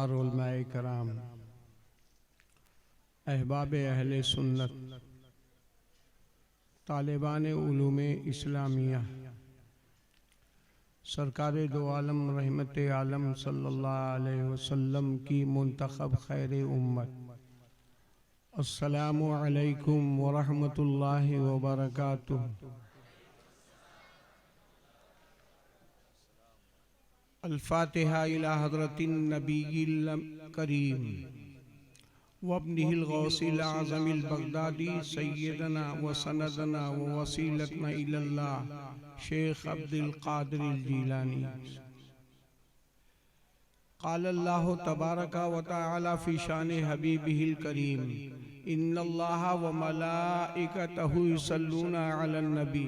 सत्कार उलमाए कराम, अहबाब अहले सुन्नत, तालिबान उलूमे इस्लामिया, सरकार दो आलम रहमत आलम सल्लल्लाहु अलैहि वसल्लम की मुंतखब खैर उम्मत, अस्सलामु अलैकुम व रहमतुल्लाहि व बरकातुहू। अल-फातिहा इला हज़रतिन नबीयिल करीम वब्निहिल गौसिल आज़मिल बगदादी सय्यदना व सनदना व वसीलतना इलल्लाह शेख अब्दुल कादिर जीलानी। क़ाल अल्लाहु तबारक व तआला फ़ी शान हबीबिहिल करीम इन्नल्लाहा व मलाइकतहु युसल्लूना अलन नबी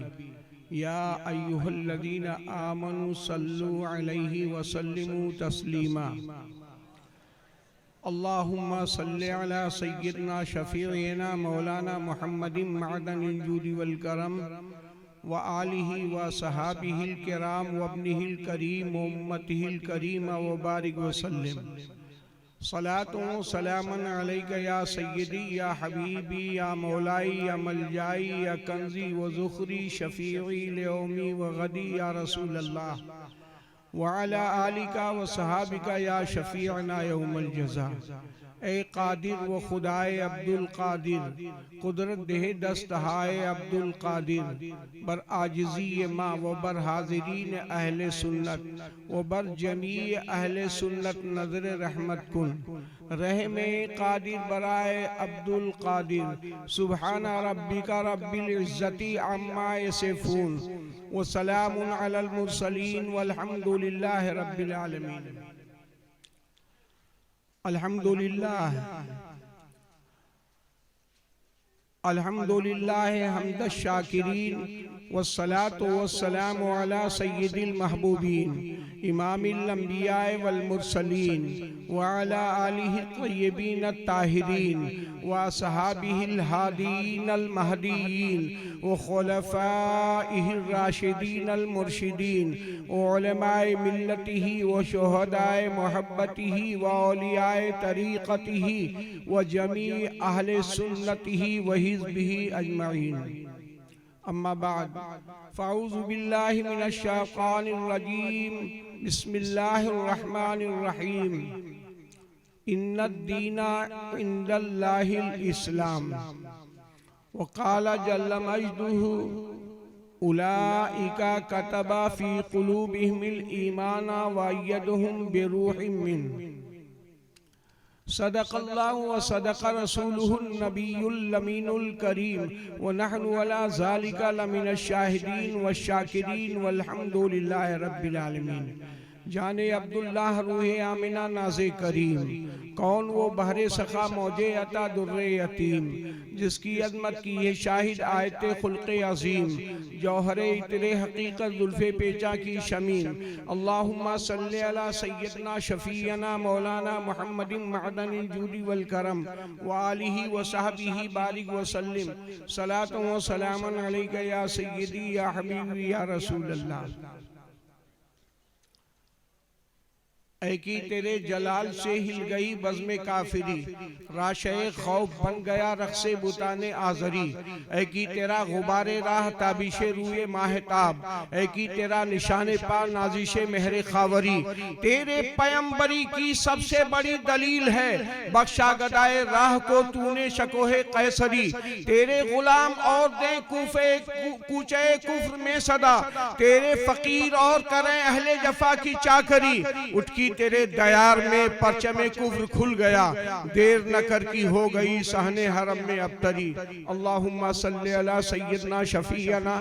या अय्युहल्लज़ीना आमनू सल्लू अलैहि व सल्लिमू तस्लीमा। अल्लाहुम्मा सल्लि अला सय्यिदना शफ़ीइना मौलाना मुहम्मदिन मअदनिल जूदि वल करम व आलिहि व सहाबिहिल किराम व इब्निहिल करीम व उम्मतिहिल करीमा व बारिक व सल्लिम। सलातु व सलामन अलैका या सय्यदी या हबीबी या मौलाई या मलजाई या कंज़ी व ज़ुख़री शफ़ीई लियौमी व गदी या रसूल अल्लाह व अला आलिका व सहाबिका या शफ़ीअना यौमल जज़ा। ए कादिर व खुदाए अब्दुल कादिर, कुदरत देह दस्तहाए अब्दुल कादिर, बर आजिज़ी माँ व बर हाज़िरीन अहले सुन्नत व बर जमी अहले सुन्नत नज़र रहमत कुन। रहमे कादिर बराए अब्दुल कादिर, सुब्हाना रब्बिका रब्बिल इज़्ज़ति अम्मा यसिफ़ून व सलामुन अलल मुरसलीन वल्हम्दुलिल्लाहि रब्बिल आलमीन। अल्हम्दुलिल्लाह अल्हम्दुलिल्लाह हम्दश शाकिरीन वस्सलातु वस्सलामु अला सय्यिदिल महबूबीन इमामिल अंबिया वल मुरसलीन व अला आलिहि तय्यबीन अत्ताहिरीन व सहाबिहिल हादीन अल महदीयीन व खुलफाइहिर राशिदीन अल मुर्शिदीन व उलमाए मिल्लतिही व शुहदाए मोहब्बतिही व औलियाए तरीक़तिही व जमी अहले सुन्नतिही व हिज़्बिही अजमईन। अम्मा बाद फ़अऊज़ु बिल्लाहि मिनश शैतानिर रजीम बिस्मिल्लाहिर रहमानिर रहीम। इन्नद-दीना इंदल्लाहिल इस्लाम व क़ाल जल्ल मजदुहु उलाइका कतबा फ़ी क़ुलूबिहिमिल ईमाना व अय्यदहुम बिरूहिम मिन्हु। सदक़ल्लाहु व सदक़ रसूलुहुन नबियुल अमीनुल करीम व नहनु अला ज़ालिका लमिनश शाहिदीन व शाकिरीन वल्हम्दुलिल्लाहि रब्बिल आलमीन। जाने अब्दुल्लाह रूहे आमिना नाज़े करीम, कौन वो बहरे सखा मौजे अता दुर्रे यतीम, जिसकी अज़मत की ये शाहिद आयते खुल्क़े अज़ीम, जौहरे इतरे हकीकत जुल्फ़े पेचा की शमीन। अल्लाहुम्मा सल्लि अला सय्यदना शफ़ीअना मौलाना मुहम्मदिन मअदनिल जूदि वल करम व आलिहि व सहबिही बारिक व सल्लिम। सलातु व सलामन अलैका या सय्यदी या हबीबी या रसूल अल्लाह। ऐ की तेरे जलाल से हिल गई बज़्म काफिरी, राशे खौफ बन गया रक़्से बुताने आज़री। ऐ की तेरा गुबारे राह ताबिशे रूए माहताब, ऐ की तेरा निशाने पा नाजिशे मेहरे खावरी। तेरे पैगंबरी की सबसे बड़ी दलील है, बख्शा गदाए राह को तूने शकोहे कैसरी। तेरे गुलाम और दें कूफे कूचे कुफ्र में सदा, तेरे फ़कीर और करें अहले जफा की चाकरी। उठ की तेरे दयार में परचमे कुफ्र खुल गया, देर न कर की हो गई सहने हरम में अबतरी। अल्लाहुम्मा सल्लि अला सय्यदना शफ़ीअना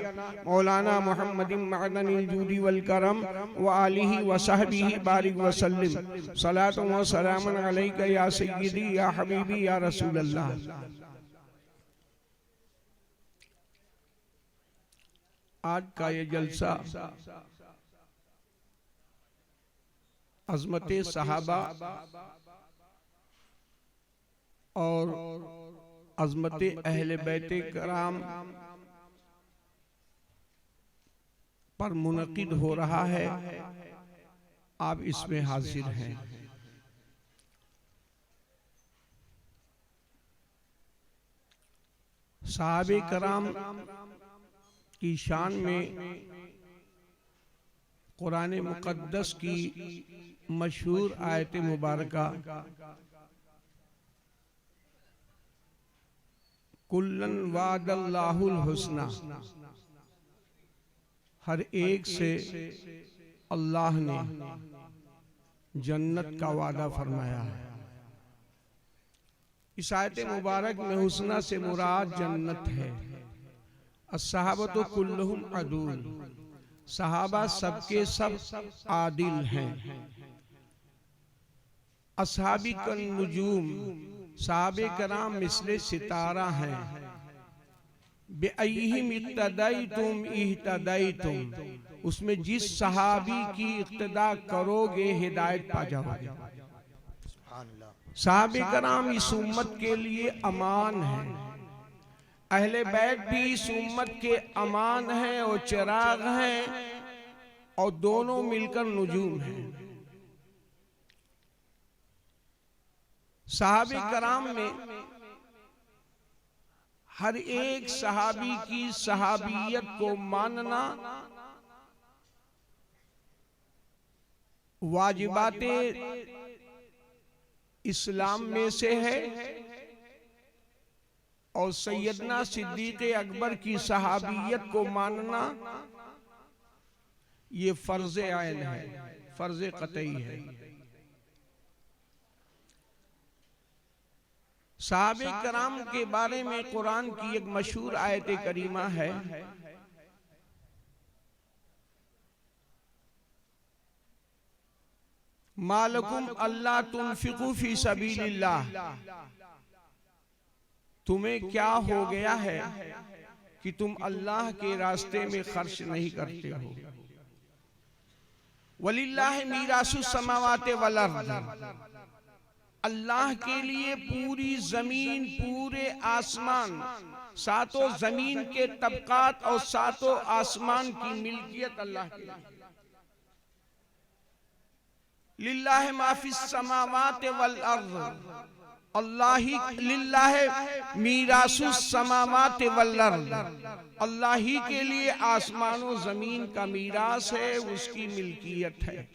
मौलाना मुहम्मदिन मअदनिल जूदि वल करम व आलिहि व सहबिही बारिक व सल्लिम। सलातु व सलामुन अलैका या सय्यदी या हबीबी या रसूल अल्लाह। आज का ये जलसा अज़मते सहाबा और अज़मते अहले बैते कराम पर मुनक़िद हो रहा है, आप इसमें हाजिर हैं। सहाबे कराम की शान में कुरान मुक़द्दस की मशहूर आयत मुबारका कुल्लन वादल्लाहुल हुस्ना, हर एक से अल्लाह ने जन्नत का वादा फरमाया है। इस आयत मुबारक में हुस्ना से मुराद जन्नत है। अस्सहाबतु कुल्लुहुम अदूल, सहाबा सबके सब आदिल हैं। अस्हाबी कन नुजूम, सहाबे कराम मिसले सितारा हैं। बेअय्यिहिम इक्तदैतुम इह्तदैतुम, उसमें जिस सहाबी की इक्तदा करोगे हिदायत पा जाओगे। सहाबे कराम इस उम्मत के लिए अमान है, अहले बैत भी इस उम्मत के अमान हैं और चिराग हैं, और दोनों मिलकर नुजूम हैं। सहाबे कराम में हर एक सहाबी की सहाबियत को मानना वाजिबाते इस्लाम में से है, और सैयदना सिद्दीक़ अकबर की सहाबियत को मानना ये फर्ज आइन है, फर्ज कतई है। सहाबे कराम के बारे में कुरान की एक मशहूर आयत करीमा है, मालकुम अल्लाह तुनफिकू फी सबीलिल्लाह, तुम्हें क्या हो गया है कि तुम अल्लाह के रास्ते में खर्च नहीं करते हो। वलिल्लाहि मीरासुस समावाति वल अर्द, अल्लाह के लिए पूरी जमीन, पूरे आसमान, सातों जमीन के तबकात और सातों आसमान की मिल्कियत अल्लाह के लिए। लिल्लाहि मा फिस समावाति वल अर्द, अल्लाह ही लिल्लाहि मीरासुस समावाति वल अर्द, अल्लाह ही के लिए आसमानों जमीन का मीरास है, उसकी मिल्कियत है।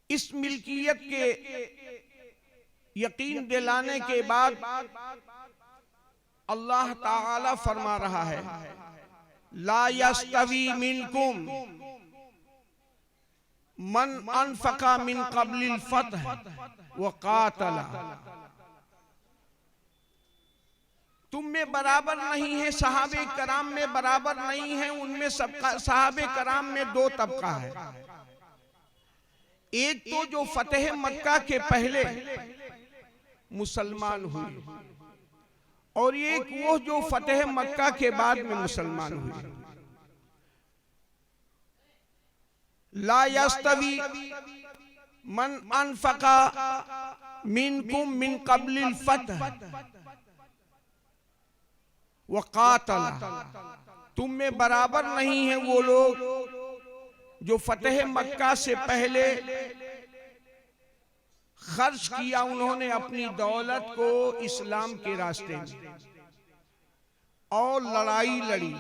इस मिल्कियत के यकीन दिलाने के बाद अल्लाह ताला फरमा रहा है, ला यस्तवी मिनकुम मन अनफका मिन क़ब्लिल फ़त्ह व क़ातला, तुम में बराबर नहीं है, सहाबे कराम में बराबर नहीं है। उनमें सबका, सहाबे कराम में दो तबका है, एक तो जो फतेह मक्का के पहले मुसलमान हुए, और एक वो जो फतेह मक्का के बाद में मुसलमान हुए। ला यस्तवी मन अनफका मिनकुम मिन क़ब्लिल फ़त्ह व क़ातला, तुम में बराबर नहीं है वो लोग जो फतेह मक्का से पहले खर्च किया उन्होंने अपनी दौलत को इस्लाम के रास्ते में, और लड़ाई लड़ी,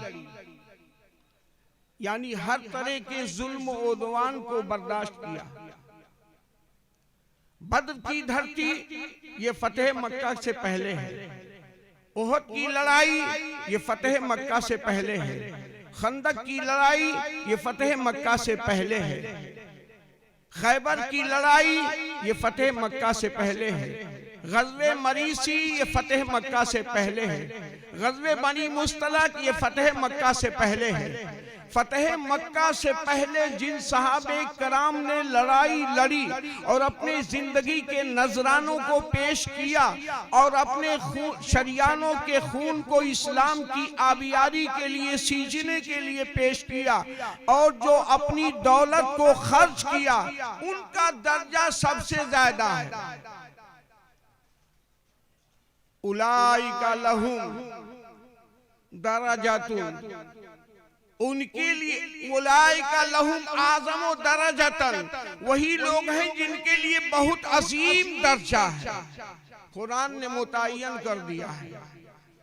यानी हर तरह के जुल्म उद्वान को बर्दाश्त किया। बद्र की धरती ये फतेह मक्का से पहले है, उहद की लड़ाई ये फतेह मक्का से पहले है, खंदक की लड़ाई ये फतेह मक्का से पहले है, खैबर की लड़ाई ये फतेह मक्का से पहले है, गज़वे मरीसी ये फतेह मक्का से पहले है, गज़वे बनी मुस्तलक ये फतेह मक्का से पहले है। फतेह मक्का से पहले जिन सहाबे कराम ने लड़ाई लड़ी और अपनी जिंदगी के नजरानों को पेश किया और अपने शरियानों के खून को इस्लाम की आबियारी के लिए, सींचने के लिए पेश किया, और जो अपनी दौलत को खर्च किया, उनका दर्जा सबसे ज्यादा है। उलाइका लहुम दरजातुन, उनके लिए उलाइका लहुम आज़मो दरजतन, वही लोग हैं जिनके लिए बहुत अजीम दर्जा है। कुरान ने मुतय्यन कर दिया है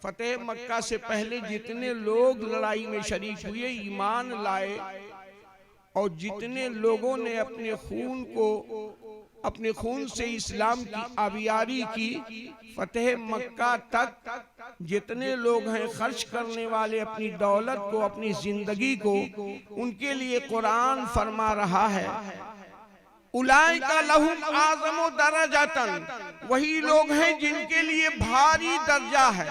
फतेह मक्का से पहले जितने लोग लड़ाई में शरीक हुए, ईमान लाए, और जितने लोगों ने अपने खून से इस्लाम की आबियारी की, फतेह मक्का तक जितने लोग हैं खर्च करने वाले अपनी दौलत को, अपनी जिंदगी को, उनके लिए कुरान फरमा रहा है उलाइका लहुम आज़मु दरजातन, वही लोग हैं जिनके लिए भारी दर्जा है।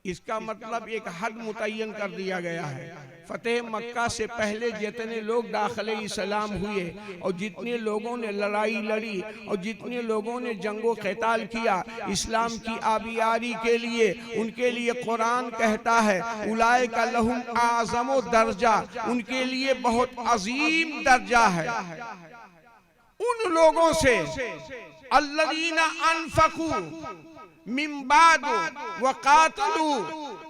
इसका मतलब एक हद मुतय्यन कर दिया गया है। फतेह मक्का से पहले जितने लोग दाखिले इस्लाम हुए और जितने लोगों ने लड़ाई लड़ी और जितने लोगों ने जंगो क़िताल किया इस्लाम की आबियारी के लिए, उनके लिए कुरान कहता है उलाइका लहुम आज़मु दर्जा, उनके लिए बहुत अजीम दर्जा है। उन लोगों से अल्लज़ीना अनफ़क़ू मिन बाद व क़ातलू,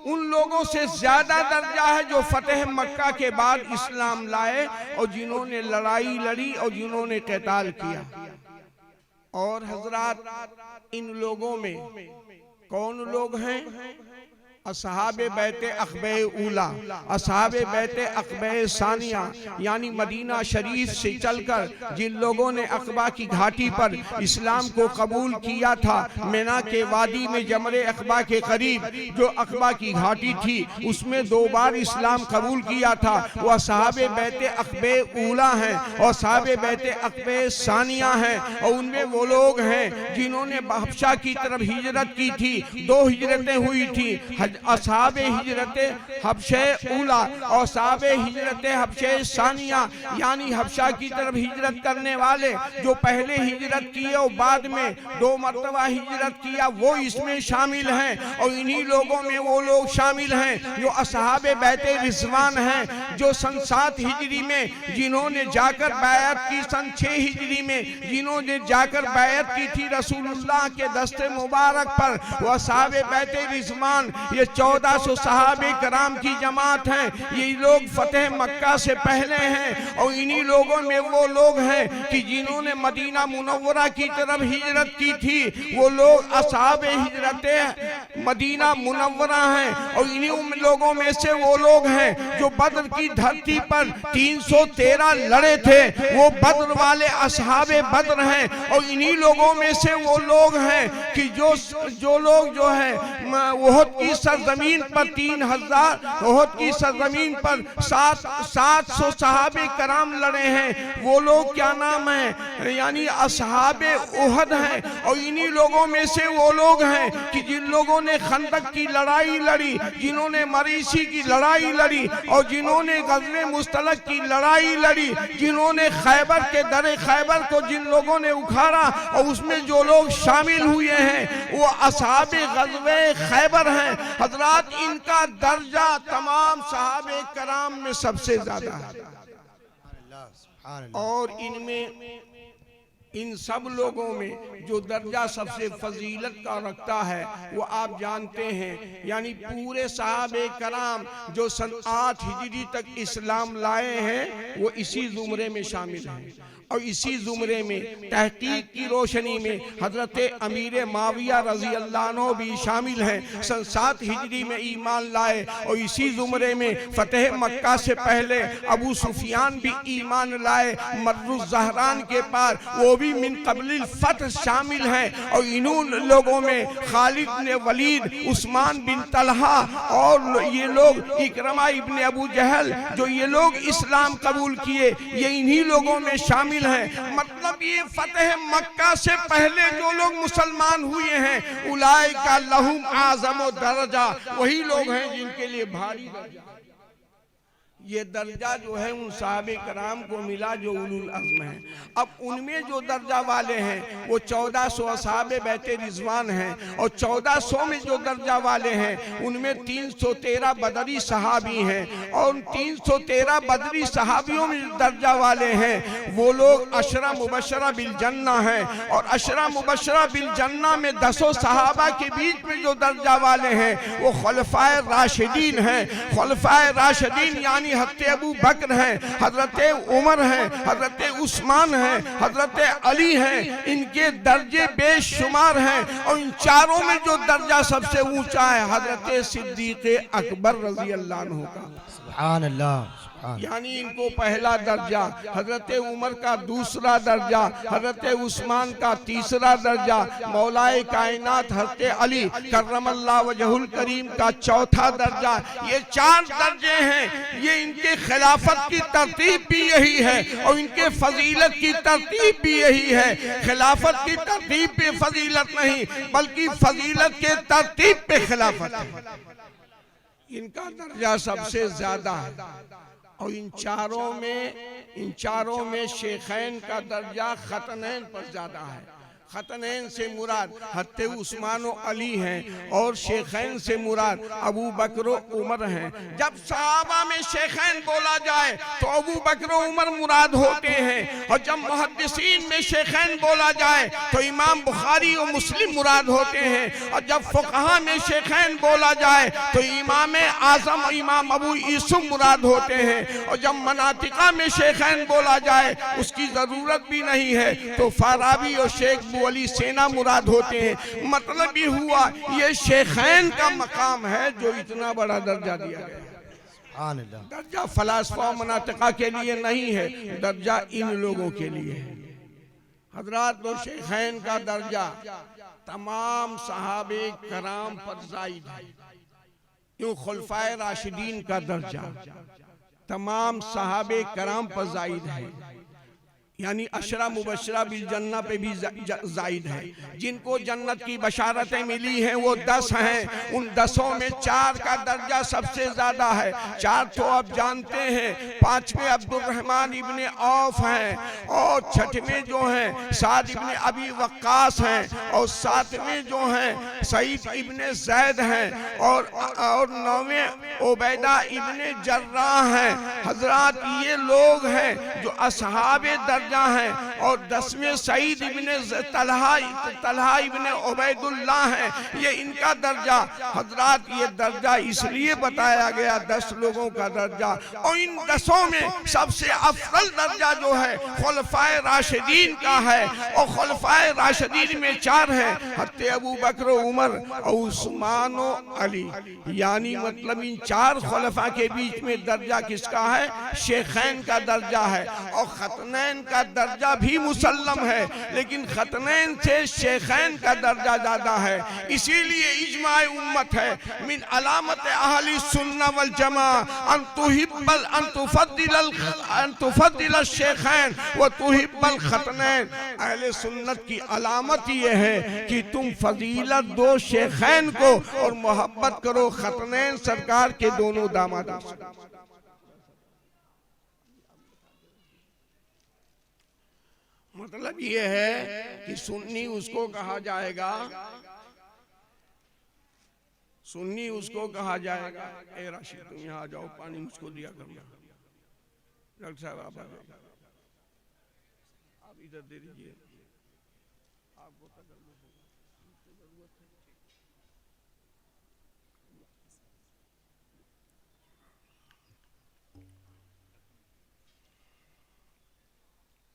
उन लोगों से ज्यादा दर्जा है जो फतेह मक्का के बाद इस्लाम लाए और जिन्होंने लड़ाई लड़ी और जिन्होंने क़िताल किया। और हजरात, इन लोगों में कौन लोग हैं? असहाबे बैते अक़बे ऊला, असहाबे बैते अक़बे सानिया, यानी मदीना शरीफ से चलकर जिन लोगों ने अक़बा की घाटी पर इस्लाम को कबूल किया था, मिना के वादी में जमरे अक़बा के करीब जो अक़बा की घाटी थी उसमें 2 बार इस्लाम कबूल किया था, वह असहाबे बैते अक़बे ऊला हैं और असहाबे बैते अक़बे सानिया हैं। और उनमें वो लोग हैं जिन्होंने हबशा की तरफ हिजरत की थी। 2 हिजरतें हुई थी, असहाबे हिजरते हबशे ऊला और असहाबे हिजरते हबशे सानिया, यानी हबशा की तरफ हिजरत करने वाले जो पहले हिजरत किए और बाद में 2 मरतबा हिजरत किया, वो इसमें शामिल हैं। और इन्हीं लोगों में वो लोग शामिल हैं जो असहाबे बैते रिज़वान हैं, जो सन 7 हिजरी में जिन्होंने जाकर बैअत की, सन 6 हिजरी में जिन्होंने जाकर बैअत की थी रसूलुल्लाह के दस्ते मुबारक पर, वो असहाबे बैते रिज़वान, ये 1400 सहाबे कराम की जमात हैं। ये लोग फतेह मक्का से पहले हैं और इन्हीं लोगों में वो लोग हैं कि जिन्होंने मदीना मुनव्वरा की तरफ हिजरत की थी, वो लोग असहाबे हिजरते मदीना मुनव्वरा हैं। और इन्हीं लोगों में से वो लोग हैं जो बद्र की धरती पर 313 लड़े थे, वो बद्र वाले असहाबे बद्र हैं। और इन्हीं लोगों में से वो लोग हैं कि जो लोग जो है ओहद की सरजमीन पर 3000, ओहद की सरजमीन पर 700 सहाबे कराम लड़े हैं। वो लोग क्या नाम है, यानी असहाबे ओहद हैं। और इन्हीं लोगों में से वो लोग हैं कि जिन लोगों ने खंदक की लड़ाई लड़ी, जिन्होंने मरीसी की लड़ाई लड़ी और जिन्होंने गज़वे मुस्तलक की लड़ाई लड़ी, जिन्होंने खैबर के दरे खैबर को जिन लोगों ने उखाड़ा और उसमें जो लोग शामिल हुए हैं वो असहाबे गज़वे खैबर हैं। हजरात, इनका दर्जा तमाम सहाबे कराम में सबसे ज्यादा है। और इनमें इन सब लोगों में जो दर्जा सबसे फजीलत का रखता है वो आप जानते हैं, यानी पूरे सहाबे कराम जो सन 8 हिजरी तक इस्लाम लाए हैं वो इसी जुमरे में शामिल हैं। और इसी जुमरे में तहकीक की रोशनी में हजरत अमीर माविया रजी अल्लाह अन्हु भी शामिल हैं, सन 7 हिजरी में ईमान लाए। और इसी जुमरे में फतेह मक्का से पहले अबू सुफियान भी ईमान लाए, मर्रुज़ ज़हरान के पार, वो भी मिन क़ब्लिल फ़त्ह शामिल हैं। और इन्हों लोगों में खालिद ने वलीद, उस्मान बिन तलहा और ये लोग इकरमा इब्ने अबू जहल, जो ये लोग इस्लाम कबूल किए, ये इन्हीं लोगों में शामिल है। मतलब ये फतेह मक्का से पहले जो लोग मुसलमान हुए हैं उलाइका लहुम आज़मु दर्जा, वही लोग हैं जिनके लिए भारी दर्जा। ये दर्जा जो है उन सहाबे कराम को मिला जो उलुल अज़्म हैं। अब उनमें जो दर्जा वाले हैं वो 1400 असहाबे बैते रिज़वान हैं। और 1400 में जो दर्जा वाले हैं उनमें 313 बदरी सहाबी हैं। और उन 313 बदरी सहाबियों में दर्जा वाले हैं वो लोग अशरा मुबशरा बिल जन्ना हैं। और अशरा मुबशरा बिल जन्ना में 10 सहाबा के बीच में जो दर्जा वाले हैं वो खुलफाए राशिदीन हैं। खुलफाए राशिदीन यानी हज़रत अबू बकर हैं, हज़रत उमर हैं, हज़रत उस्मान हैं, हज़रत अली हैं, इनके दर्जे बेशुमार हैं। और इन चारों में जो दर्जा सबसे ऊंचा है हज़रत सिद्दीक़ अकबर रज़ी अल्लाह अन्हु का। सुभान अल्लाह। यानी इनको पहला दर्जा, हजरत उमर का दूसरा दर्जा, हजरत उस्मान का तीसरा दर्जा, मौलाए कायनात हजरत अली करमल्लाहु वजहुल करीम का चौथा दर्जा। ये 4 दर्जे हैं। ये इनके खिलाफत की तरतीब भी यही है और इनके फजीलत की तरतीब भी यही है। खिलाफत की तरतीब पे फजीलत नहीं बल्कि फजीलत के तरतीब पे खिलाफत है। इनका दर्जा सबसे ज्यादा है। और इन चारों में शेखैन का दर्जा खतनैन पर ज्यादा है। खतनैन से मुराद हज़रत उस्मान और अली हैं और शेखैन से मुराद अबू बकर उमर हैं। जब सहाबा में शेखैन बोला जाए तो अबू बकर उमर मुराद होते हैं, और जब मुहद्दिसीन में शेखैन बोला जाए तो इमाम बुखारी और मुस्लिम मुराद होते हैं, और जब फुक़हा में शेखैन बोला जाए तो इमाम आज़म और इमाम अबू यूसुफ मुराद होते हैं, और जब मनातिका में शेखैन बोला जाए उसकी ज़रूरत भी नहीं है तो फाराबी और शेख वली सेना मुराद होते हैं। मतलब ये हुआ ये शेखैन का मकाम है जो इतना बड़ा दर्जा दिया गया। दर्जा फलासफा मनातिका के लिए नहीं है, दर्जा इन लोगों के लिए है। हजरात तो शेखैन का दर्जा तमाम सहाबे कराम पर जायद है। यूं खुलफाए राशिदीन का दर्जा तमाम सहाबे कराम पर जायद है, यानी अशरा मुबशरा बिल जन्नत पे भी जायद है। जिनको जन्नत की बशारतें मिली हैं वो 10 हैं। उन 10 में 4 का दर्जा सबसे ज्यादा है। 4 तो आप जानते हैं, 5वें अब्दुर्रहमान इब्ने औफ हैं, और 6वें जो हैं साद इब्ने अबी वक्कास हैं, और 7वें जो हैं सईद इब्ने ज़ैद हैं, और 9वें उबैदा इब्ने जर्राह हैं। हजरात ये लोग हैं जो असहाबे दर्जा हैं, और 10वें सईद इब्ने तलहा इब्ने उबैदुल्लाह हैं। ये इनका दर्जा। हजरात ये दर्जा इसलिए बताया गया 10 लोगों का दर्जा, और इन 10 में सबसे अफजल दर्जा जो है खुलफाए राशिदीन का है, और खुलफाए राशिदीन में 4 हैं, हज़रत अबू बकर उमर और उस्मान और अली। यानी मतलब इन 4 खुलफा के बीच में दर्जा किसका है? शेखैन का दर्जा है। और खतनैन का दर्जा भी मुसल्लम है, लेकिन खतनैन से शेखैन का दर्जा ज्यादा है। इसीलिए इजमाए उम्मत है मिन अलामत अहली सुन्नह वल जमा अन तुफद्दिल शेखैन व तुहिब्बल खतनैन। अहले सुन्नत की अलामत ये है कि तुम फजीलत दो शेखैन को और मोहब्बत करो खतनैन सरकार के दोनों दामादों से। मतलब ये है कि सुन्नी उसको कहा जाएगा, सुन्नी उसको कहा जाएगा। ए राशिद तुम यहाँ आ जाओ, पानी मुझको दिया करो। डॉक्टर साहब आप आ जाओ, आप इधर दे दीजिए, आपको जरूरत है।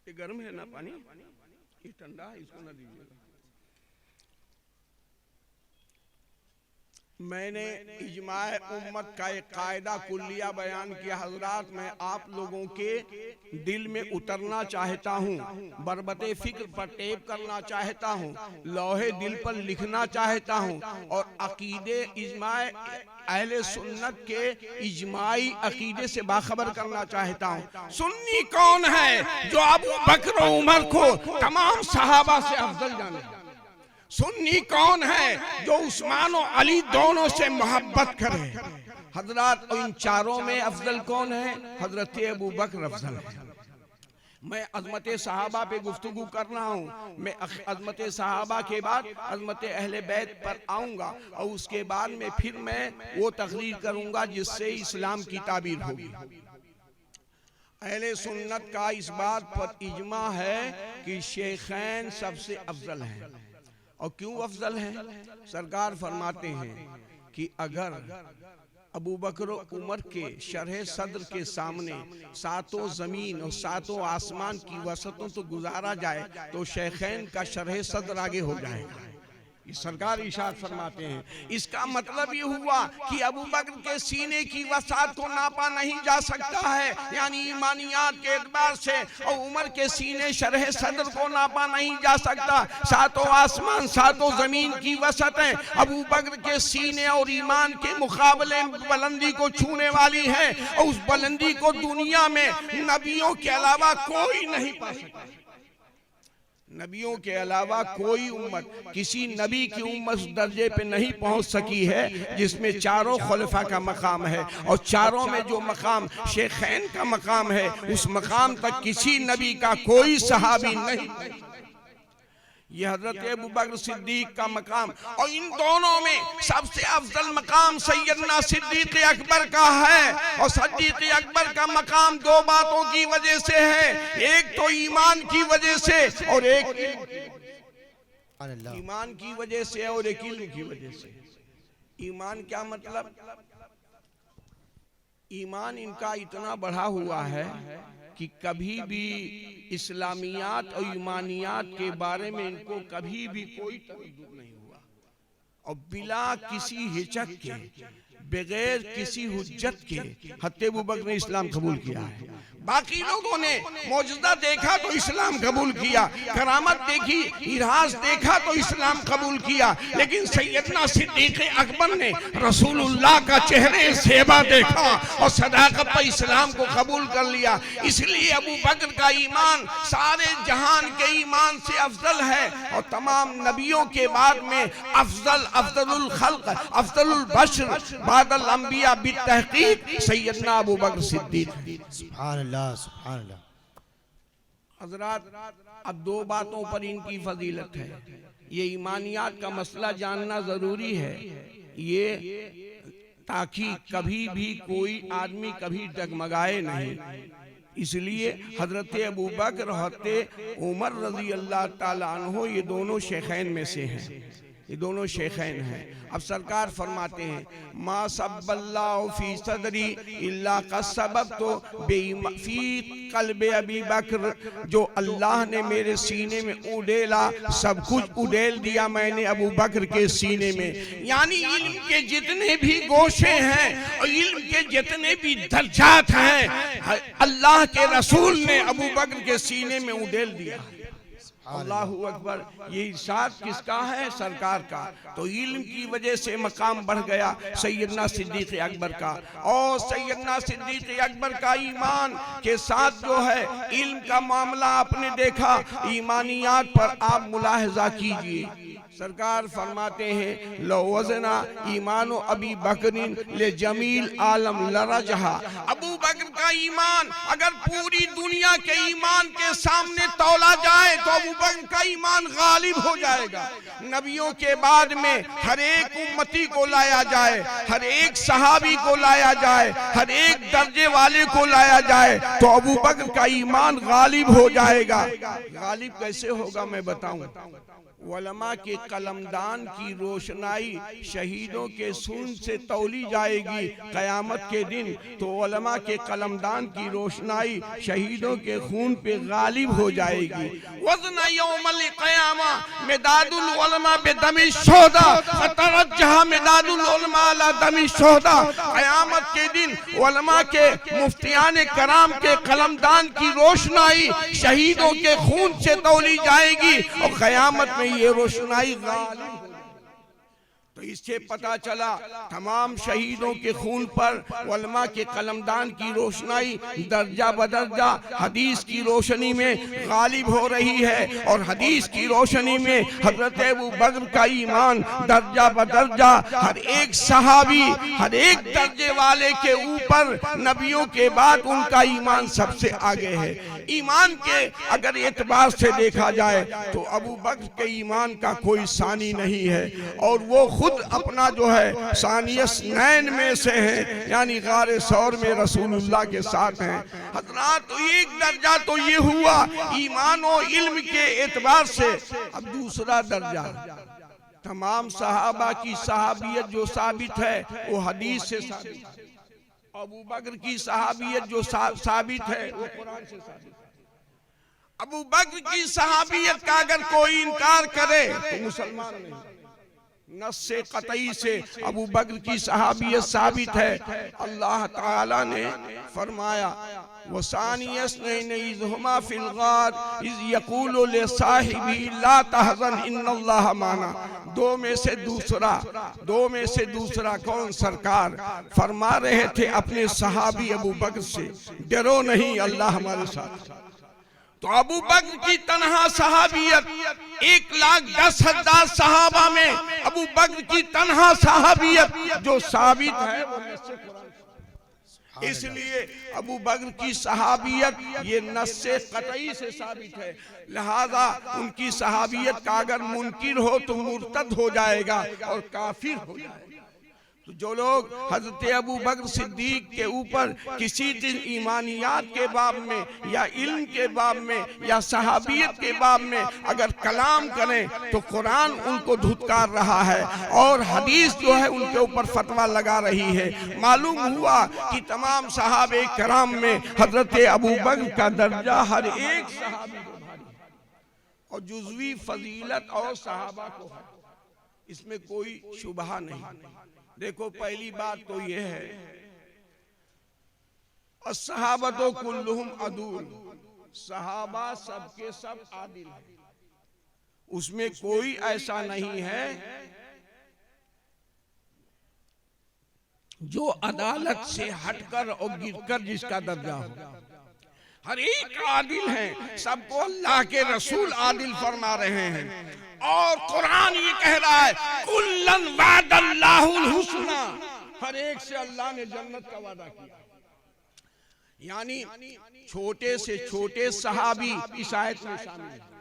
ये गर्म है ना पानी, ये ठंडा है, इसको ना दीजिएगा। मैंने इजमाए उम्मत का एक कायदा कुल्लिया बयान किया। हजरात मैं आप लोगों के दिल में उतरना चाहता हूँ, बरबते फिक्र पर टेप करना चाहता हूँ, लौहे दिल पर लिखना चाहता हूँ, और अकीदे इजमाए अहले सुन्नत के इजमाई अकीदे से बाखबर करना चाहता हूँ। सुन्नी कौन है जो अबू बकर उमर को तमाम सहाबा से अफजल जाने? सुन्नी कौन है जो उस्मान और अली दोनों से मोहब्बत करे? हजरत इन चारों में अफजल कौन है? हजरत अबू बकर अफजल है। मैं अजमत सहाबा पे गुफ्तगू कर रहा हूँ। मैं अजमत सहाबा के बाद अजमत अहले बैत पर आऊँगा, और उसके बाद में फिर मैं वो तकरीर करूँगा जिससे इस्लाम की ताबीर होगी। अहले सुन्नत का इस बात पर इजमा है कि शेखैन सबसे अफजल हैं। और क्यों अफजल हैं? सरकार फरमाते हैं कि अगर अबू बकर उमर के शरह सद्र के सामने सातों जमीन और सातों आसमान की वसतों तो गुजारा जाए तो शेखैन का शरह सद्र आगे हो जाएगा। ये सरकार इशार फरमाते हैं। इसका मतलब ये हुआ कि अबू बकर के सीने की वसात को नापा नहीं जा सकता है, यानी ईमानियात के एतबार से, और उमर के सीने शरह सदर को नापा नहीं जा सकता। सातों आसमान सातों जमीन की वसतें अबू बकर के सीने और ईमान के मुकाबले बुलंदी को छूने वाली है, और उस बुलंदी को दुनिया में नबियों के अलावा कोई नहीं पा सकता। नबियों के अलावा कोई उम्मत, किसी नबी की उम्मत उस दर्जे पे नहीं पहुंच सकी है जिसमें चारों खुलफा का मकाम है, और चारों में जो मकाम शेखैन का मकाम है, उस मकाम तक किसी नबी का कोई सहाबी नहीं। ये हजरत अबू बकर सिद्दीक का मकाम, और इन दोनों में सबसे अफजल मकाम सैयदना सिद्दीक अकबर का है। और सिद्दीक अकबर का मकाम दो बातों की वजह से है, एक तो ईमान की वजह से, और एक ईमान की वजह से और एक इल्म की वजह से। ईमान क्या मतलब? ईमान इनका इतना बढ़ा हुआ है कि कभी भी इस्लामियात और ईमानियात के बारे में इनको कभी भी कोई तकलीफ नहीं हुआ, और बिला किसी हिचक के, बगैर किसी हुज्जत के हज़रत अबू बकर ने इस्लाम कबूल किया है। बाकी लोगों ने मौजूदा देखा तो इस्लाम कबूल किया, करामत देखी, इराज देखा तो इस्लाम कबूल किया, लेकिन सैयदना सिद्दीक अकबर ने रसूलुल्लाह का चेहरे सेबा देखा और सदाकत पर इस्लाम को कबूल कर लिया। इसलिए अबू बकर का ईमान सारे जहान के ईमान से अफजल है, और तमाम नबियों के बाद में अफजल, अफजलुल खल्क, अफजलुल बशर बादल अंबिया बितहकीक सैयदना अबू बकर सिद्दीक। सुभान अल्लाह, सुभान अल्लाह। हजरात, अब दो बातों पर इनकी फजीलत है। ये ईमानियात का मसला जानना जरूरी है, ये ताकि कभी भी कोई आदमी कभी डगमगाए नहीं। इसलिए हजरत अबू बकर, हजरत उमर रजी अल्लाह ताला अन्हो, ये दोनों शेखैन में से हैं, ये दोनों शेखैन हैं। अब सरकार फरमाते हैं, मा सब्बल्लाहु फी सदरी इल्ला कसबब तो फी कल्बे अबी बकर, जो अल्लाह ने मेरे सीने में उड़ेला सब कुछ उड़ेल दिया मैंने अबू बकर के सीने में। यानी इल्म के जितने भी गोशे हैं और इल्म के जितने भी दर्जात हैं, अल्लाह के रसूल ने अबू बकर के सीने में उड़ेल दिया। अल्लाहु अकबर। ये इरशाद किसका है? सरकार का। तो इल्म की वजह से मकाम बढ़ गया सैयदना सिद्दीक अकबर का, और सैयदना सिद्दीक अकबर का ईमान के साथ जो है इल्म का मामला आपने देखा। ईमानियात पर आप मुलाहजा कीजिए, सरकार फरमाते हैं, लो वजना ईमानो अबी बकरिन ले जमील आलम लरजहा। अबू बकर का ईमान अगर पूरी दुनिया के ईमान के सामने तौला जाए तो अबू बकर का ईमान गालिब हो जाएगा। नबियों के बाद में हर एक उम्मती को लाया जाए, हर एक सहाबी को लाया जाए, हर एक दर्जे वाले को लाया जाए तो अबू बकर का ईमान गालिब हो जाएगा। गालिब कैसे होगा मैं बताऊं। उलमा के कलमदान की रोशनाई शहीदों के खून से तौली जाएगी कयामत के दिन, तो उलमा के कलमदान की रोशनाई शहीदों के खून पे गालिब हो जाएगी। वज़न यौमल क़यामा मिदादुल उलमा बिदमी शुहदा फतरज्जह मिदादुल उलमा अला दमी शुहदा। कयामत के दिन उलमा के मुफ्तियान कराम के कलमदान की रोशनाई शहीदों के खून से तौली जाएगी, और कयामत में ये रोशनाई गालिब। तो इससे पता चला तमाम शहीदों के खून पर उलमा के कलमदान की रोशनाई दर्जा बदर्जा हदीस की रोशनी में गालिब हो रही है, और हदीस की रोशनी में हजरत अबू बकर का ईमान दर्जा बदर्जा हर एक सहाबी, हर एक दर्जे वाले के ऊपर नबियों के बाद उनका ईमान सबसे आगे है। ईमान के अगर एतबार से देखा जाए तो अबू बकर के ईमान का कोई सानी नहीं है, और वो खुद अपना जो है सानियस नैन में से है, यानी गारे सौर में रसूलुल्लाह के साथ हैं। हजरात, तो एक दर्जा तो ये हुआ ईमान और इल्म के एतबार से। अब दूसरा दर्जा तमाम सहाबा की सहाबियत जो साबित है वो हदीस से साबित है। अबू बकर की सहाबियत जो साबित है वो कुरान से साबित है। अबू बकर की सहाबियत का अगर कोई इनकार करे तो मुसलमान नहीं। नस से कतई से अबू बकर की सहाबियत साबित है। अल्लाह ताला ने फरमाया वसानियस्नैनिज़हुमा फिल गार इज़ यक़ूलु लिसाहिबिही ला तहज़न इन्नल्लाह माना। दो में से दूसरा कौन? सरकार फरमा रहे थे अपने सहाबी अबू बकर से, डरो नहीं, अल्लाह हमारे साथ। तो अबू बकर की तन्हा सहाबियत 1,10,000 सहाबा में अबू बकर की तन्हा सहाबियत जो साबित है वो नस्से कुरान से। इसलिए अबू बकर की सहाबियत ये नस्से कतई से साबित है। लिहाजा उनकी सहाबियत का अगर मुनकिर हो तो मुर्तद हो जाएगा और काफिर हो जाएगा। तो जो लोग हजरत अबू बकर सिद्दीक के ऊपर किसी दिन ईमानियात के बाब में या इल्म के बाब में या सहाबियत के बाब में अगर कलाम करें तो कुरान उनको धुतकार रहा है और हदीस जो है उनके ऊपर फतवा लगा रही है। मालूम हुआ कि तमाम सहाबे कराम में हजरत अबू बकर का दर्जा हर एक सहाबी को भारी है और जुज़वी फजीलत और सहाबा को है, इसमें कोई शुबहा नहीं। देखो पहली बात तो ये है अस्सहाबतो कुल्लुहुम अदूल, सहाबा सबके सब आदिल है, उसमें कोई ऐसा नहीं है जो अदालत से हटकर और गिरकर जिसका दर्जा हो। हर एक आदिल है, सबको अल्लाह के रसूल आदिल फरमा रहे हैं और कुरान ये कह रहा है कुल्लन वादल्लाहुल हुस्ना, हर एक से अल्लाह ने जन्नत का वादा किया। यानी छोटे से छोटे सहाबी इस आयत में शामिल है।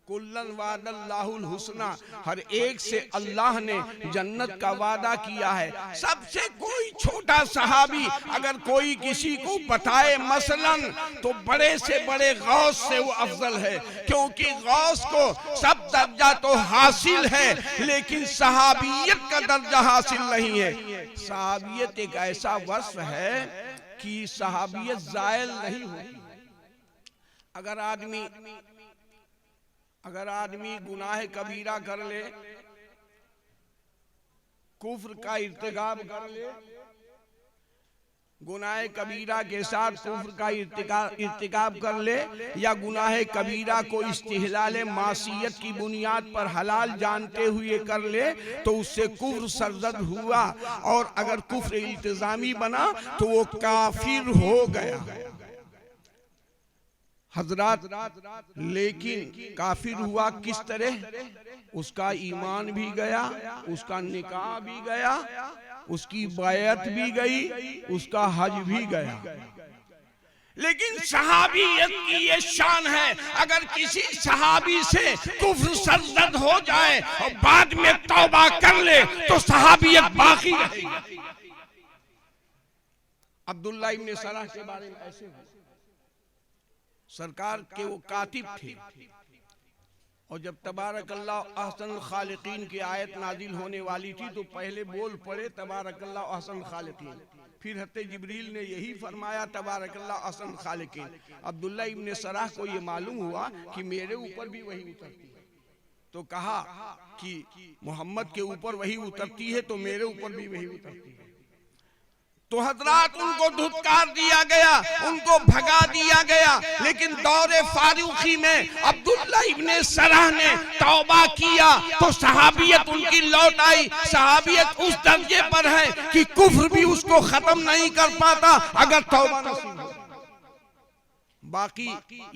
कुल्लन वादल्लाहुल हुस्ना, हर एक से अल्लाह ने जन्नत का वादा किया है। सबसे कोई छोटा सहाबी अगर कोई किसी को बताए मसलन तो बड़े से बड़े गौस से वो अफजल है, क्योंकि गौस को सब दर्जा तो हासिल है लेकिन सहाबियत का दर्जा हासिल नहीं है। सहाबियत एक ऐसा वस्फ है कि सहाबियत जायल नहीं होती। अगर आदमी गुनाह कबीरा कर ले, कुफ्र का इर्तिकाब कर ले, गुनाह कबीरा के साथ कुफ्र का इर्तिकाब कर ले या गुनाह कबीरा को इस्तिहलाल मासियत की बुनियाद पर हलाल जानते हुए कर ले तो उससे कुफ्र सरजद हुआ और अगर कुफ्र इल्तिजामी बना तो वो काफिर हो गया। हजरात, लेकिन काफिर हुआ किस तरह? उसका ईमान भी गया, उसका निकाह भी गया, उसकी बैयत भी गई, उसका हज भी गया। लेकिन सहाबियत की ये शान है, अगर किसी सहाबी से कुफ्र सरजद हो जाए और बाद में तौबा कर ले तो सहाबियत बाकी रहेगी। अब्दुल्ला इब्न सलाह के बारे में ऐसे हुआ, सरकार के वो कातिब थे और जब तबारकल्लाह अहसनुल खालिकीन की आयत नाजिल होने वाली थी तो पहले बोल पड़े तबारकल्लाह अहसनुल खालिकीन, फिर हज़रत जिब्रील ने यही फरमाया तबारकल्लाह अहसनुल खालिकीन। अब्दुल्ला इब्न सलाह को ये मालूम हुआ कि मेरे ऊपर भी वही उतरती है, तो कहा कि मोहम्मद के ऊपर वही उतरती है तो मेरे ऊपर भी वही उतरती है। तो हजरात उनको धुतकार दिया गया, उनको भगा दिया गया। लेकिन दौरे फारूकी में अब्दुल्ला इब्ने सलाह ने तौबा किया तो सहाबियत उनकी लौट आई। सहाबियत उस दर्जे पर है कि कुफ्र भी उसको खत्म नहीं कर पाता अगर तौबा नसीब हो। बाकी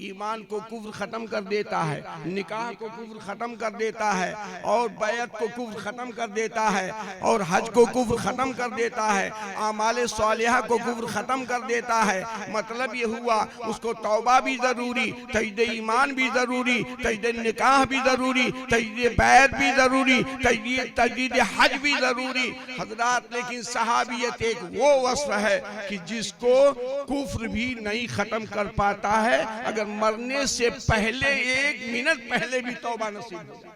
ईमान को कुफ्र खत्म कर देता है, निकाह को कुफ्र खत्म कर देता है और बैत को कुफ्र खत्म कर देता है और हज को कुफ्र खत्म कर देता है, आमाले सालिहा को कुफ्र खत्म कर देता है। मतलब ये हुआ उसको तौबा भी जरूरी, तजदीद ईमान भी जरूरी, तजदीद निकाह भी जरूरी, तजदीद बैत भी जरूरी, तजदीद हज भी जरूरी। हजरात, लेकिन सहाबियत एक वो वस्फ है कि जिसको कुफ्र भी नहीं खत्म कर पाता है, अगर मरने से पहले 1 मिनट पहले भी तौबा नसीब हो जाए।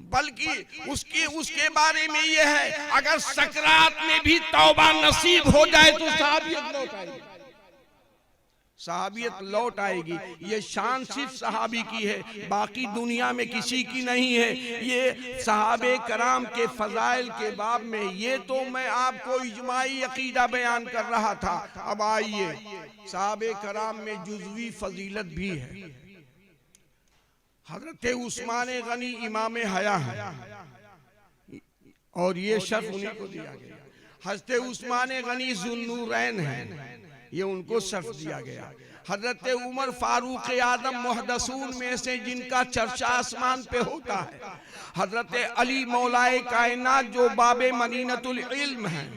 बल्कि उसके बारे में ये है, अगर सकरात में भी तौबा नसीब हो जाए तो सहाबियत लौट आएगी, सहाबियत लौट आएगी। ये शान सिर्फ सहाबी की है, बाकी दुनिया में किसी की नहीं है। ये सहाबे कराम के फजाइल के बाब में, ये तो मैं आपको इजमाई अकीदा बयान कर रहा था। अब आइए, सहाबे कराम में जुज़वी फजीलत भी है। हजरत उस्मान गनी इमाम हया है और ये शर्फ उन्हीं को दिया गया। हजरत उस्मान गनी ज़ुन्नूरैन है, ये उनको शर्फ दिया गया। हजरत उमर फारूक आदम मुहद्दसून में से जिनका चर्चा आसमान पे होता है, हजरत अली मौलाए कायनात जो बाबे मदीनतुल इल्म है,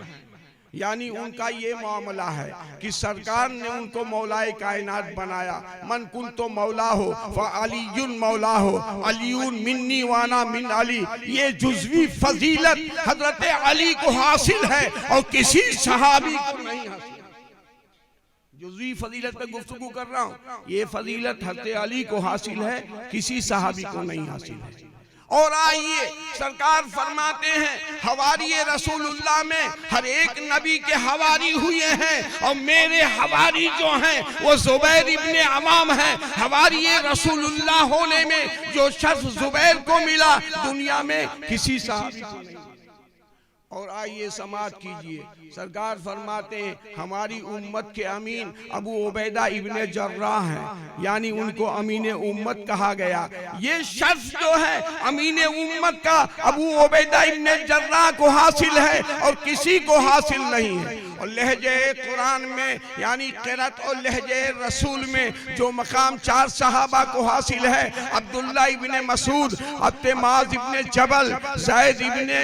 यानी उनका ये मामला है कि सरकार ने उनको मौलाए कायनात बनाया। मन कुन तो मौला हो व अलीयुन मौला हो, अलीयुन मिन्नी वाना मिन अली। ये जुज़वी फजीलत हजरत अली को हासिल है और किसी सहाबी को नहीं हासिल। जुज़वी फजीलत पे गुफ्तगू कर रहा हूँ, ये फजीलत हजरत अली को हासिल है, किसी सहाबी को नहीं हासिल है। और आइए, सरकार फरमाते हैं हवारी रसूलुल्लाह में हर एक नबी के हवारी हुए हैं, और मेरे हवारी जो हैं वो जुबैर इब्ने अवाम हैं। हवारी रसूलुल्लाह होने में जो शर्फ जुबैर को मिला, दुनिया में किसी सहाबी को नहीं। और आइए समाज कीजिए, सरकार फरमाते हैं हमारी उम्मत के अमीन अबू उबैदा इब्ने जर्राह हैं, यानी उनको अमीन उम्मत कहा गया। ये शर्फ जो है अमीन उम्मत का अबू उबैदा इब्ने जर्राह को हासिल है और किसी को हासिल नहीं है। और लहजे कुरान में यानी क़िरात और लहजे रसूल में जो मकाम 4 सहाबा को हासिल है, अब्दुल्ला इब्ने मसूद, अत्तेमाज इब्ने जबल, ज़ैद इब्ने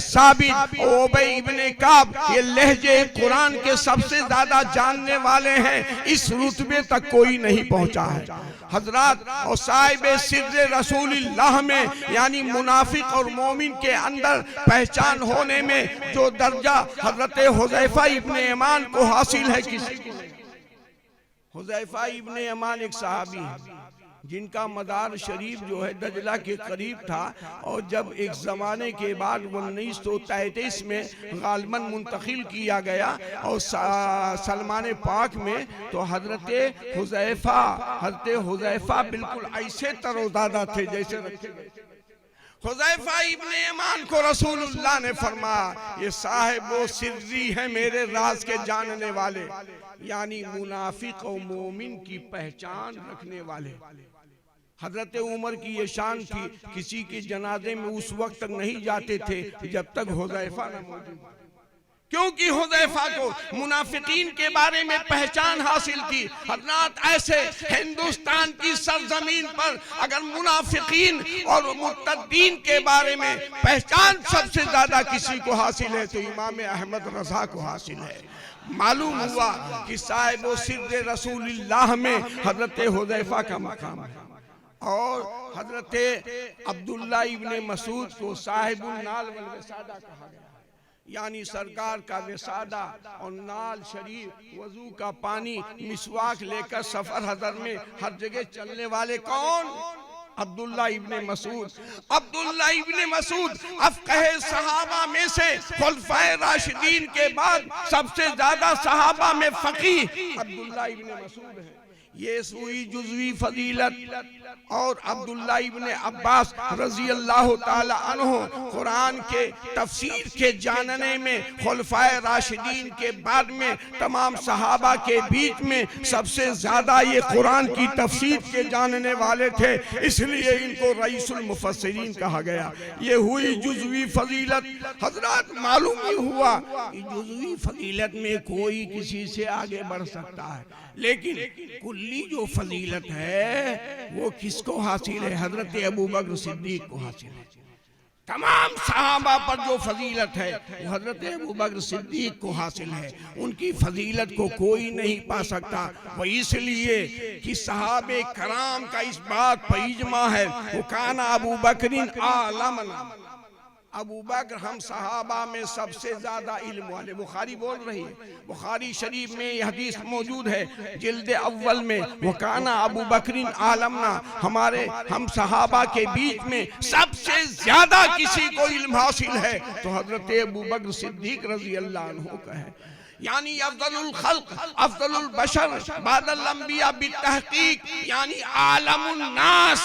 साबित, उबई इब्ने काब, ये लहजे कुरान के सबसे ज्यादा जानने वाले हैं। इस रुतबे तक कोई नहीं पहुंचा है हजरात। और साहिब सिर्र रसूलुल्लाह में यानी मुनाफिक और मोमिन के अंदर पहचान होने में जो दर्जा हजरत हुज़ैफा इब्ने यमान को हासिल है, किसी को नहीं। हुज़ैफा इब्ने यमान एक सहाबी है जिनका मदार शरीफ जो है दजला के करीब था, और जब एक ज़माने के बाद 1933 में गालबन मुंतकिल किया गया और सलमान पाक में, तो हजरत हुज़ैफा बिल्कुल ऐसे तरोताज़ा थे जैसे रखे गए। हुज़ैफा इब्ने यमान को रसूलुल्लाह ने फरमाया ये साहिब वो सिर्री है, मेरे राज के जानने वाले, यानी मुनाफिक और मोमिन की पहचान रखने वाले। हजरत उमर की ये शान थी, किसी के जनाजे में उस वक्त तक नहीं जाते थे जब तक हुज़ैफा न मौजूद, क्योंकि हुज़ैफा को मुनाफिकीन के बारे में पहचान हासिल थी। हजरात ऐसे हिंदुस्तान की सरजमीन पर अगर मुनाफिकीन और मुर्तद्दीन के बारे में पहचान सबसे ज्यादा किसी को हासिल है तो इमाम अहमद रज़ा को हासिल है। मालूम हुआ कि साहिब सिर्र रसूलुल्लाह में हजरत हुज़ैफा का मकाम है। और हजरत अब्दुल्ला इब्ने मसूद को साहिबुल नाल वल वसादा कहा गया, यानी सरकार का वसादा और नाल शरीफ वजू का पानी मिसवाक लेकर सफर हजर में हर जगह चलने वाले कौन? अब्दुल्ला इब्ने मसूद। अब्दुल्ला इब्ने मसूद अफ़क़ह सहाबा में से खुलफ़ाए राशिदीन के बाद सबसे ज्यादा सहाबा में फ़क़ीह अब्दुल्ला इब्ने मसूद है। ये सुई जुज़वी फजीलत। और अब्दुल्ला इब्ने अब्बास रज़ी अल्लाह ताला अन्हु कुरान के तफसीर के जानने में खुलफ़ाए राशिदीन के बाद में तमाम सहाबा के बीच में सबसे ज्यादा ये कुरान की तफसीर के जानने वाले थे, इसलिए इनको रईसुल मुफस्सिरीन कहा गया। ये हुई जुज़वी फजीलत। हजरात मालूम ही हुआ जुज़वी फजीलत में कोई किसी से आगे बढ़ सकता है, लेकिन कुल्ली जो फजीलत है वो किसको हासिल है? हजरत अबू बकर सिद्दीक को हासिल है। तमाम सहाबा पर जो फजीलत है वो हजरत अबू बकर सिद्दीक को हासिल है। उनकी फजीलत को कोई नहीं पा सकता। वो इसलिए कि सहाबे कराम का इस बात पर इजमा है, वो काना अबू बकरिन आलमना, अबू बकर हम सहाबा में सबसे ज्यादा इल्म वाले। बुखारी बोल रही है, बुखारी शरीफ में यह हदीस मौजूद है जिल्द अव्वल में, वकाना अबू बकरिन आलमना, हमारे हम सहाबा के बीच में सबसे ज्यादा किसी को इल्म हासिल है तो हजरत अबू बकर सिद्दीक रजी अल्लाह अन्हु का है। यानी अफजलुल खल्क अफजलुल बशर बादल अंबिया बितहकीक, यानी आलमुन नास,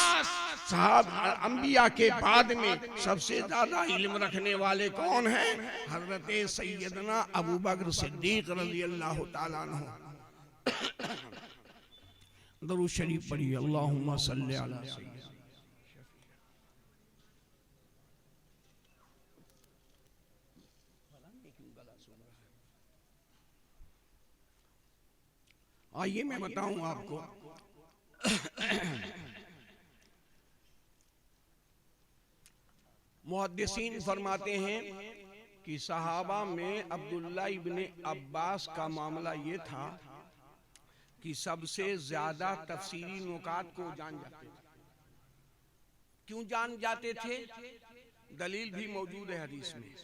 साहब अंबिया के बाद में सबसे ज्यादा इल्म रखने वाले कौन हैं? हजरत सैयदना अबू बकर सिद्दीक रज़ी अल्लाह ताला अन्हु। दरूद शरीफ पढ़िए, अल्लाहुम्मा सल्ली अला सय्यिदना। आइए मैं बताऊं आपको, मुहद्दिसीन फरमाते हैं कि सहाबा में अब्दुल्ला इब्ने अब्बास का मामला ये था कि सबसे ज्यादा तफसीरी नुकात को जान जाते थे। क्यों जान जाते थे? दलील भी मौजूद है हदीस में।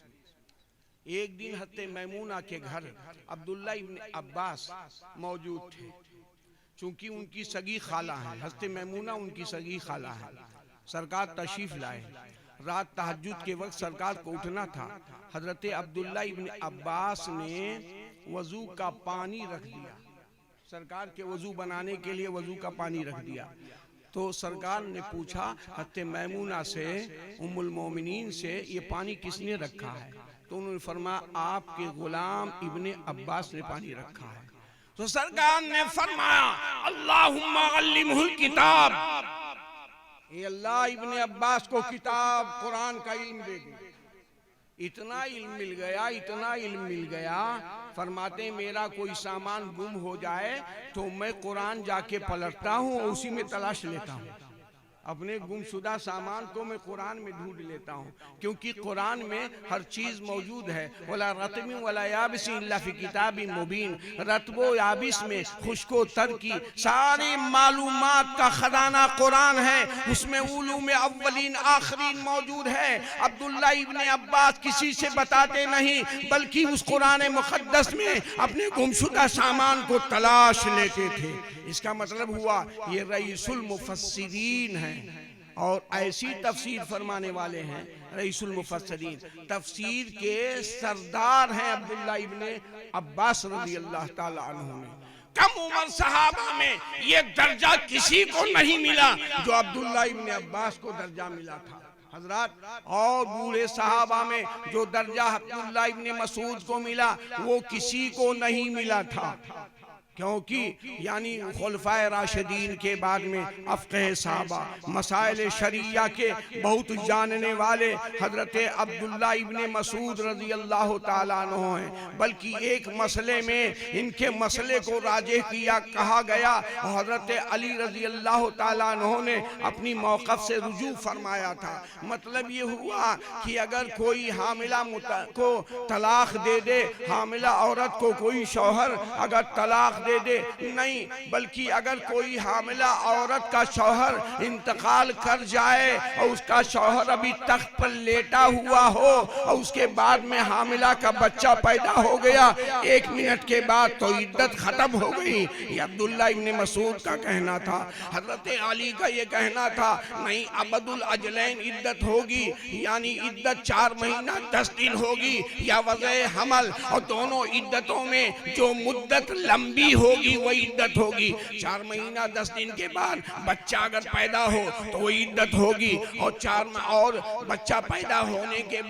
एक दिन हज़रत मैमूना के घर अब्दुल्ला इब्ने अब्बास मौजूद थे, चूंकि उनकी सगी खाला है, हज़रत मैमूना उनकी सगी खाला है। सरकार तशरीफ लाए, रात तहज्जुद के वक्त सरकार को उठना था। हजरत अब्दुल्ला इब्ने अब्बास ने वजू का पानी रख दिया, सरकार के वजू बनाने के लिए वजू का पानी रख दिया। तो सरकार ने पूछा हज़रत मैमूना से, उम्मुल मोमिनीन से, ये पानी किसने रखा है? तो उन्होंने फरमाया आपके गुलाम इब्ने अब्बास ने पानी रखा है। तो सरकार ने फरमाया अल्लाहुम्मा अल्लिमहुल किताब, ये अल्लाह इब्ने अब्बास को किताब कुरान का इल्म दे दे। इतना इल्म मिल गया, इतना इल्म मिल गया, फरमाते मेरा कोई सामान गुम हो जाए तो मैं कुरान जाके पलटता हूँ, उसी में तलाश लेता हूँ। अपने गुमशुदा सामान को मैं कुरान में ढूंढ लेता हूँ, क्योंकि कुरान में हर चीज मौजूद है। वला रत्मी वला याबिसी इल्ला फी किताबिन मुबीन, रत्बो याबिस में, खुश्को तर की सारी मालूमात का खजाना कुरान है, उसमें उलूम अव्वलीन आखरीन मौजूद है। अब्दुल्ला इब्ने अब्बास किसी से बताते नहीं, बल्कि उस कुरान मुक़द्दस में अपने गुमशुदा सामान को तलाश लेते थे। इसका मतलब हुआ ये रईसुल मुफस्सिरीन है और ऐसी तफसीर फरमाने वाले हैं। रईसुल मुफस्सिरीन तफसीर के सरदार हैं अब्दुल्ला इब्ने अब्बास रज़ी अल्लाह ताला अन्हु में। कम उम्र सहाबा में ये दर्जा किसी को नहीं मिला जो अब्दुल्ला इब्ने अब्बास को दर्जा मिला था हजरत। और बूढ़े सहाबा में जो दर्जा अब्दुल्ला इब्ने मसूद को मिला वो किसी को नहीं मिला था, क्योंकि यानी खुलफाए राशिदीन के बाद में अफ़क़ह साहबा मसाइल शरिया के बहुत जानने वाले हजरत अब्दुल्ला इब्ने मसूद रज़ी अल्लाह ताला अन्हु हैं। बल्कि एक मसले में इनके मसले को राजे किया कहा गया और हजरत अली रज़ी अल्लाह ताला अन्हु ने अपनी मौक़िफ़ से रुजू फरमाया था। मतलब ये हुआ कि अगर कोई हामिला को तलाक दे दे, हामिला औरत को कोई शौहर अगर तलाक दे दे, नहीं बल्कि अगर कोई हामिला औरत का शौहर इंतकाल कर जाए और उसका शौहर अभी तख्त पर लेटा हुआ हो और उसके बाद में हामिला का बच्चा पैदा हो गया, 1 मिनट के बाद तो इद्दत खत्म हो गई। ये अब्दुल्ला इब्ने मसूद का कहना था। हजरत अली का ये कहना था नहीं, अबदुल अजलैन इद्दत होगी, यानी इद्दत 4 महीना 10 दिन होगी या वज़े हमल, और दोनों इद्दतों में जो मुद्दत लंबी होगी वही इद्दत होगी। 4 महीना 10 दिन के बाद बच्चा अगर पैदा हो तो वही इद्दत होगी, और बच्चा पैदा होने के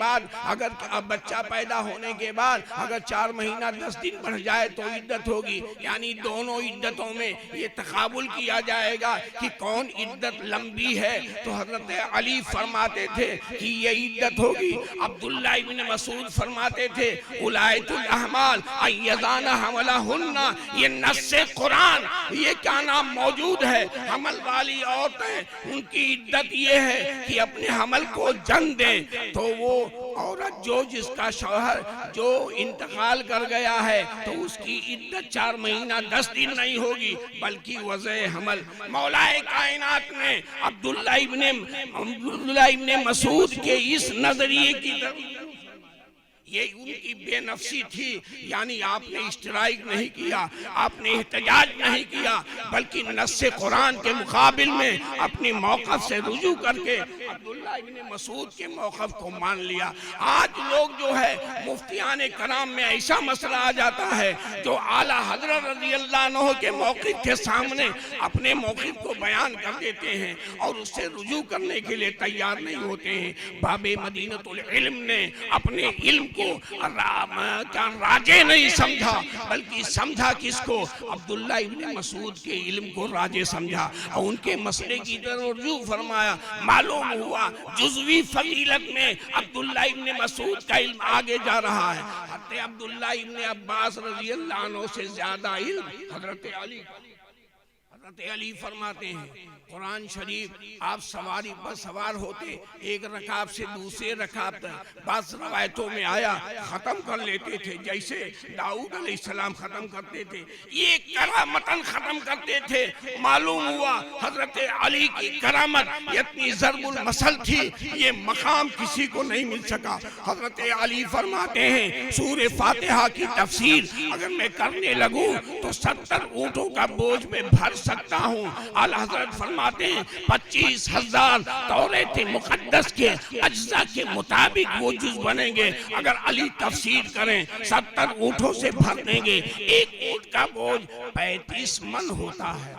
बाद अगर 4 महीना 10 दिन बढ़ जाए तो इद्दत होगी। यानी दोनों इद्दतों में ये तकाबुल किया जाएगा कि कौन इद्दत लंबी है। तो हजरत अली फरमाते थे कि ये इद्दत होगी। अब्दुल्ला इब्ने मसूद फरमाते थे उलायतुल अहमाल अय्यदाना हमलहुन्ना, ये नस्से कुरान, ये क्या नाम मौजूद है। हमल वाली औरतें उनकी इद्दत ये है कि अपने हमल को जन्म दें, तो वो औरत जो जिसका शौहर जो इंतकाल कर गया है तो उसकी इद्दत 4 महीना 10 दिन नहीं होगी बल्कि वज़े हमल। मौलाए कायनात ने अब्दुल्ला इब्ने मसूद के इस नजरिए की तरफ, ये उनकी बेनफ्सी थी, यानी आपने इस्ट्राइक नहीं किया, आपने एहतजाज नहीं किया, बल्कि नस्से कुरान के मुकाबिल में अपनी मौक़िफ़ से रुजू करके अब्दुल्ला इब्ने मसूद के मौक़िफ़ को मान लिया। आज लोग जो है मुफ्तियान कराम में ऐसा मसला आ जाता है जो आला हज़रत रज़ियल्लाहु अन्हु के मौक़िफ़ के सामने अपने मौक़िफ़ को बयान कर देते हैं और उससे रुजू करने के लिए तैयार नहीं होते हैं। बाबे मदीनतुल इल्म ने अपने इल्म को राजे नहीं समझा बल्कि समझा किसको? अब्दुल्ला इब्ने मसूद के इल्म को राजे समझा और उनके मसले की तरफ रुजू फरमाया। मालूम हुआ जुज़वी फजीलत में अब्दुल्ला इब्ने मसूद का इल्म आगे जा रहा है। हज़रत अब्दुल्ला इब्ने अब्बास रज़ियल्लाहु अन्हु से ज्यादा इल्म हज़रत अली फरमाते हैं। कुरान शरीफ आप सवारी पर सवार होते एक रकाब से दूसरे रकाब तक बस रवायतों में आया ख़त्म कर लेते थे, जैसे दाऊद अलैहिस्सलाम ख़त्म करते थे, ये करामतन ख़त्म करते थे। मालूम हुआ हज़रत अली की करामत इतनी ज़रबुल मसल थी, ये मकाम किसी को नहीं मिल सका। हज़रत अली फरमाते हैं सूरे फातिहा की तफसीर अगर मैं करने लगूँ तो 70 ऊँटों का बोझ में भर सकता हूँ। आला हज़रत फरमाते हैं 25,000 तौरात मुक़द्दस के अज्जा के मुताबिक वो जुज़ बनेंगे। अगर अली तफसीर करें 70 ऊँटों से भर देंगे। एक ऊँट का बोझ 35 मन होता है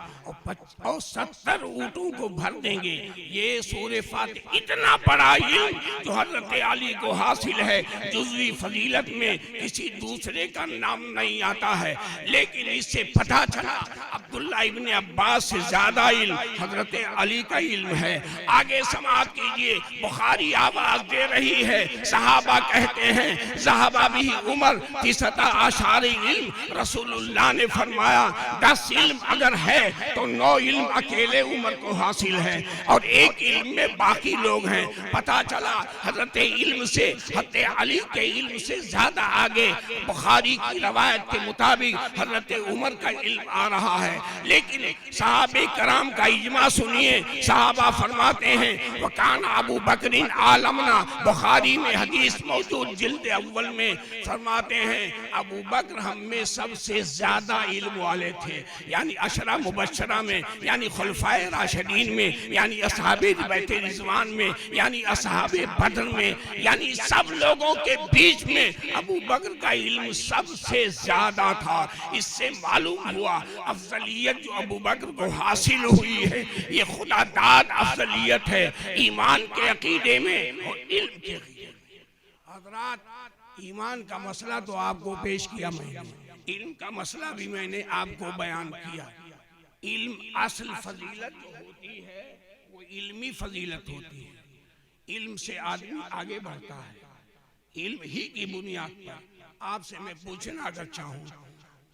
और 70 ऊँटों को भर देंगे। ये सूरे फातिहा इतना बड़ा इल्म जो हज़रत अली को हासिल है, जुज़वी फजीलत में किसी दूसरे का नाम नहीं आता है। लेकिन इससे पता चला अब्दुल्ला इब्ने अब्बास से ज्यादा इल्म हज़रत अली का इल्म है। आगे समाअत कीजिए, बुखारी आवाज दे रही है, सहाबा कहते हैं ज़हबा बिही उमर 30 आशार इल्म। रसूलुल्लाह ने फरमाया 10 इल्म अगर है तो 9 इल्म अकेले उमर को हासिल है और एक इल्म में बाकी लोग हैं। पता चला हज़रत इल्म से हज़रत अली के इल्म से ज्यादा आगे बुखारी की रवायत के मुताबिक हज़रत उमर का इल्म आ रहा है। लेकिन सहाबे कराम का इजमा सुनिए, सहाबा फरमाते हैं वकान अबू बकरिन आलमना। बुखारी में हदीस मौजूद जिल्द अव्वल में फरमाते हैं अबू बकर हम में सबसे ज्यादा इल्म वाले थे, यानी अशरा मुबश्शरा में, यानी खुलफाए राशिदीन में, यानी असहाबे बैत रिज़वान में, यानी असहाबे बदर में, यानी सब लोगों के बीच में अबू बकर का इल्म सबसे ज्यादा था। इससे मालूम हुआ अफजलियत जो अबू बकर को हासिल हुई है ये खुदा दाद अफजलियत है ईमान के अकीदे में और इल्म के अकीदे में। हज़रात ईमान का मसला तो आपको पेश किया मैंने, इल्म का मसला भी मैंने आपको बयान किया। इल्म असल फजीलत जो होती है वो इल्मी फजीलत होती है। इल्म से आदमी आगे बढ़ता है, इल्म ही की बुनियाद पर। आपसे मैं पूछना अगर चाहूँ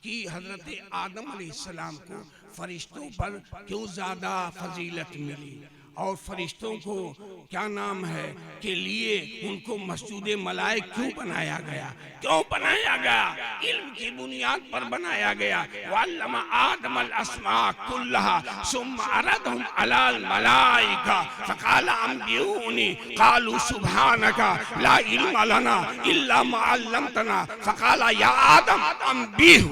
कि हज़रत आदम अलैहिस्सलाम को फरिश्तों पर क्यों ज़्यादा फजीलत मिली और फरिश्तों को क्या नाम है के लिए उनको मस्जूद मलाइक क्यों बनाया गया? क्यों बनाया गया? इल्म की बुनियाद पर बनाया गया। वल्लमा आदम अल अस्मा कुल्लहा सुम्मा अरदहुम अलल मलाइका फकाला अंबिऊनी कालू सुब्हानका ला इल्म लना इल्ला मा अल्लमतना फकाला या आदम अंबिहु।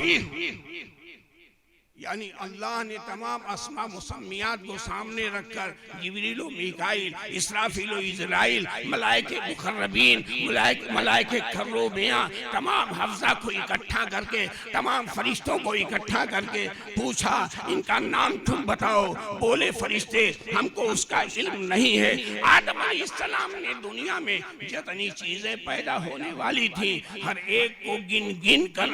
यानी अल्लाह ने तमाम अस्मा मुसम्मियात को सामने रखकर जिब्रील व मीकाईल, इसराफील व इज़राइल, मलाइके मुक़र्रबीन, मलाइके कर्रूबियाँ, तमाम हफ्ज़ा को इकट्ठा करके, तमाम फरिश्तों को इकट्ठा करके पूछा इनका नाम तुम बताओ। बोले फरिश्ते हमको उसका इल्म नहीं है। आदम अलैहिस्सलाम ने दुनिया में जितनी चीज़ें पैदा होने वाली थी हर एक को गिन गिन कर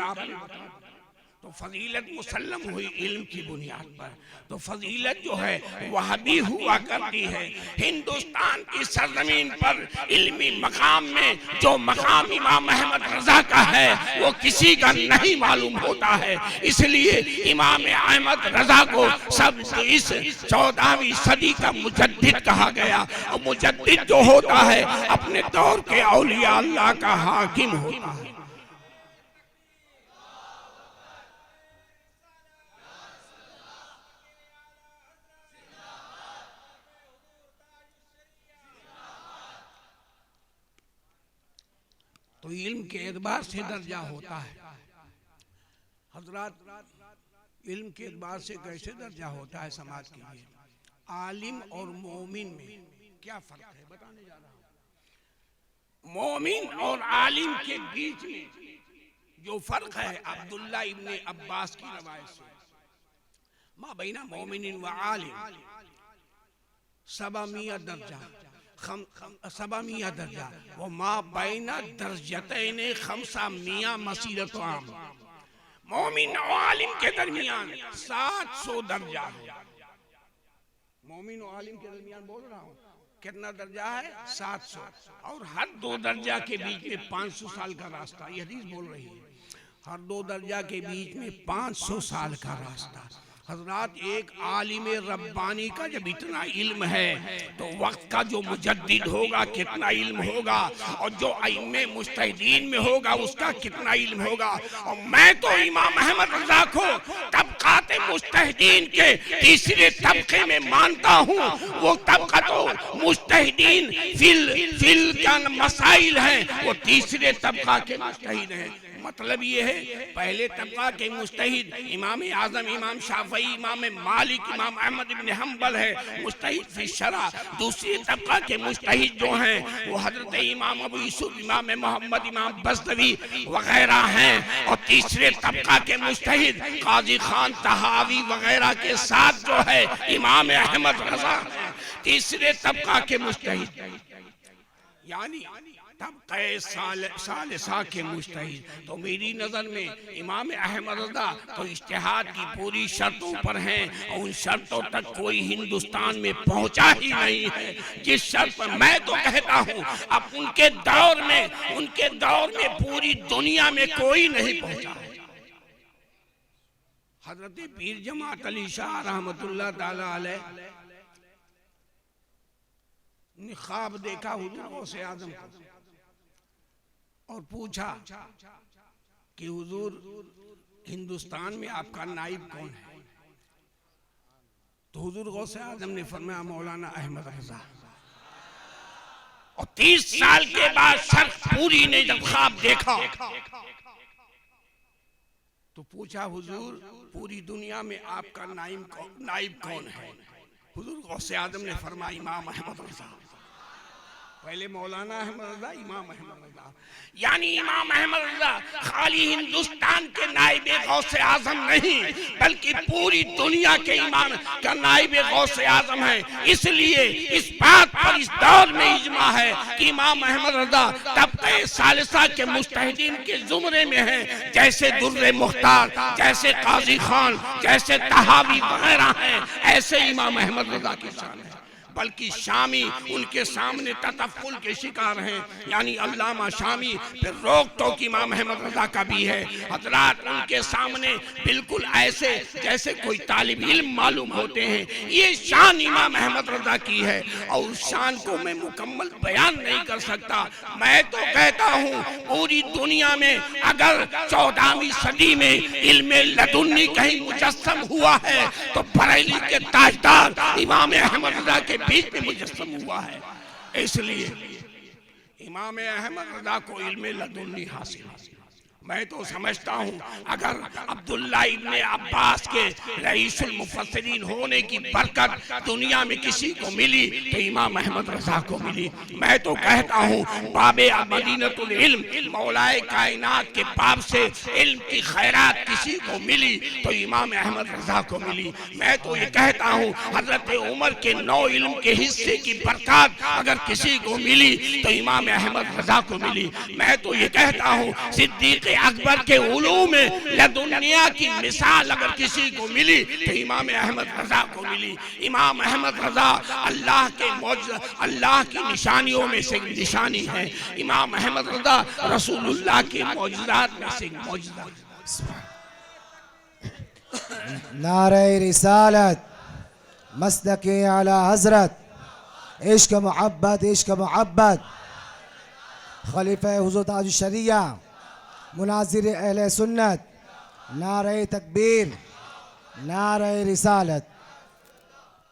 तो फजीलत मुसल्लम हुई इल्म की बुनियाद पर। तो फजीलत जो है वह भी हुआ करती है। हिंदुस्तान की सरजमीन पर इल्मी मकाम में जो मकाम इमाम अहमद रजा का है वो किसी का नहीं मालूम होता है। इसलिए इमाम अहमद रजा को सब इस 14वीं सदी का मुजद्दिद कहा गया। और मुजद्दिद जो होता है अपने दौर के औलिया अल्लाह का हाकिम होता है। तो इल्म के एतबार से दर्जा होता है। हजरात, इल्म के एतबार से कैसे दर्जा होता है समाज के लिए? आलिम और मोमिन में क्या फर्क है बताने जा रहा हूं। मोमिन और आलिम के बीच में जो फर्क है अब्दुल्ला इब्ने अब्बास की रवायत से, मा बैना मोमिन व आलिम सबमिया दर्जा, सबमिया दर्जा वो मा बैना दर्जतैन खमसा मिया मसीरत आम। मोमिन और आलिम के दरमियान 700 दर्जा है। मोमिन और आलिम के दरमियान बोल रहा हूँ कितना दर्जा है? 700। और हर 2 दर्जा के बीच में 500 साल का रास्ता। ये हदीस बोल रही है हर 2 दर्जा के बीच में 500 साल का रास्ता। हजरात, एक आलिम रब्बानी का जब इतना इल्म है तो वक्त का जो मुजद्दिद होगा कितना इल्म होगा, और जो अइम्मे मुज्तहिदीन में होगा उसका कितना इल्म होगा। और मैं तो इमाम अहमद रजा को तबकात मुज्तहिदीन के तीसरे तबके में मानता हूँ। वो तबका तो मुज्तहिदीन फिल का मसाइल है, वो तीसरे तबका के मुज्तहिद हैं। मतलब ये है पहले तबका के मुज्तहिद इमाम आजम, इमाम शाफई, इमाम मालिक, इमाम अहमद इब्न हम्बल है मुज्तहिद फी शरा। दूसरे तबका के मुज्तहिद जो हैं वो हजरत इमाम अबू यूसुफ, इमाम मोहम्मद, इमाम बस्तवी वगैरह हैं। और तीसरे तबका के मुज्तहिद काजी खान तहावी वगैरह के साथ जो है इमाम अहमद रजा। तीसरे तबका के मुज्तहिद यानी तबक़े सालिसा के मुज्तहिद। तो मेरी नज़र में इमाम अहमद रज़ा तो इज्तिहाद की पूरी शर्तों पर हैं, और उन शर्तों तक कोई हिंदुस्तान में पहुंचा ही नहीं है जिस शर्त पर मैं तो कहता हूं अब उनके दौर में पूरी दुनिया में कोई नहीं पहुंचा। हजरत पीर जमात अली शाह रहमतुल्लाह ताला अलैह ने ख्वाब देखा हुजूर गौसे आज़म को और पूछा कि हुजूर हिंदुस्तान में आपका नाइब कौन है? तो हुजूर गौसे आज़म ने फरमाया मौलाना अहमद रज़ा। और 30 साल के बाद शर्फ पूरी ने जब ख्वाब देखा तो पूछा हुजूर पूरी दुनिया में आपका नाइब कौन है? हुजूर गौसे आज़म ने फरमाया इमाम अहमद रज़ा। पहले मौलाना अहमद रज़ा, इमाम अहमद रज़ा। यानी इमाम अहमद रज़ा खाली हिंदुस्तान के नाइब गौसे आज़म नहीं बल्कि पूरी दुनिया के इमाम का नाइब गौसे आज़म है। इसलिए इस बात पर इस दौर में इजमा है कि इमाम अहमद रज़ा तबक़े सालिसा के मुज्तहिदीन के जुमरे में हैं। जैसे दुर्रे मुख्तार, जैसे काजी खान, जैसे तहावी वगैरह हैं, ऐसे इमाम अहमद रज़ा की शान है। बल्कि शामी उनके सामने ततफुल के शिकार हैं, यानी अल्लामा शामी। फिर रोक टोक इमाम अहमद रज़ा का भी है। हजरात उनके सामने बिल्कुल ऐसे जैसे कोई तालिब इल्म मालूम होते हैं। ये शान इमाम अहमद रज़ा की है और उस शान को मैं मुकम्मल बयान नहीं कर सकता। मैं तो कहता हूँ पूरी दुनिया में अगर 14वीं सदी में इल्म लदुन्नी कहीं मुजस्सम हुआ है तो बरेली के ताजदार इमाम अहमद रज़ा के बीच में मुजस्सम हुआ है। इसलिए इमाम अहमद रज़ा को इल्म लदुन्नी हासिल है। मैं तो समझता हूँ अगर अब्दुल्ला इब्ने अब्बास के रईसुल मुफस्सिरीन होने की बरकत दुनिया में किसी को मिली तो इमाम अहमद रज़ा को मिली। मैं तो कहता हूँ बाबे मदीनतुल इल्म मौलाए कायनात के बाब से इल्म की खैरात किसी को मिली तो इमाम अहमद रज़ा को मिली। मैं तो ये कहता हूँ हजरत उमर के 9 इल्म के हिस्से की बरकत अगर किसी को मिली तो इमाम अहमद रज़ा को मिली। मैं तो ये कहता हूँ सिद्दीक़ अकबर के उलूम लदुनिया की मिसाल अगर किसी को मिली तो इमाम अहमद रजा को मिली। इमाम अहमद रजा अल्लाह के मौजज़ा, अल्लाह की निशानियों में से निशानी है। इमाम अहमद रजा रसूलुल्लाह के मौजज़ात में से मौजज़ा। नारे रिसालत मसलके आला हजरत, इश्क मोहब्बत इश्क मोहब्बत, खलीफा हुज़ूर ताज शरिया, मुनाजिर अहले सुन्नत, नारे तकबीर, नारे रिसालत।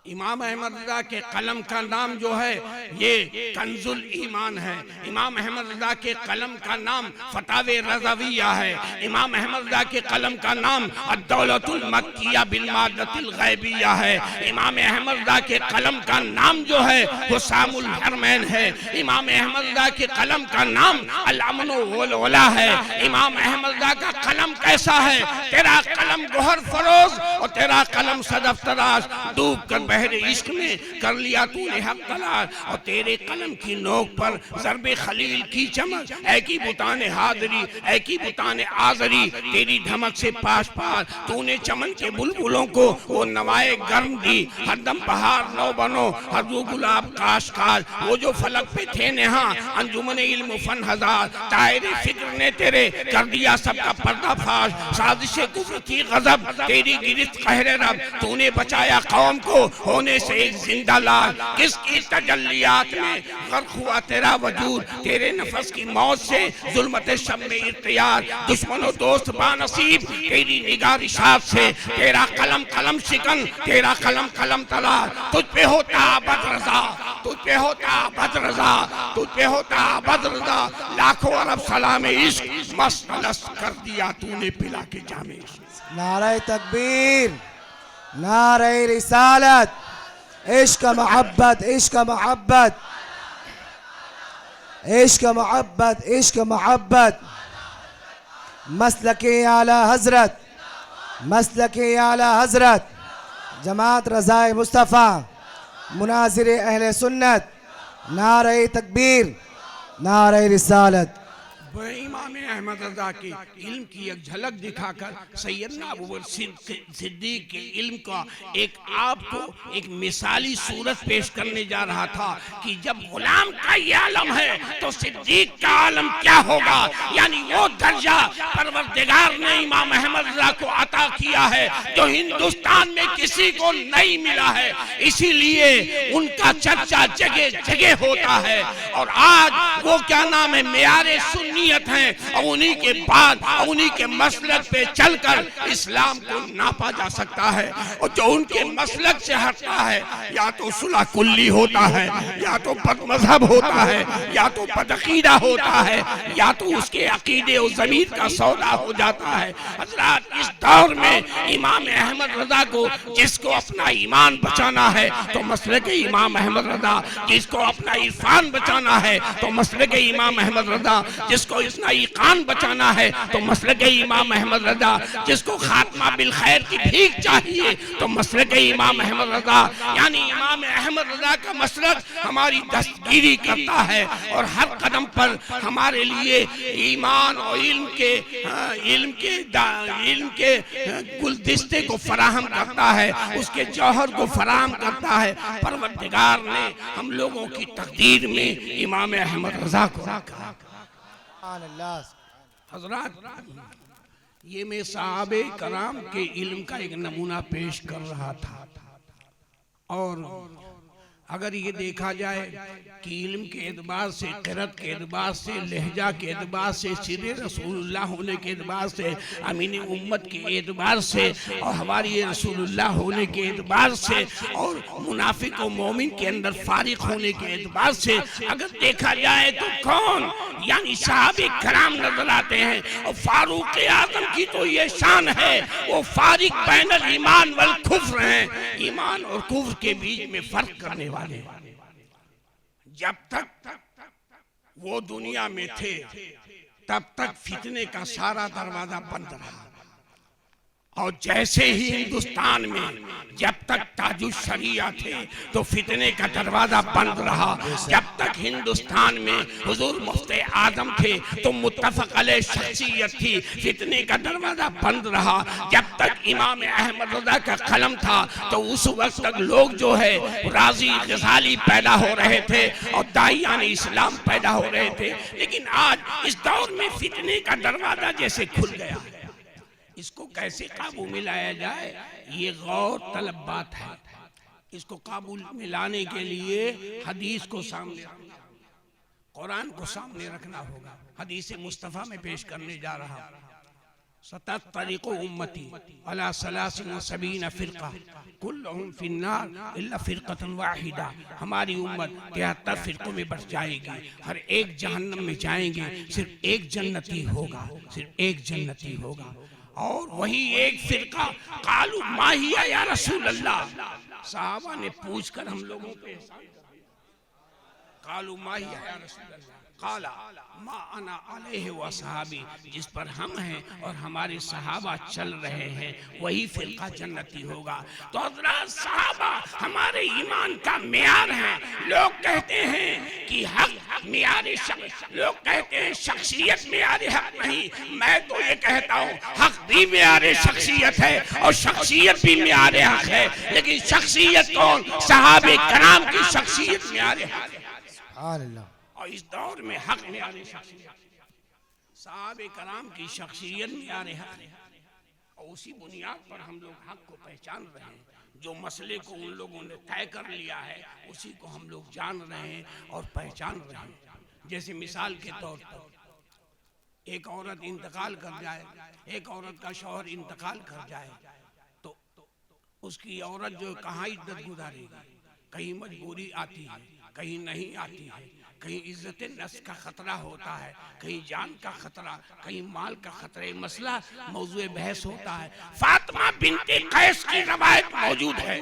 इमाम अहमद रजा के कलम का नाम जो है ये कंजुल ईमान है। इमाम अहमद रजा के कलम का नाम फतावे रज़ाविया है। इमाम अहमद रजा के कलम का नाम अद्दौलतुल मक्किया बिल मादतिल गैबिया है। इमाम अहमद रजा के कलम का नाम जो है हुसामुल हरमैन है। इमाम अहमद रजा के कलम का नाम अल अमन वल वला है। इमाम अहमद रजा का कलम कैसा है? तेरा कलम गोहर फरोज और तेरा कलम सदफ तराश, डूब कर बहरे इश्क में कर लिया तूने हक तलाश। और तेरे कलम की नोक पर ज़रबे खलील की चमक, ऐ की बुताने हाज़री, ऐ की बुताने आज़री, तेरी धमक से पास पास तूने चमन के बुलबुलों को वो नवाए गर्म दी। हरदम बहार नौ बनो हरदू गुलाब काश काश, वो जो फलक पे थे नेहा अंजुमन इल्म फन हजार, तायरे फिक्र ने तेरे कर दिया सबका पर्दाफाश। साजिशे कुफ्र थी गजब तेरी गिरफ्त कहरे रब, तूने बचाया कौम को होने से एक जिंदा लाल। किसकी तजल्लियात में गर्क हुआ तेरा वजूद, तेरे नफस की मौत से जुल्मत शब में इख्तियार। दुश्मनों दोस्त बानसीब तेरी निगाह रिशात से, तेरा कलम कलम शिकन, तेरा कलम कलम तलार। तुझ पे होता बद रजा, तुझ पे होता बद रजा, तुझ पे होता बद रजा। लाखों अरब सलाम इश्क मस्त मस्त कर दिया तूने पिला के जामे। नारे तकबीर, नारे रिसालत, इश्क मोहब्बत इश्क मोहब्बत, इश्क मोहब्बत इश्क मोहब्बत, मसलके आला हजरत, मसलके आला हजरत, जमात रज़ाए मुस्तफ़ा, मुनाजिर अहले सुन्नत, नारे तकबीर, नारे रिसालत। इमाम अहमद रजा के इल्म की एक झलक दिखाकर सैयदना अबू बकर सिद्दीक के इल्म का एक आपको एक मिसाली सूरत पेश करने जा रहा था कि जब गुलाम का ये आलम है तो सिद्दीक का आलम क्या होगा। यानी वो दर्जा परवरदिगार ने इमाम अहमद रजा को अता किया है जो हिंदुस्तान में किसी को नहीं मिला है। इसीलिए उनका चर्चा जगह जगह होता है। और आज वो क्या नाम है मेयारे सुन्नियत हैं, और उन्हीं के बाद उन्हीं के मसलक पे चलकर इस्लाम को नापा जा सकता है। और जो उनके मसलक से हटता है या तो सुलह कुल्ली होता है, या तो बदमज़हब होता है, या तो बदअक़ीदा होता है, या तो उसके अकीदे और ज़मीर का सौदा हो जाता है। हज़रात इस दौर में इमाम अहमद रज़ा को जिसको अपना ईमान बचाना है तो मसलक इमाम अहमद रज़ा, जिसको अपना इरफान बचाना है तो मसलक इमाम अहमद रज़ा, जिसको इसना ईकान बचाना है तो मसलक इमाम अहमद रज़ा, जिसको खात्मा बिल खैर की भीख चाहिए तो मसलक इमाम अहमद रज़ा। यानी इमाम अहमद रज़ा का मसलक हमारी दस्तगीरी करता है और हर कदम पर हमारे लिए ईमान और इल्म के गुलदस्ते को फराहम करता है, उसके जौहर को फराहम करता है। परवरदिगार ने हम लोगों की तकदीर में इमाम अहमद रज़ा को रखा। हज़रात ये मैं सहाबे कराम के इल्म का एक नमूना पेश कर रहा था। और अगर ये देखा जाए कि इल्म के एतबार से, क़िरात के एतबार से, लहजा के एतबार से, सिरे रसूलुल्लाह होने के एतबार से, अमीन उम्मत के एतबार से, और हमारी रसूलुल्लाह होने के एतबार से, और मुनाफिक और मोमिन के अंदर फारिक होने के एतबार से अगर देखा जाए तो कौन यानी सहाबे कराम नजर आते हैं। और फारूक आज़म की तो ये शान है, वो फारिक बैनल ईमान वल कुफ्र हैं, ईमान और कुफ्र के बीच में फर्क करने वाले। जब तक वो दुनिया में थे तब तक फितने का सारा दरवाजा बंद रहा। और जैसे ही हिंदुस्तान में जब तक ताजुश शरिया थे तो फितने का दरवाजा बंद रहा, जब तक हिंदुस्तान में हुजूर मुफ्ती आजम थे तो मुत्तफक अलैह शख्सियत थी, फितने का दरवाजा बंद रहा, जब तक इमाम अहमद रज़ा का कलम था तो उस वक्त तक लोग जो है राजी गजाली पैदा हो रहे थे और दाइयान इस्लाम पैदा हो रहे थे। लेकिन आज इस दौर में फितने का दरवाजा जैसे खुल गया, इसको कैसे काबू में लाया जाए, ये गौर तलब बात है। इसको काबू में लाने के लिए हदीस को सामने, कुरान को सामने रखना होगा। हदीस मुस्तफ़ा में पेश करने जा रहा हूं। सततरीक़ु उम्मती अला सलासिन व सबीन फ़िरक़ा कुल्लुहुम फिन्नार इल्ला फ़िरक़तन वाहिदा। हमारी उम्मत 73 फ़िरक़ों में बट जाएगी, हर एक जहन्नम में जाएंगे, सिर्फ एक जन्नती होगा, सिर्फ एक जन्नती होगा। और वही एक फिरका कालू माहिया या रसूल अल्लाह, साहबा ने पूछ कर हम लोगों पे कालू माहिया या रसूल अल्लाह, काला मा अना अलैहि व सहाबी, जिस पर हम हैं और हमारे सहाबा चल रहे हैं वही फिरका जन्नती होगा। तो हज़रात सहाबा हमारे ईमान का मेयार है। लोग कहते हैं कि हक मेयार शख्स, लोग कहते हैं शख्सियत मेयार हक नहीं। मैं तो ये कहता हूँ हक भी मेयार शख्सियत है और शख्सियत भी मेयार हक है। लेकिन शख्सियत कौन? सहाबे कराम की शख्सियत मेयार हक है। और इस दौर में हक मेयारे शख्सियत, सहाबे कराम की शख्सियत मेयारे हक है। और उसी बुनियाद पर हम लोग हक को पहचान रहे हैं। जो मसले को उन लोगों ने तय कर लिया है उसी को हम लोग जान रहे हैं और पहचान रहे हैं। जैसे मिसाल के तौर पर एक औरत इंतकाल कर जाए, एक औरत का शौहर इंतकाल कर जाए तो उसकी औरत जो कहाँ इज्जत गुजारेगी? कहीं मजबूरी आती है, कहीं नहीं आती है, कहीं इज्जत नफ्स का खतरा होता है, कहीं जान का खतरा, कहीं माल का खतरा, मसला मौजूए बहस होता है। फातिमा बिनते कैस की रवायत मौजूद है।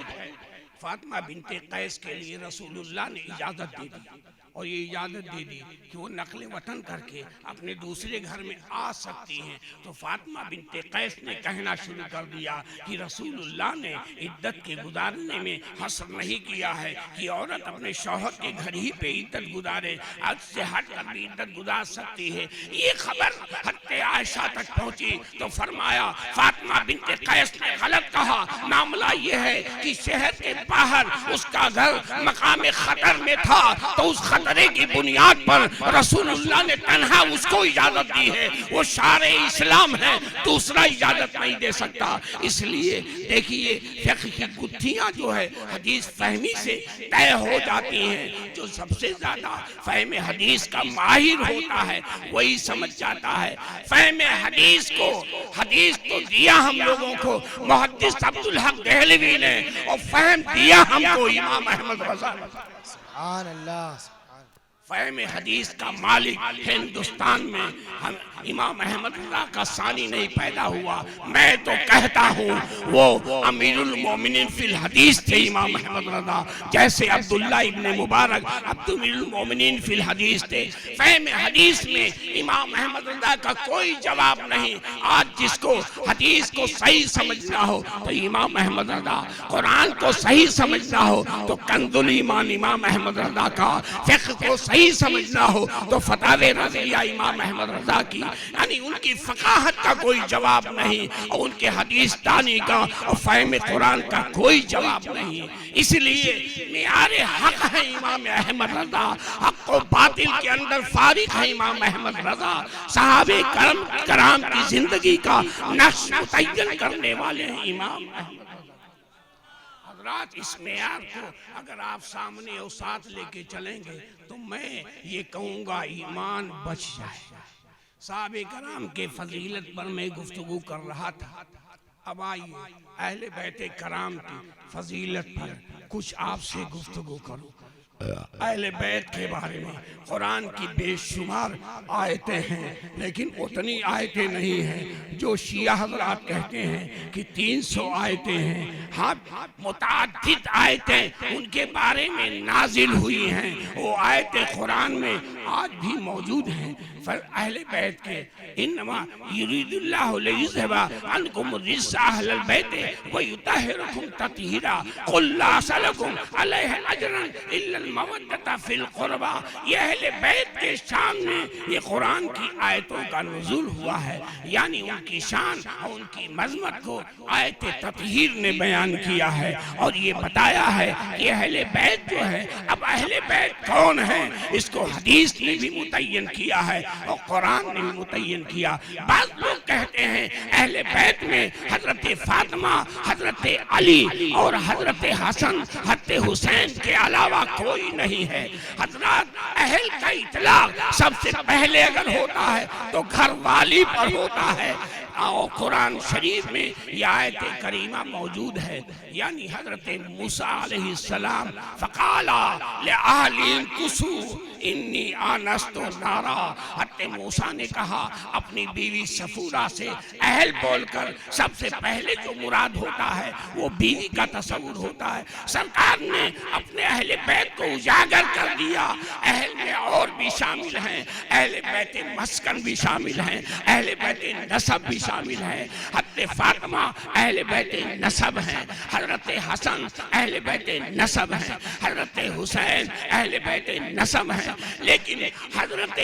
फातिमा बिनते कैस के लिए रसूलुल्लाह ने इजाजत दे दी और ये इजाजत दे दी कि वो नकले वतन करके अपने दूसरे घर में आ सकती हैं। तो फातिमा बिनते कैस ने कहना शुरू कर दिया कि रसूलुल्लाह ने इद्दत के गुजारने में हसर नहीं किया है कि औरत अपने शौहर के घर ही पे इद्दत गुजारे, आज से हट कर भी इद्दत गुजार सकती है। ये खबर हत्ते आयशा तक पहुंची तो फरमाया फातिमा बिनते कैस ने गलत कहा। मामला ये है कि शहर के बाहर उसका घर मकाम खतर में था तो उस खतरे की बुनियाद पर रसूलुल्लाह ने तन्हा उसको इजाजत दी है। वो शारे इस्लाम है, दूसरा इजाजत नहीं दे सकता। इसलिए देखिए फिक्र की गुत्थियां जो है हदीस फहमी से तय हो जाती हैं। जो सबसे ज्यादा फहम हदीस का माहिर होता है वही समझ जाता है। फहम हदीस तो दिया हम लोगों को मुहद्दिस अब्दुल हक देहलवी ने और फहम दिया हमको इमाम अहमद रज़ा। सुभान अल्लाह। फहम हदीस का मालिक हिंदुस्तान में हम इमाम अहमद रज़ा का सानी नहीं पैदा हुआ। मैं तो कहता हूँ वो अमीरुल मोमिनीन फिल हदीस थे इमाम अहमद रज़ा, जैसे अब्दुल्ला इब्ने मुबारक अमीरुल मोमिनीन फिल हदीस थे। फहम हदीस में इमाम अहमद रज़ा का कोई जवाब नहीं। आज जिसको हदीस को सही समझना हो तो इमाम अहमद रज़ा, कुरान को सही समझना हो तो कंजुल ईमान इमाम अहमद रज़ा का, फिक्र को सही समझना हो तो फतावे रज़िया इमाम अहमद रज़ा की, यानी उनकी फकाहत का कोई जवाब नहीं और उनके हदीस दानी का और फहम कुरान का कोई जवाब नहीं। इसलिए मियारे हक है इमाम अहमद रज़ा, हक को बातिल के अंदर फारिक है इमाम अहमद रज़ा। सहाबे कराम की जिंदगी का नक्श मुतय्यन करने वाले हैं इमाम अहमद। इस मेयार को अगर आप सामने और साथ लेके चलेंगे तो मैं ये कहूँगा ईमान बच जाएगा। साहबे कराम के फजीलत पर मैं गुफ्तगू कर रहा था। अब आइए अहले बैते कराम की फजीलत पर कुछ आपसे गुफ्तगू करूँ। अहले बैत के बारे में कुरान की बेशुमार आयतें हैं, लेकिन उतनी आयतें नहीं हैं जो शिया हजरात कहते हैं कि 300 आयतें हैं। हाँ, मुताद्दिद आयतें उनके बारे में नाजिल हुई हैं, वो आयतें कुरान में आज भी मौजूद हैं। अहले बैत के इन्नमा युरीदुल्लाहु लियुज़हिबा अन्कुम रिज्सा अहलल बैत व युतहिरकुम तत्हीरा कुल ला असलकुम अलैहि अजरन इल्लल मवद्दता फिल कुर्बा। ये अहले बैत के सामने ये कुरान की आयतों का नुज़ूल हुआ है, यानी उनकी शान और उनकी मज़मत को आयत तत्हीर ने बयान किया है और ये बताया है कि अहले बैत जो है, अब अहले बैत कौन है इसको हदीस ने भी मुतय्यन किया है और कुरान ने भी मुतय्यन किया। बाज़ लोग कहते हैं अहले बैत में हजरत फातिमा, हजरत अली और हजरत हसन, हजरत हुसैन के अलावा कोई नहीं है। हजरत अहल का इतलाक सबसे पहले अगर होता है तो घर वाली पर होता है और कुरान शरीफ में यह आयत करीमा मौजूद है, यानी हजरत मूसा अलैहिस्सलाम फ़क़ाला लिअहलिहिम कुसू इन्नी आनस्तु नारा। हज़रत मूसा ने कहा अपनी बीवी सफूरा से, अहल बोलकर सबसे पहले जो मुराद होता है वो बीवी का तस्वुर होता है। सरकार ने अपने अहले बैत को उजागर कर दिया। अहल में और भी शामिल हैं, अहले बैत मस्कन भी शामिल हैं, अहले बैत नसब भी शामिल हैं। हज़रत फातिमा अहले बैत नसब हैं, हज़रत हसन अहले बैत नसब हैं, हज़रत हुसैन अहले बैत नसब हैं। लेकिन हजरत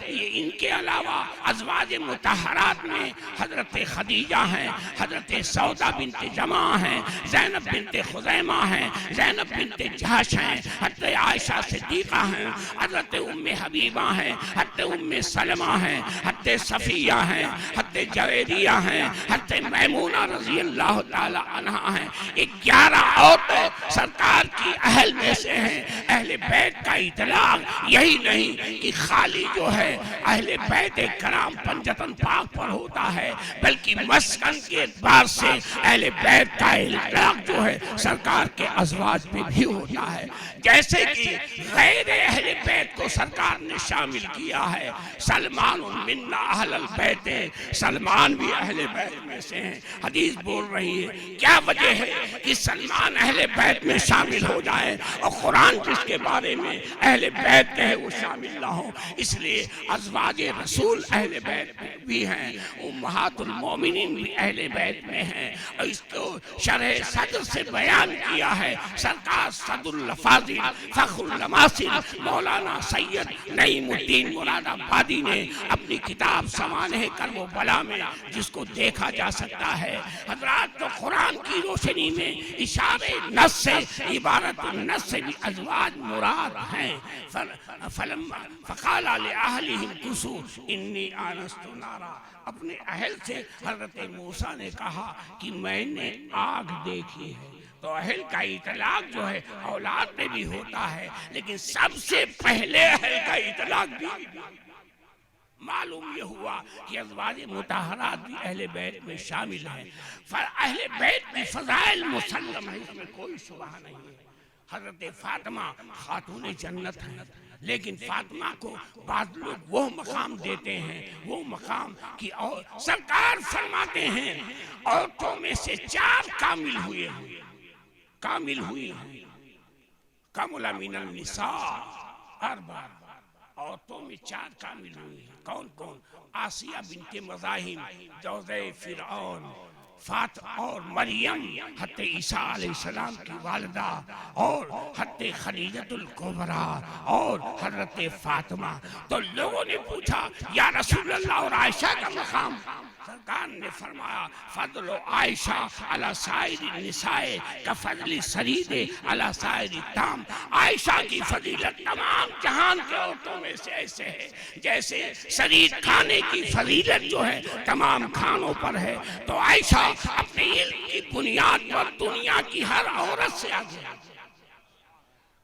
इनके अलावा अज़वाज मुतहरात में हजरत खदीजा हैं, हजरत सौदा बिनते जमा हैं, ज़ैनब बिनते खुज़ैमा हैं, ज़ैनब बिनते जहश हैं, हजरत आयशा सिद्दीक़ा हैं, हजरत उम्मे हबीबा हैं, हजरत उम्मे सलमा हैं, हजरत सफ़िया हैं, हजरत जवेरिया हैं, हजरत मैमूना रज़ी अल्लाह ताला अन्हा हैं। 11 औरतें सरकार की अहल में से हैं। अहले बैत का इतलाक यही नहीं कि खाली जो है अहले बैत कराम पंजतन पाक पर होता है, बल्कि मस्कन के एतबार से अहले बैत का इतलाक जो है सरकार के अज़वाज पे भी होता है। जैसे कि गैर अहले बैत को सरकार ने शामिल किया है, सलमान मिन्ना अहलल बैत, सलमान भी अहले बैत में से हैं। हदीस बोल रही है क्या वजह है कि सलमान अहले बैत में शामिल हो जाए और कुरान जिसके बारे में अहले बैत कहे वो शामिल ना हो। इसलिए अज़वाज रसूल अहले बैत में भी हैं, उम्महातुल मोमिनीन भी अहले बैत में हैं और इसको शरह सदर से बयान किया है सरकार सदुल फाजिल फ़ख्रुल नमासिल मौलाना सैयद नईमुद्दीन मुरादाबादी ने अपनी किताब समाने करबला में, जिसको देखा जा सकता है। हज़रात तो कुरान की रोशनी में इशारे नस से इबारत नस से भी अज़वाज मुराद हैं। फलम्मा फ़क़ाला लिअहलिहिम कुसू इन्नी आनस्तु नारा। अपने अहल से हज़रत मूसा ने कहा कि मैंने आग देखी है। तो अहल का इतलाक जो है औलाद में भी होता है, लेकिन सबसे पहले अहल का इतलाक भी मालूम ये हुआ कि अज़वाज मुतहरात भी अहले बैत में शामिल हैं। अहले बैत में फ़ज़ाइल मुसल्लम है, इसमें कोई शुबहा नहीं है। हज़रत फातिमा खातून जन्नत हैं, लेकिन फातिमा को बाद लोग वो मकाम देते हैं, वो मकाम की और सरकार फरमाते हैं औरतों में से 4 कामिल हुए हैं, कामिल हुई हैं। कामुला मिनल निसा अरबा, औरतों में 4 कामिल हुई हैं। कौन कौन? आसिया बिनते मज़ाहिम, जौज़े फ़िरऔन, फात और मरियम हत्ते ईसा अलैहिस्सलाम की वालिदा और हत्ते खदीजतुल कुबरा और हज़रत फातिमा। तो लोगों ने पूछा या रसूल अल्लाह और आयशा का मकाम? सरकार ने फरमाया फज़्ल आयशा अला साइरि निसाए का फज़्ल सरीद अला साइरि ताम। आयशा की फजीलत तमाम जहान के औरतों में से ऐसे है जैसे शरीर खाने की फजीलत जो है तमाम खानों पर है। तो आयशा अपने इल्म की बुनियाद पर दुनिया की हर औरत से आगे।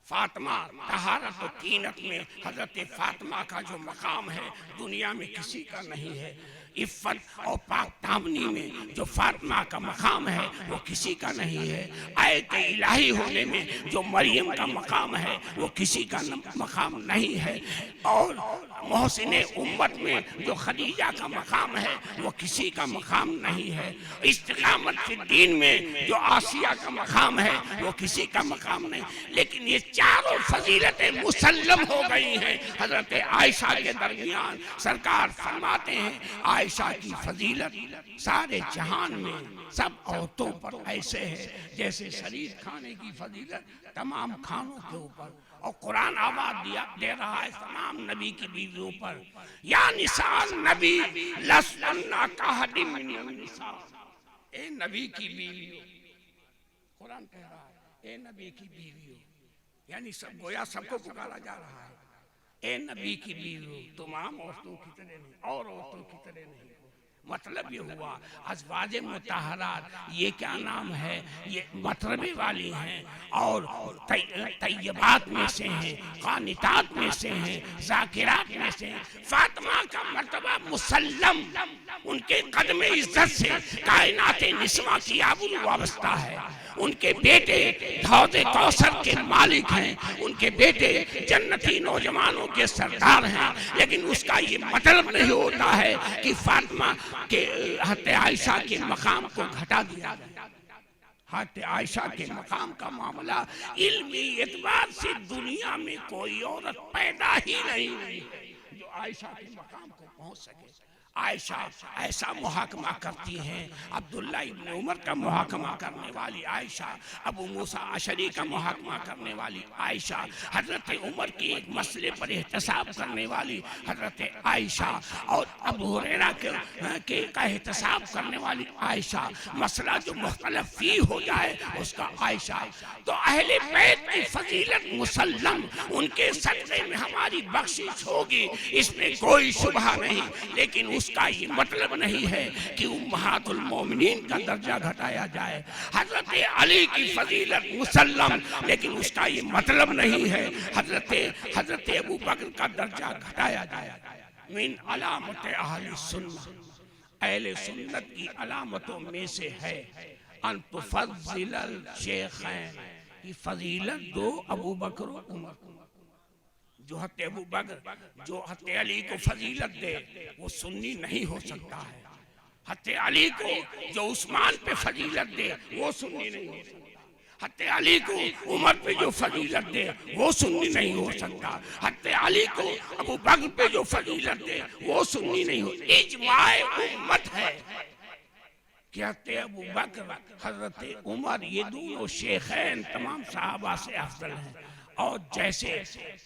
फातिमा तहारत व कीनत में हजरत फातिमा का जो मकाम है दुनिया में किसी का नहीं है। इफ़्फ़त और पाक दामनी में जो फातिमा का मकाम है वो किसी का नहीं है। आयत इलाही होने में जो मरियम का मकाम है वो किसी का मकाम नहीं है। और मोहसिन उम्मत में जो खदीजा का मकाम है वो किसी का मकाम नहीं है। इस्तिकामत फिल दीन में जो आसिया का मकाम है वो किसी का मकाम नहीं। लेकिन ये चारों फजीलतें मुसल्लम हो गई हैं हजरत आयशा के दरमियान। सरकार फरमाते हैं आयशा की फजीलत सारे जहान में सब औरतों पर ऐसे है जैसे शरीर खाने की फजीलत तमाम खानों के ऊपर। और कुरान आवाज दे रहा है तमाम नबी की बीवियों पर, या निसान नबी लस्तना काहदिम मिन निसा। ए नबी की बीवियों, कुरान कह रहा है ए नबी की बीवियों, यानी सब गोया सबको पुकारा जा रहा है। ए नबी की बीवियों तुम आम औरतों की तरह नहीं और औरतों की तरह नहीं। मतलब ये हुआ अज़वाज मुताहरात ये क्या नाम है, ये मतरबे वाली हैं और तैयबात में से हैं, कानितात में से हैं, ज़ाकिरात में से हैं। फातिमा का मर्तबा मुसल्लम उनके कदम इज्जत से कायनात निस्वा की आबरू वाबस्ता है। उनके बेटे हौज़े कौसर के मालिक हैं, उनके बेटे जन्नती नौजवानों के सरदार हैं। लेकिन उसका ये मतलब नहीं होता है कि फातिमा के हज़रत आयशा के मकाम को घटा दिया गया। हज़रत आयशा के मकाम का मामला इल्मी एतबार से दुनिया में कोई औरत पैदा ही नहीं हुई जो आयशा के मकाम को पहुंच सके। आयशा ऐसा मुहाकमा करती हैं, अब्दुल्ला इब्न उमर का मुहाकमा करने वाली आयशा, अबू मूसा अशरी का मुहाकमा करने वाली आयशा, हजरत उमर की एक मसले पर एहतसाब करने वाली हजरत आयशा और अबू हुरैरा के एहतसाब करने वाली आयशा, मसला जो मुख्तलफ फी हो जाए उसका आयशा। तो अहले बैत की फजीलत मुसल्लम, उनके सदक़े में हमारी बख्शिश होगी, इसमें कोई शुबहा नहीं। लेकिन उसका ये मतलब नहीं है कि उम्महातुल मोमिनीन का दर्जा घटाया जाए। हजरत अली की फजीलत मुसल्लम, लेकिन उसका ये मतलब नहीं है हजरत अबू बकर का दर्जा घटाया जाए। मिन अलामत अहले सुन्नत, अहले सुन्नत की अलामतों में से है अन तुफज़्ज़िलल शेखैन, की फजीलत दो अबू बकर और उमर। जो हज़रत अबू बकर जो हज़रत अली को फजीलत दे वो सुन्नी नहीं हो सकता है। हज़रत अली को जो उस्मान पे फजीलत दे वो सुन्नी नहीं हो सकता। हज़रत अली को उमर पे जो फजीलत दे वो सुन्नी नहीं हो सकता। हज़रत अली को अबू बकर पे जो फजीलत दे वो सुन्नी नहीं हो। इजमाए उम्मत है कि हज़रत अबू बकर हज़रत उमर ये दोनों शेखैन तमाम सहाबा से अफजल हैं। और जैसे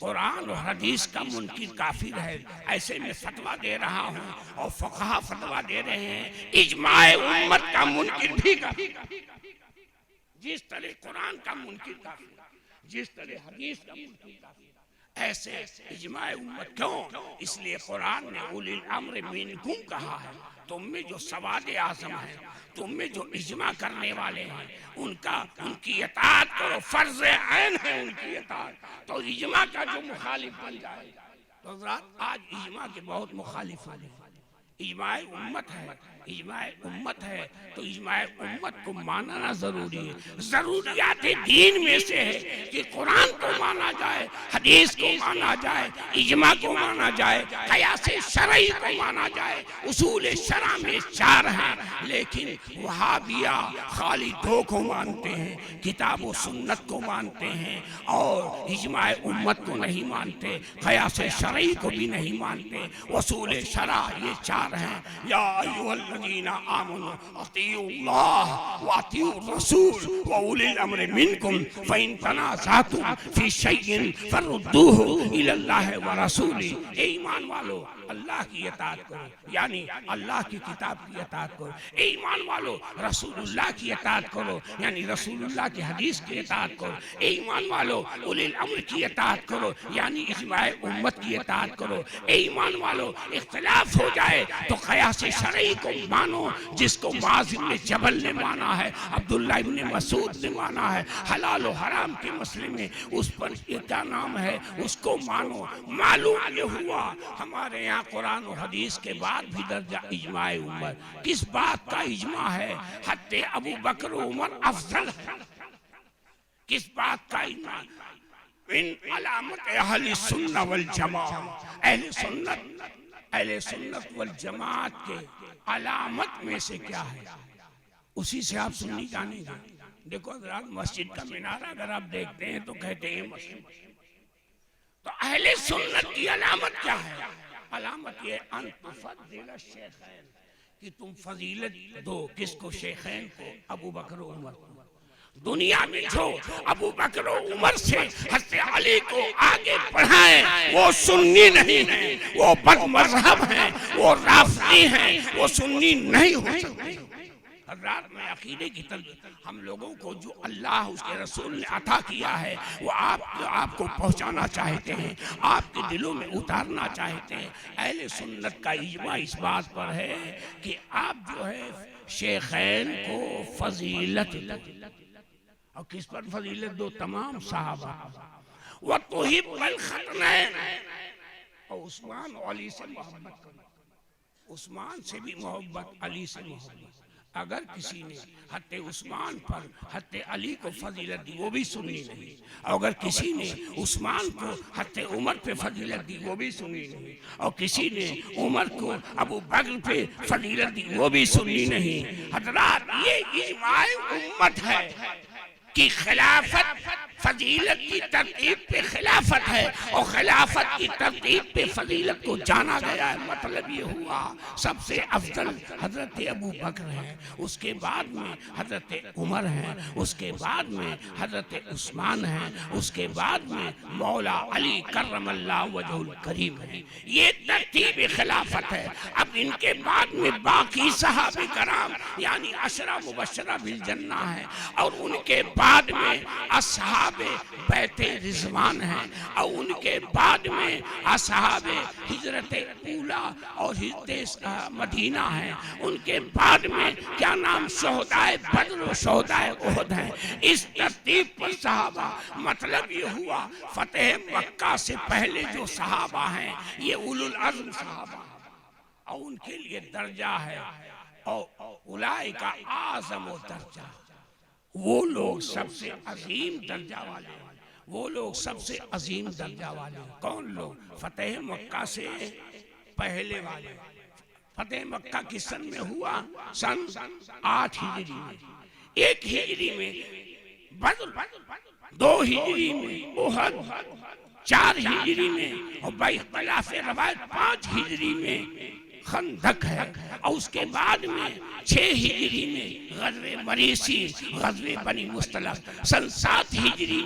कुरान और हदीस का मुनकिर काफिर है, ऐसे में फतवा दे रहा हूँ और फक़हा फतवा दे रहे हैं इजमाए उम्मत का मुनकिर भी काफिर। जिस तरह कुरान का मुनकिर काफिर, जिस तरह हदीस का मुनकिर काफिर, ऐसे इजमाए उम्मत क्यों? इसलिए कुरान ने उलिल अम्र मिनकुम कहा है। तुम में जो सवाद आज़म है, तुम में जो इजमा करने वाले हैं, उनकी इताअत करो, फर्ज ऐन है उनकी इताअत। तो इजमा का जो मुखालिफ बन जाए, तो आज इजमा के बहुत मुखालिफ हो गए। इजमाए उम्मत है, इजमाए उम्मत है तो इजमाए उम्मत को मानना जरूरी है। जरूरियात दीन में से है कि कुरान को माना जाए, हदीस को माना जाए, इजमा को माना जाए, क़यास शरई को माना जाए। उसूल शरा में 4 हैं, लेकिन वहाबिया खाली 2 को मानते हैं, किताब व सुन्नत को मानते हैं और इजमाए उम्मत को नहीं मानते, क़यास शरई को भी नहीं मानते। उसूल शरा ये 4 हैं। या अय्युहल्लज़ीना आमनू अतीउल्लाह व अतीउर रसूल व उलिल अम्रि मिनकुम फ़इन तनाज़अतुम फ़ी शैइन फरुद्दूहु इलल्लाहि व रसूली। ए ईमान वालो, अल्लाह की इताअत करो, यानी अल्लाह की किताब की इताअत करो। ए ईमान वालो, रसूलुल्लाह की इताअत करो, यानी रसूलुल्लाह की हदीस की इताअत करो। ए ईमान वालो, उलिल अम्र की इताअत करो, यानी इजमाए उम्मत की इताअत करो। ए ईमान वालो, इख्तिलाफ हो जाए तो क़यास शरई को मानो, जिसको मुआज़ इब्न जबल ने माना है, अब्दुल्ला इब्न मसूद ने माना है। हलाल और हराम के मसले में उस पर ये क्या नाम है, उसको मानो। मालूम ये हुआ हमारे यहाँ कुरान और हदीस के बाद भी दर्जा इजमाए उम्मत। किस बात का इजमा है? हत्ते अबू बकर उमर अफजल है। किस बात का इजमा? इन अलामत अहले सुन्नत वल जमात, अहले सुन्नत वल जमात के अलामत में से क्या है, उसी से आप सुन्नी जानेंगे। देखो हज़रात, मस्जिद का मीनारा अगर आप देखते हैं तो कहते हैं मस्जिद। तो अहले सुन्नत की अलामत क्या है? अलामत ये अन तुफद्दिल शेखैन, कि तुम फजीलत दो। किसको? शेखैन को, अबू बकर उमर को। दुनिया में जो अबू बकर उमर से हज़रत अली को आगे बढ़ाए वो सुन्नी नहीं है, वो बदमज़हब हैं, वो राफ़िदी हैं, वो सुन्नी नहीं हो सकते। हज़रात में अकीदे की तरफ हम लोगों को जो अल्लाह उसके रसूल ने अता किया है वो आपको पहुंचाना चाहते हैं, आपके दिलों में उतारना चाहते हैं। अहले सुन्नत का इजमा इस बात पर है कि आप जो है शेखैन को फजीलत दो। और किस पर फजीलत दो? तमाम साहबा। वह तो ही खतनैन, और उस्मान और अली से मोहब्बत करो। उस्मान से भी मोहब्बत, अली से मोहब्बत। अगर किसी ने हत्ते उस्मान पर हत्ते अली को फजीलत दी वो भी सुन्नी नहीं। अगर किसी ने उस्मान को हत्ते उमर पे फजीलत दी वो भी सुन्नी नहीं। और किसी ने उमर को अबू बकर पे फजीलत दी वो भी सुन्नी नहीं। हज़रात, ये इजमाए उम्मत है कि खिलाफत फजीलत की तरतीब पे खिलाफत है और खिलाफत की तरतीब पे फजीलत को जाना गया है। मतलब ये हुआ सबसे अफजल हजरत अबू बकर है, उसके बाद में हजरत उमर है, उसके बाद में हजरत उस्मान है, उसके बाद में मौला अली करमल्लाहु वजहुल करीम है। ये तरतीब खिलाफत है। अब इनके बाद में बाकी सहाबे कराम यानी अशरा मुबशरा बिल जन्ना है, और उनके बाद में असहाबे बैते रिजवान हैं, और उनके बाद में असहाबे हिजरत ऊला और हिजरत मदीना है। उनके बाद में क्या नाम शोहदाए बद्र और शोहदाए उहद हैं। इस तरतीब पर सहाबा, मतलब ये हुआ फतेह मक्का से पहले जो सहाबा हैं ये उलुल अज़्म सहाबा, और उनके लिए दर्जा है और उलाई का आज़म दर्जा। वो लोग सबसे अजीम दर्जा वाले, वो लोग सबसे अजीम दर्जा वाले। कौन लोग? फतेह मक्का से पहले वाले। फतेह मक्का किस सन में हुआ? सन 8 हिजरी में। 1 हिजरी में बद्र, 2 हिजरी में उहद, 4 हिजरी में और बइख्तिलाफ़ रवायत 5 हिजरी में खंदक है, और उसके बाद में 6 हिजरी में ग़ज़वे मरीसी, ग़ज़वे बनी मुस्तलक, सन 7 हिजरी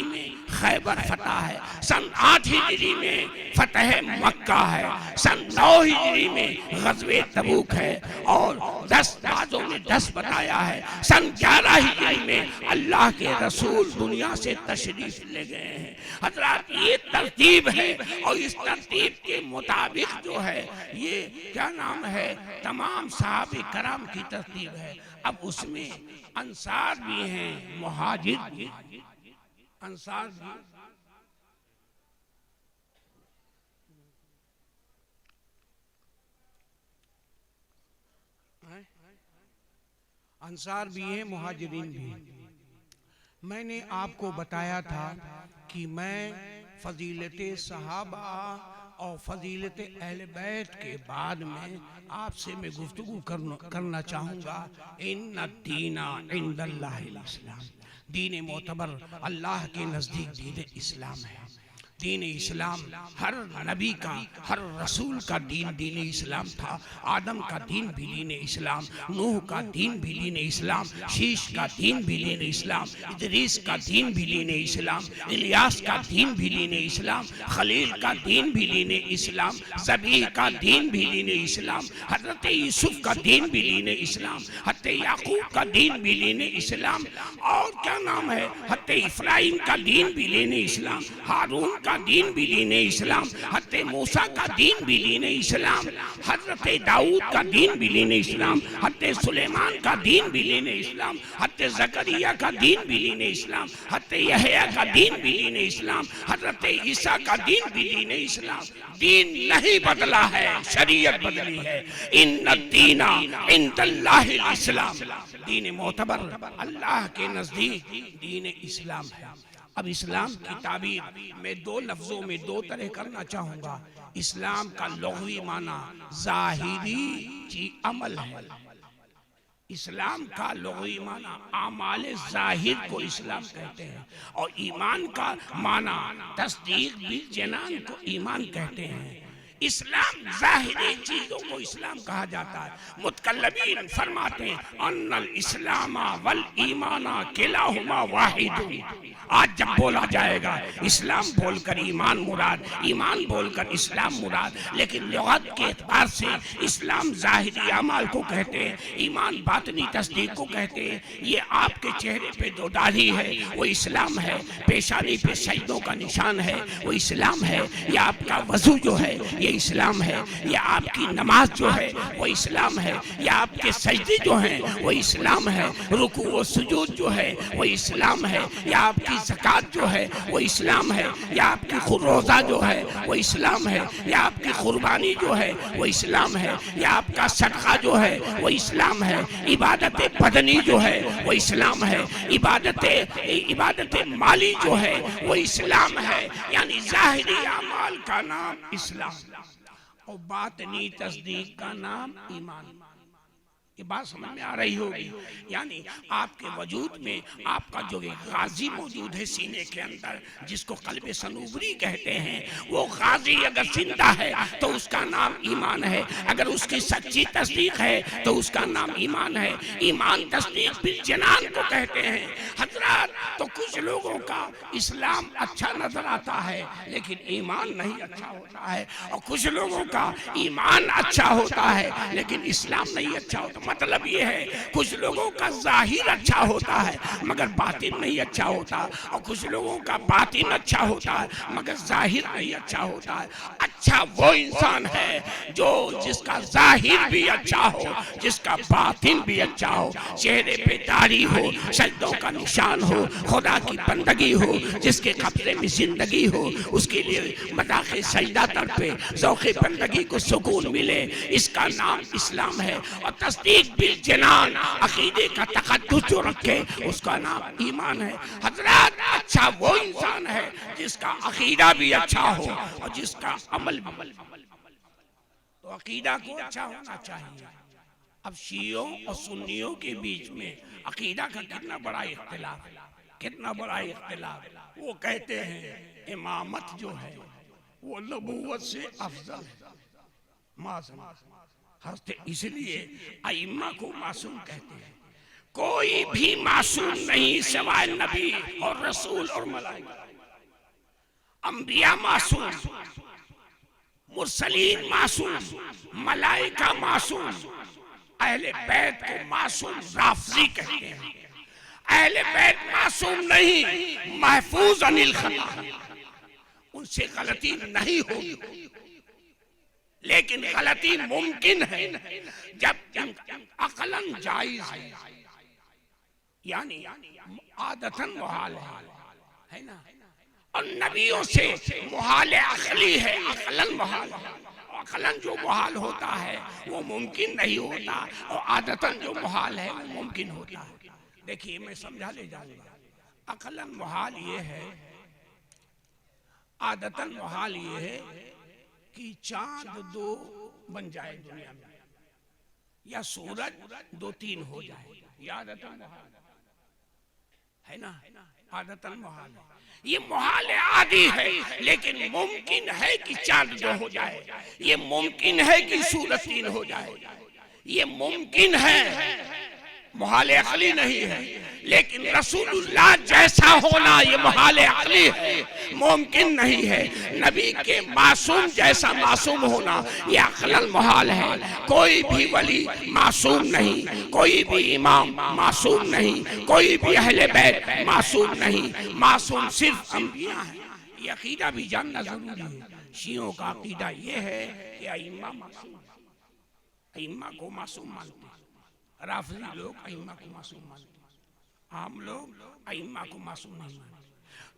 में खैबर फतह है, सन 8 हिजरी में फतह मक्का है, सन 9 हिजरी में ग़ज़वे तबूक है, और 10 बाजों में 10 बताया है। सन 11 हिजरी में अल्लाह के रसूल दुनिया से तशरीफ ले गए हैं। हज़रात, ये तरतीब है, और इस तरतीब के मुताबिक जो है ये क्या नाम है तमाम सहाबे कराम की तरतीब है। अब उसमें अंसार भी हैं, मुहाजिर भी, अंसार भी, अंसार भी हैं, मुहाजिरीन भी हैं। मैंने आपको बताया था कि मैं फजीलत सहाबा और फजीलत अहले बैत के बाद में आपसे मैं गुफ्तगू करना चाहूँगा। इन्ना दीना इंदल्लाहिल इस्लाम, दीन मोतबर अल्लाह के नज़दीक दीन इस्लाम है। दीन इस्लाम हर नबी का, हर रसूल का दीन दीन इस्लाम था। आदम का दीन भी दीन इस्लाम, नूह का दीन भी दीन इस्लाम, शीश का दीन भी दीन इस्लाम, इदरीस का दीन भी दीन इस्लाम, इलियास का दीन भी दीन इस्लाम, खलील का दीन भी दीन इस्लाम, ज़बीह का दीन भी दीन इस्लाम, हज़रत यूसुफ का दीन भी दीन इस्लाम, हज़रत याकूब का दीन भी दीन इस्लाम, और क्या नाम है हज़रत इब्राहीम का दीन भी दीन इस्लाम, हारून का दीन भी दीन इस्लाम, हज़रत मूसा का दीन भी दीन इस्लाम, हज़रत दाऊद का दीन भी दीन इस्लाम, हज़रत सुलेमान का दीन भी दीन इस्लाम, हज़रत ज़करिया का दीन भी दीन इस्लाम, हज़रत यहया का दीन भी दीन इस्लाम, हज़रत ईसा का दीन भी दीन इस्लाम। दीन नहीं बदला है, शरीयत बदली है। इन्ना दीना इंदल्लाहिल इस्लाम, दीन मोतबर अल्लाह के नजदीक दीन इस्लाम है। अब इस्लाम की ताबीर मैं दो लफ्जों में दो तरह करना चाहूंगा। इस्लाम का लुग़वी माना ज़ाहिरी जी अमल है। इस्लाम का लुग़वी माना आमाल ज़ाहिर को इस्लाम कहते हैं, और ईमान का माना तस्दीक बिल जनान को ईमान कहते हैं। इस्लाम ज़ाहिरी चीजों को इस्लाम कहा जाता है। मुतकल्लिमीन फरमाते हैं अन्नल इस्लामा वल ईमाना किलाहुमा वाहिद। आज जब बोला जाएगा इस्लाम बोलकर ईमान मुराद, ईमान बोलकर इस्लाम मुराद, लेकिन लुगत के एतबार से इस्लाम ज़ाहिरी अमाल को कहते हैं, ईमान बातनी तस्दीक को कहते हैं। ये आपके चेहरे पे दो दाढ़ी है वो इस्लाम है, पेशानी पे सजदों का निशान है वो इस्लाम है, या आपका वजू जो है ये इस्लाम है, या आपकी नमाज जो है वो इस्लाम है, या आपके सजदे जो हैं वो इस्लाम है, रुकू व सुजूद जो है वो इस्लाम है, या आपकी ज़कात जो है वो इस्लाम है, या आपकी रोज़ा जो है वो इस्लाम है, या आपकी कुर्बानी जो है वो इस्लाम है, या आपका सदका जो है वो इस्लाम है, इबादत बदनी जो है वो इस्लाम है, इबादत माली जो है वो इस्लाम है। यानी ज़ाहिरी अमाल का नाम इस्लाम और बातनी तस्दीक का नाम ईमान। ये बात समझ में आ रही होगी। यानी आपके वजूद में आपका जो एक गाजी मौजूद है सीने के अंदर, जिसको कल्बे सनूबरी कहते हैं, वो गाजी अगर जिंदा है तो उसका नाम ईमान है, अगर उसकी सच्ची तस्दीक है तो उसका नाम ईमान है। ईमान तस्दीक बिल जनान को कहते हैं। हजरत, तो कुछ लोगों का इस्लाम अच्छा नजर आता है लेकिन ईमान नहीं अच्छा होता है, और कुछ लोगों का ईमान अच्छा होता है लेकिन इस्लाम नहीं अच्छा होता। मतलब ये है कुछ लोगों का जाहिर अच्छा होता है मगर बातिन नहीं अच्छा होता, और कुछ लोगों का बातिन अच्छा होता है मगर जाहिर नहीं अच्छा होता है। अच्छा वो इंसान है जो जिसका जाहिर भी अच्छा हो, जिसका बातिन भी अच्छा हो, चेहरे पे दाढ़ी हो, सजदों का निशान हो, खुदा की बंदगी हो, जिसके कब्जे में जिंदगी हो, उसके लिए मदाखे सजदा तड़पे, ज़ौक़े बंदगी को सुकून मिले, इसका नाम इस्लाम है। और तस्दीक बिल जनान, अकीदे का तक़द्दुस जो रखे, उसका नाम ईमान है। हजरत, अच्छा वो इंसान है जिसका अकीदा भी अच्छा हो और जिसका अमल भी। तो अकीदा को अच्छा होना चाहिए। अब शियों और सुन्नियों के बीच में अकीदा का कितना बड़ा इख्तिलाफ है, कितना बड़ा इख्तिलाफ। वो कहते हैं इमामत जो है वो नबूवत से अफजल है, हस्ते, इसलिए अइम्मा को मासूम कहते हैं। कोई भी मासूम नहीं सिवाय नबी और रसूल और मलाइका। अंबिया मासूम, मुरसलीन मासूम, मलाइका मासूम, अहले बैत को मासूम राफजी कहते हैं। अहले बैत मासूम नहीं, महफूज अनिल खता, उनसे गलती नहीं होगी, लेकिन गलती मुमकिन है जब अकलन जायज है, यानी आदतन मुहाल है ना। और नबियों से मुहाल अकली है, अकलन मुहाल है। अकलन जो मुहाल होता है वो मुमकिन नहीं होता, और आदतन जो मुहाल है वो मुमकिन होता है। देखिए मैं समझा ले जाऊंगा। अकलन मुहाल ये है, आदतन मुहाल ये है कि चांद दो बन जाए दुनिया में, या सूरज दो तीन हो जाए, ये आदतन मुहाल है ना, आदतन मुहाल है। ये मुहाल आदि है, लेकिन मुमकिन है कि चांद दो हो जाए, ये मुमकिन है कि सूरज तीन हो जाए, ये मुमकिन है, मुहाल अकली नहीं है। लेकिन रसूलुल्लाह जैसा होना ये मुहाल अकली है, मुमकिन नहीं है। नबी के मासूम जैसा मासूम होना ये अकलन मुहाल है। कोई भी वली मासूम नहीं, कोई भी इमाम मासूम नहीं, कोई भी अहले बैत मासूम नहीं, मासूम सिर्फ अंबिया है। ये अकीदा भी जानना जरूरी है। शियों का अकीदा ये है कि अइम्मा मासूम, अइम्मा को मासूम मानते हैं। राफिजी लोग अइम्मा को मासूम मानते हैं, हम लोग अइम्मा को मासूम नहीं मानते।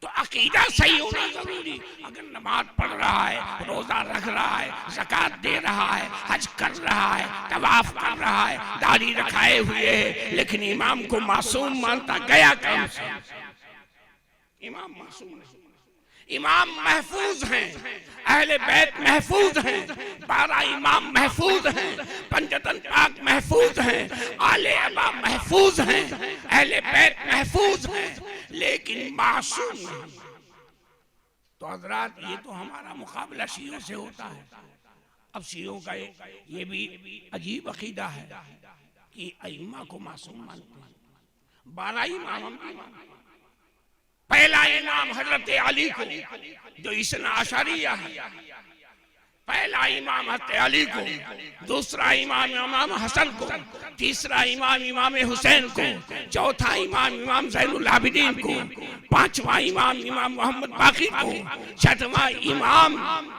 तो अकीदा सही होना जरूरी। अगर नमाज पढ़ रहा है, रोजा रख रहा है, ज़कात दे रहा है, हज कर रहा है, तवाफ कर रहा है, दाढ़ी रखाए हुए है, लेकिन इमाम को मासूम मानता गया कौन से? इमाम मासूम नहीं, इमाम महफूज हैं, अहले बैत महफूज हैं, 12 इमाम महफूज हैं, पंजतन पाक महफूज हैं, आले अबा महफूज हैं, अहले बैत महफूज हैं, लेकिन मासूम नहीं। तो हजरात, ये तो हमारा मुकाबला शियों से होता है। अब शियों का ये भी अजीब अकीदा है कि अइम्मा को मासूम मानते हैं, 12 इमाम हम भी मानते हैं। पहला इमाम हजरत अली को, जो इसना अशरिया है, पहला इमाम हजरत अली को, दूसरा इमाम इमाम हसन को, तीसरा इमाम इमाम हुसैन को, चौथा इमाम इमाम ज़ैनुल आबिदीन को, पांचवा इमाम इमाम मोहम्मद बाक़िर को, छठवां इमाम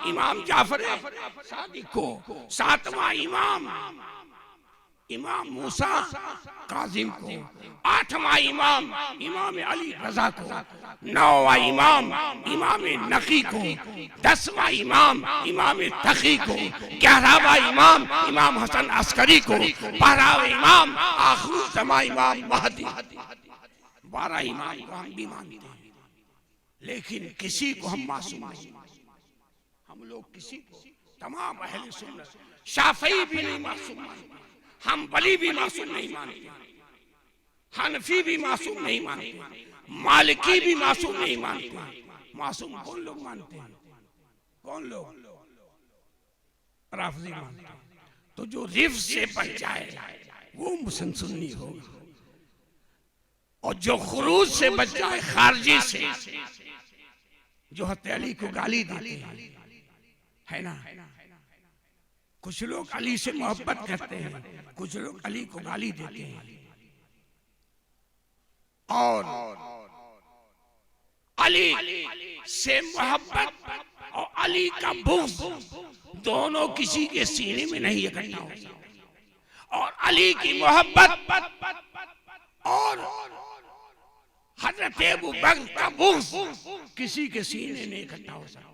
इमाम जाफर सादिक को, सातवां इमाम इमाम मूसा काजिम को, आठवां इमाम इमाम अली रजा को, नौवां इमाम इमाम नकी को, 10वां इमाम इमाम तकी को, 11वां इमाम इमाम हसन अस्करी को, 12वां इमाम आखिर ज़मा इमाम महदी। 12 इमाम को हम भी मानते हैं, लेकिन किसी को हम मासूम नहीं मानते। हम लोग किसी को, तमाम अहले सुन्नत, शाफई भी नहीं मासूम मानते, हम्बली भी मासूम नहीं मानते, हनफी भी मासूम नहीं मानते, मालिकी भी मासूम नहीं मानते। मासूम कौन लोग मानते हैं? कौन लोग? राफिजी मानते हैं। तो जो रिफ से बच जाए वो मुस्लिम सुन्नी होगा, और जो खुरूज से बच जाए खारजी से, जो हज़रत अली को गाली देते हैं, है ना। कुछ लोग अली से मोहब्बत करते हैं, कुछ लोग अली को गाली देते हैं, और अली से मोहब्बत और अली का बुग़्ज़ दोनों किसी के सीने में नहीं इकट्ठा हो सकता, और अली की मोहब्बत और हज़रत अबू बकर का बुग़्ज़ किसी के सीने में इकट्ठा हो सकता।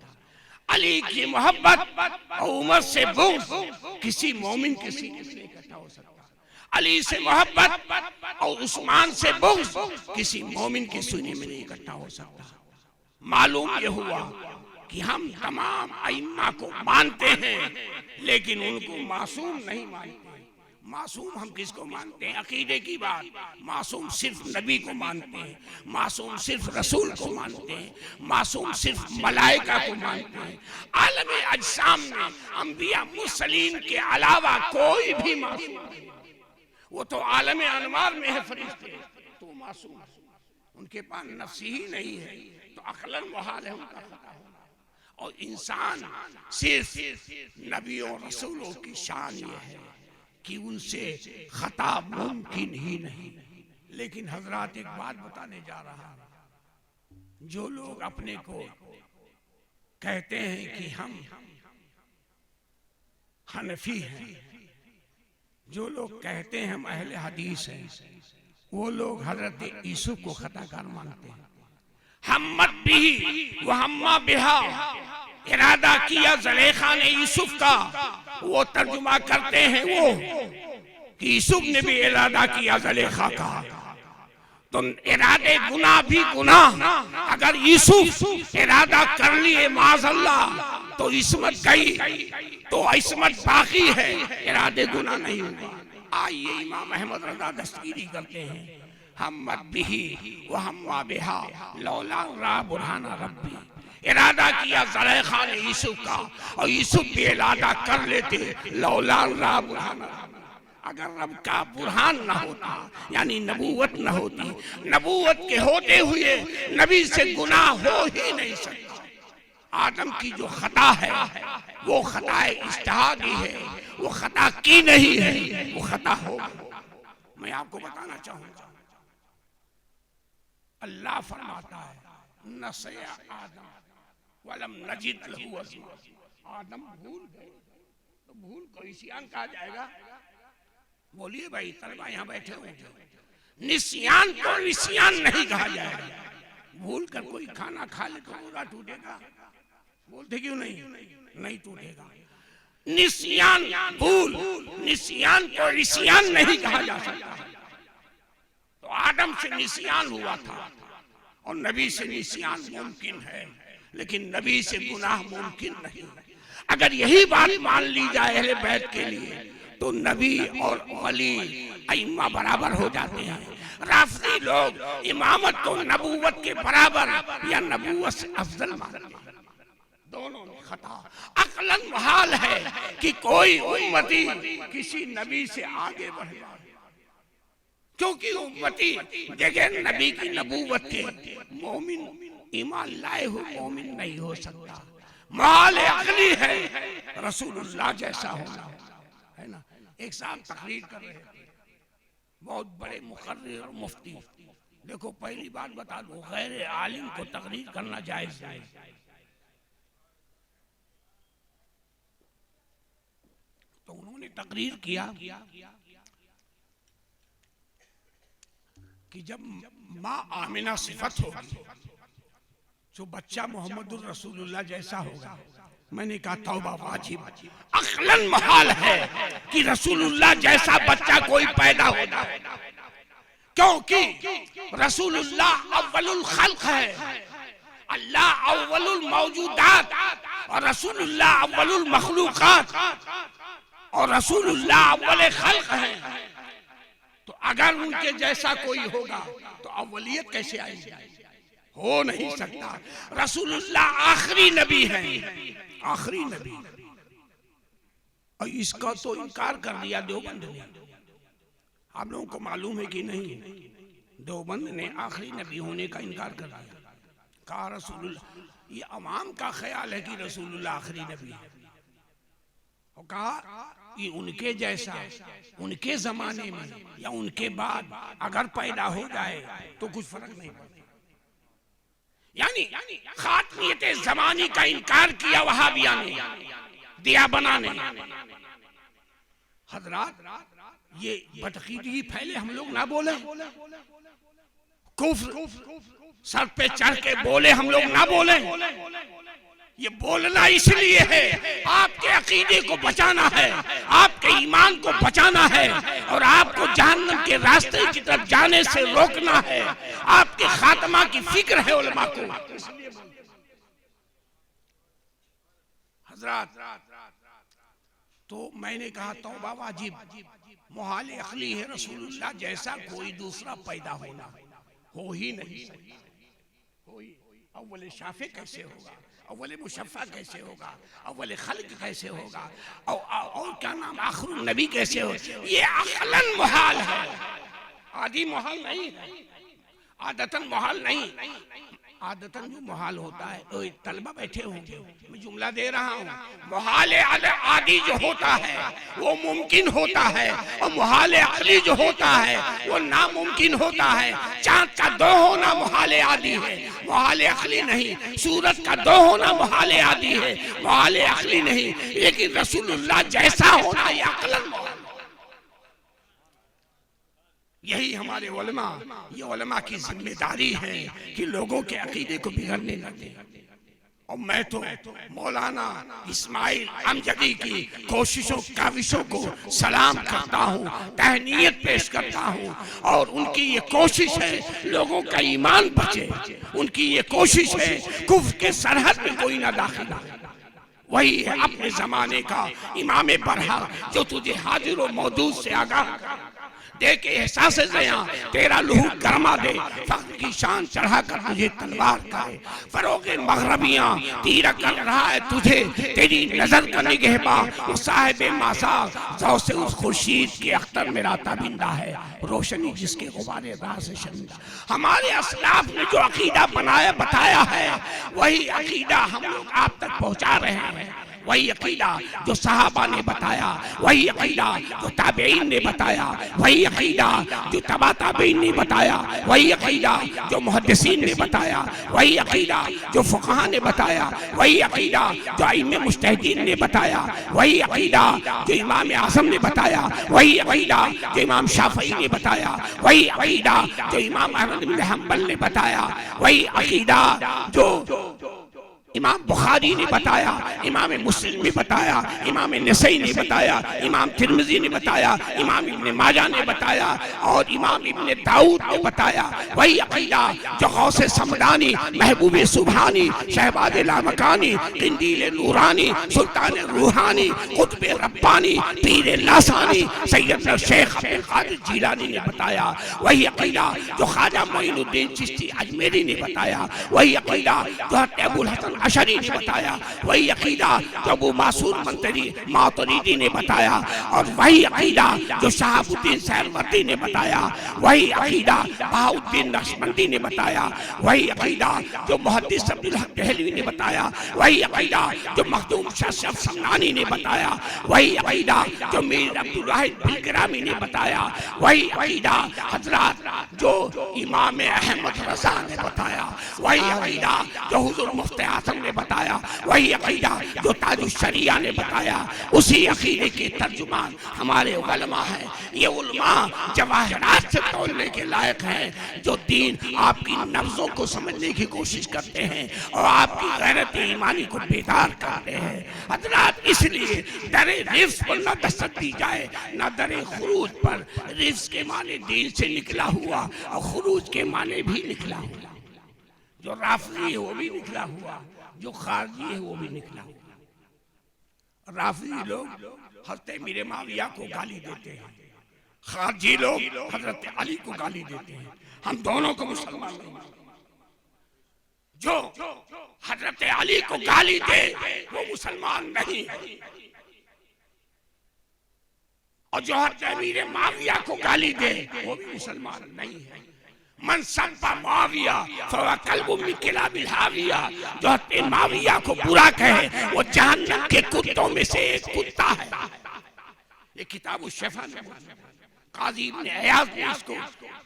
अली की मोहब्बत और उमर से बुग़्ज़ किसी मोमिन के सीने में नहीं इकट्ठा हो सकता। अली से मोहब्बत और उस्मान से बुग़्ज़ किसी मोमिन के सीने में नहीं इकट्ठा हो सकता। मालूम ये हुआ कि हम तमाम अइम्मा को मानते हैं, लेकिन उनको मासूम नहीं मानते। मासूम हम किसको मानते हैं? अकीदे की बात, मासूम सिर्फ नबी को मानते हैं, मासूम सिर्फ रसूल को मानते हैं, मासूम सिर्फ मलाइका को मानते हैं। आलम अजसाम में अंबिया मुरसलीन के अलावा कोई भी मासूम नहीं। वो तो आलम अनवार में है फरिश्ते, तो मासूम, उनके पास नफ्स ही नहीं है, तो अक्लन मुहाल है उनका खता होना। और इंसान सिर्फ नबियों रसूलों की शान ये है कि उनसे खता मुमकिन ही नहीं। लेकिन हजरात, एक बात बताने जा रहा हूं, जो लोग अपने को कहते हैं कि हम हनफी हैं, जो लोग कहते हैं हम अहले हदीस हैं, वो लोग हजरत यूसुफ को खताकार मानते हैं। हमत भी वह हम्मा बिहा, इरादा किया ज़ुलेखा ने यूसुफ का, वो तर्जुमा करते हैं वो कि यूसुफ ने भी इरादा किया ज़ुलेखा का। तो इरादे गुनाह भी गुनाह, अगर यूसुफ इरादा कर लिए माज़अल्लाह तो इस्मत गई, तो इस्मत बाकी है, इरादे गुनाह नहीं हुआ। आइए इमाम अहमद रज़ा दस्तगीरी करते हैं, हमत बिही व हम्मा बिहा लौला रा बुरहाना रब्बी। इरादा किया ज़ुलेखा ने यूसुफ का, और यूसुफ भी इरादा कर लेते लौला रा बुरहाना। अगर रब का बुरहान ना होता, यानी नबूवत ना होती, नबूवत के होते हुए नबी से गुनाह हो ही नहीं सकता। आदम की जो खता है वो खताए इज्तिहादी है, वो खता की नहीं है, वो खता हो। मैं आपको बताना चाहूंगा, अल्लाह फरमाता है नसया आदम वलम नजिद लहू अज़्मा। आदम भूल गए तो भूल को निस्यान कहा जाएगा? बोलिए भाई, तलबा यहाँ बैठे हुए हैं, निस्यान को निस्यान नहीं कहा जाएगा। भूल कर कोई खाना खा ले तो रोजा टूटेगा? बोलते क्यों नहीं? नहीं टूटेगा। निस्यान भूल, निस्यान को निस्यान नहीं कहा जा सकता। तो आदम से निस्यान हुआ था और नबी से निस्यान मुमकिन है, लेकिन नबी से गुनाह मुमकिन नहीं। अगर यही बात मान ली जाए अहले बैत के लिए तो नबी और वली अइम्मा बराबर हो जाते हैं। राफिदी लोग इमामत को नबूवत के बराबर या नबूवत से अफजल मानते हैं। दोनों में खता। अक्लन मुहाल है कि कोई उम्मती किसी नबी से आगे बढ़े, क्योंकि उम्मती बगैर नबी की नबूवत के मोमिन, ईमान लाए हुए मोमिन नहीं हो सकता। मुहाल अक्ली है रसूलुल्लाह जैसा होना, है ना। एक साहब तकरीर कर रहे थे, बहुत बड़े मुकर्रिर और मुफ्ती। देखो पहली बात बता दो, गैर आलिम को तकरीर करना जायज नहीं। तो उन्होंने तकरीर किया कि जब माँ आमिना सिफत होगी जो बच्चा मोहम्मदुर रसूलुल्लाह जैसा होगा। मैंने कहा तौबा वाजिब, अक्लन मुहाल है कि रसूलुल्लाह जैसा बच्चा कोई पैदा होता है, क्योंकि रसूलुल्लाह अव्वलुल खल्क है, अल्लाह अव्वलुल मौजूदात और रसूलुल्लाह अव्वलुल मखलूकात और रसूलुल्लाह अव्वल खल्क है। तो अगर उनके जैसा कोई होगा तो अव्वलियत कैसे आएगी? हो नहीं सकता। रसूलुल्लाह आखिरी नबी है, आखिरी नबी। और इसका तो इनकार कर दिया देवबंद ने। आप लोगों को मालूम है कि नहीं, देवबंद ने आखिरी नबी होने का इनकार कर दिया। कहा रसूलुल्लाह, ये अवाम का ख्याल है कि रसूलुल्लाह आखिरी नबी है, और कहा कि उनके जैसा उनके जमाने में या उनके बाद अगर पैदा हो जाए तो कुछ फर्क नहीं पड़ता। यानी खातमियत ज़मानी का इनकार किया वहाबिया ने, दिया बनाने। हजरात, ये बदअकीदगी फैले हम लोग ना बोले, कुफ्र सर पे चढ़ के बोले हम लोग ना बोले। ये बोलना इसलिए है आपके अकीदे को बचाना है, आपके ईमान को बचाना है और आपको जहन्नम के रास्ते की तरफ जाने से रोकना है। आपके खात्मा की फिक्र है उलमा को। हजरात, तो मैंने कहा तौबा वाजिब, मुहाल अखली है रसूलुल्लाह जैसा कोई दूसरा पैदा होना, हो ही नहीं सकता। अव्वल शाफे कैसे होगा, अव्वल मुशफ़्फ़ा कैसे होगा, अव्वल खल्क कैसे होगा, और क्या नाम आखिर नबी कैसे हो? ये अक़लन मुहाल है, आदि मुहाल नहीं है, आदतन मुहाल नहीं। आदतन जो मुहाल होता है, तलबा बैठे होंगे, मैं जुमला दे रहा हूँ। मुहाल आदि जो होता है वो मुमकिन होता है, और मुहाल अक़ली जो होता है वो नामुमकिन होता है। चाँद का दो होना मुहाल आदि है, मुहाल अक़ली नहीं। सूरत का दो होना मुहाल आदि है, मुहाल अक़ली नहीं। लेकिन रसूलुल्लाह जैसा होना ये अक़लन मुहाल। यही हमारे उलमा, ये उलमा की जिम्मेदारी है कि लोगों के अकीदे को बिगड़ने न दें। और मैं तो मौलाना इस्माइल अमजदी की कोशिशों काविशों को सलाम करता हूँ, तहनीयत पेश करता हूँ। और उनकी ये कोशिश है लोगों का ईमान बचे, उनकी ये कोशिश है कुफ्र के सरहद में कोई ना दाखिल हो। वही है अपने जमाने का इमाम बरहा जो तुझे हाजिर और मौजूद से आगाह दे के एहसास ज़िया तेरा लहू गरमा दे, फख्र की शान चढ़ा कर तुझे तलवार करे। फरोगे मगरबियाँ तीरा कर रहा है तुझे, तेरी नजर का निगहबान वो साहिब मासा जौ से उस खुर्शीद के अख्तर में राता बिंदा है, रोशनी जिसके गुबारे राह से शर्मिंदा। हमारे असलाफ ने जो अकीदा बनाया बताया है वही अकीदा हम लोग आप तक पहुँचा रहे हैं, वही अकीदा जो सहाबा ने बताया, वही अकीदा जो ताबईन ने बताया, वही अकीदा जो तबा ताबईन ने बताया, वही अकीदा जो मुहद्दिसीन ने बताया, वही अकीदा जो फुक़हा ने बताया, वही अकीदा जो आइम्मे मुज्तहिदीन ने बताया, वही अकीदा जो इमाम आज़म ने बताया, वही अकीदा जो इमाम शाफ़ई ने बताया, वही अकीदा जो इमाम अहमद बिन हंबल ने बताया, वही अकीदा जो इमाम बुखारी ने बताया, इमाम मुस्लिम ने बताया, इमाम नसई ने बताया, इमाम तिरमिज़ी ने बताया, इमाम इब्न माजा ने बताया और इमाम इब्न दाऊद ने बताया, वही अकीदा जो गौसे समदानी, महबूब सुबहानी, शहबाज लामकानी, किंदील नूरानी, सुल्तान रूहानी, कुतुब रब्बानी, पीर लासानी, सैयद शेख अब्दुल कादिर जिलानी ने बताया, वही अकीदा जो ख्वाजा मोइनुद्दीन चिश्ती अजमेरी ने बताया, वही अकीदा जो अबुल हसन अशरी ने बताया, वही अकीदा जो अबू मासूर मातुरीदी ने बताया और वही अकीदा जो शहाबुद्दीन सहरवर्दी ने बताया, वही अकीदा बहाउद्दीन नक्शबंदी ने बताया, वही अकीदा जो मुहद्दिस अब्दुल हक दहलवी ने बताया, वही अकीदा जो मखदूम शाह समनानी ने बताया, वही अकीदा जो मीर अब्दुल वाहिद बिलग्रामी ने बताया, वही अकीदा हजरत जो इमाम अहमद रज़ा ने बताया, वही अकीदा जो हुज़ूर मुफ्ती आज़म ने बताया, वही अकीदा जो ताजुश शरिया ने बताया, उसी अकीदे के तर्जुमान हमारे उलमा हैं। ये उलमा जवाहरात से तोलने के लायक हैं, जो दीन आपकी नब्ज़ों को समझने की कोशिश करते हैं और आपकी गैरत ईमानी को बेदार करते हैं। हज़रात, इसलिए दरे रिफ्स पर न दस्तक दी जाए, न दरे खुरूज पर। रिफ्स के माने दिल से निकला हुआ और खुरूज के माने भी निकला हुआ। जो राफजी है वो भी निकला हुआ, जो खारजी है वो भी निकला हुआ। राफजी लोग हज़रत अमीर माविया को गाली देते हैं, खारजी लोग हज़रत अली को गाली देते हैं। हम दोनों को मुसलमान नहीं। जो हज़रत अली को गाली दे वो मुसलमान नहीं है, और जो हज़रत अमीर माविया को गाली दे वो भी मुसलमान नहीं है। मन सब्बा माविया फवा कल्बु मिन किलाबिल हाविया, जो माविया को बुरा कहे वो जहन्नम के कुत्तों में से एक कुत्ता है। ये किताब शिफा में काजी इब्न अयाज ने इसको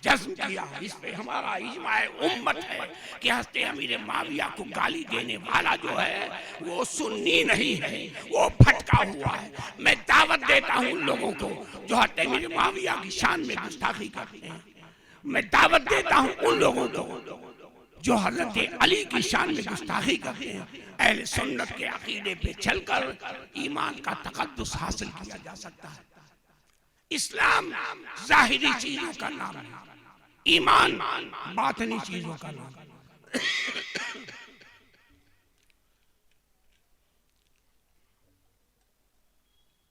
जज्म किया। इस पे हमारा इजमाए उम्मत है कि हज़रत अमीर माविया को गाली देने वाला जो है वो सुन्नी नहीं है, वो भटका हुआ है। मैं दावत देता हूँ उन लोगों को जो हज़रत अमीर माविया की शान में गुस्ताखी करते हैं। मैं दावत देता हूं उन लोगों को जो हज़रत अली की शान में गुस्ताखी करते हैं। अहले सुन्नत के अकीदे पे चलकर ईमान का तक़द्दुस हासिल किया जा सकता है। इस्लाम ज़ाहिरी चीजों का नाम है, ईमान बातिनी चीजों का नाम है।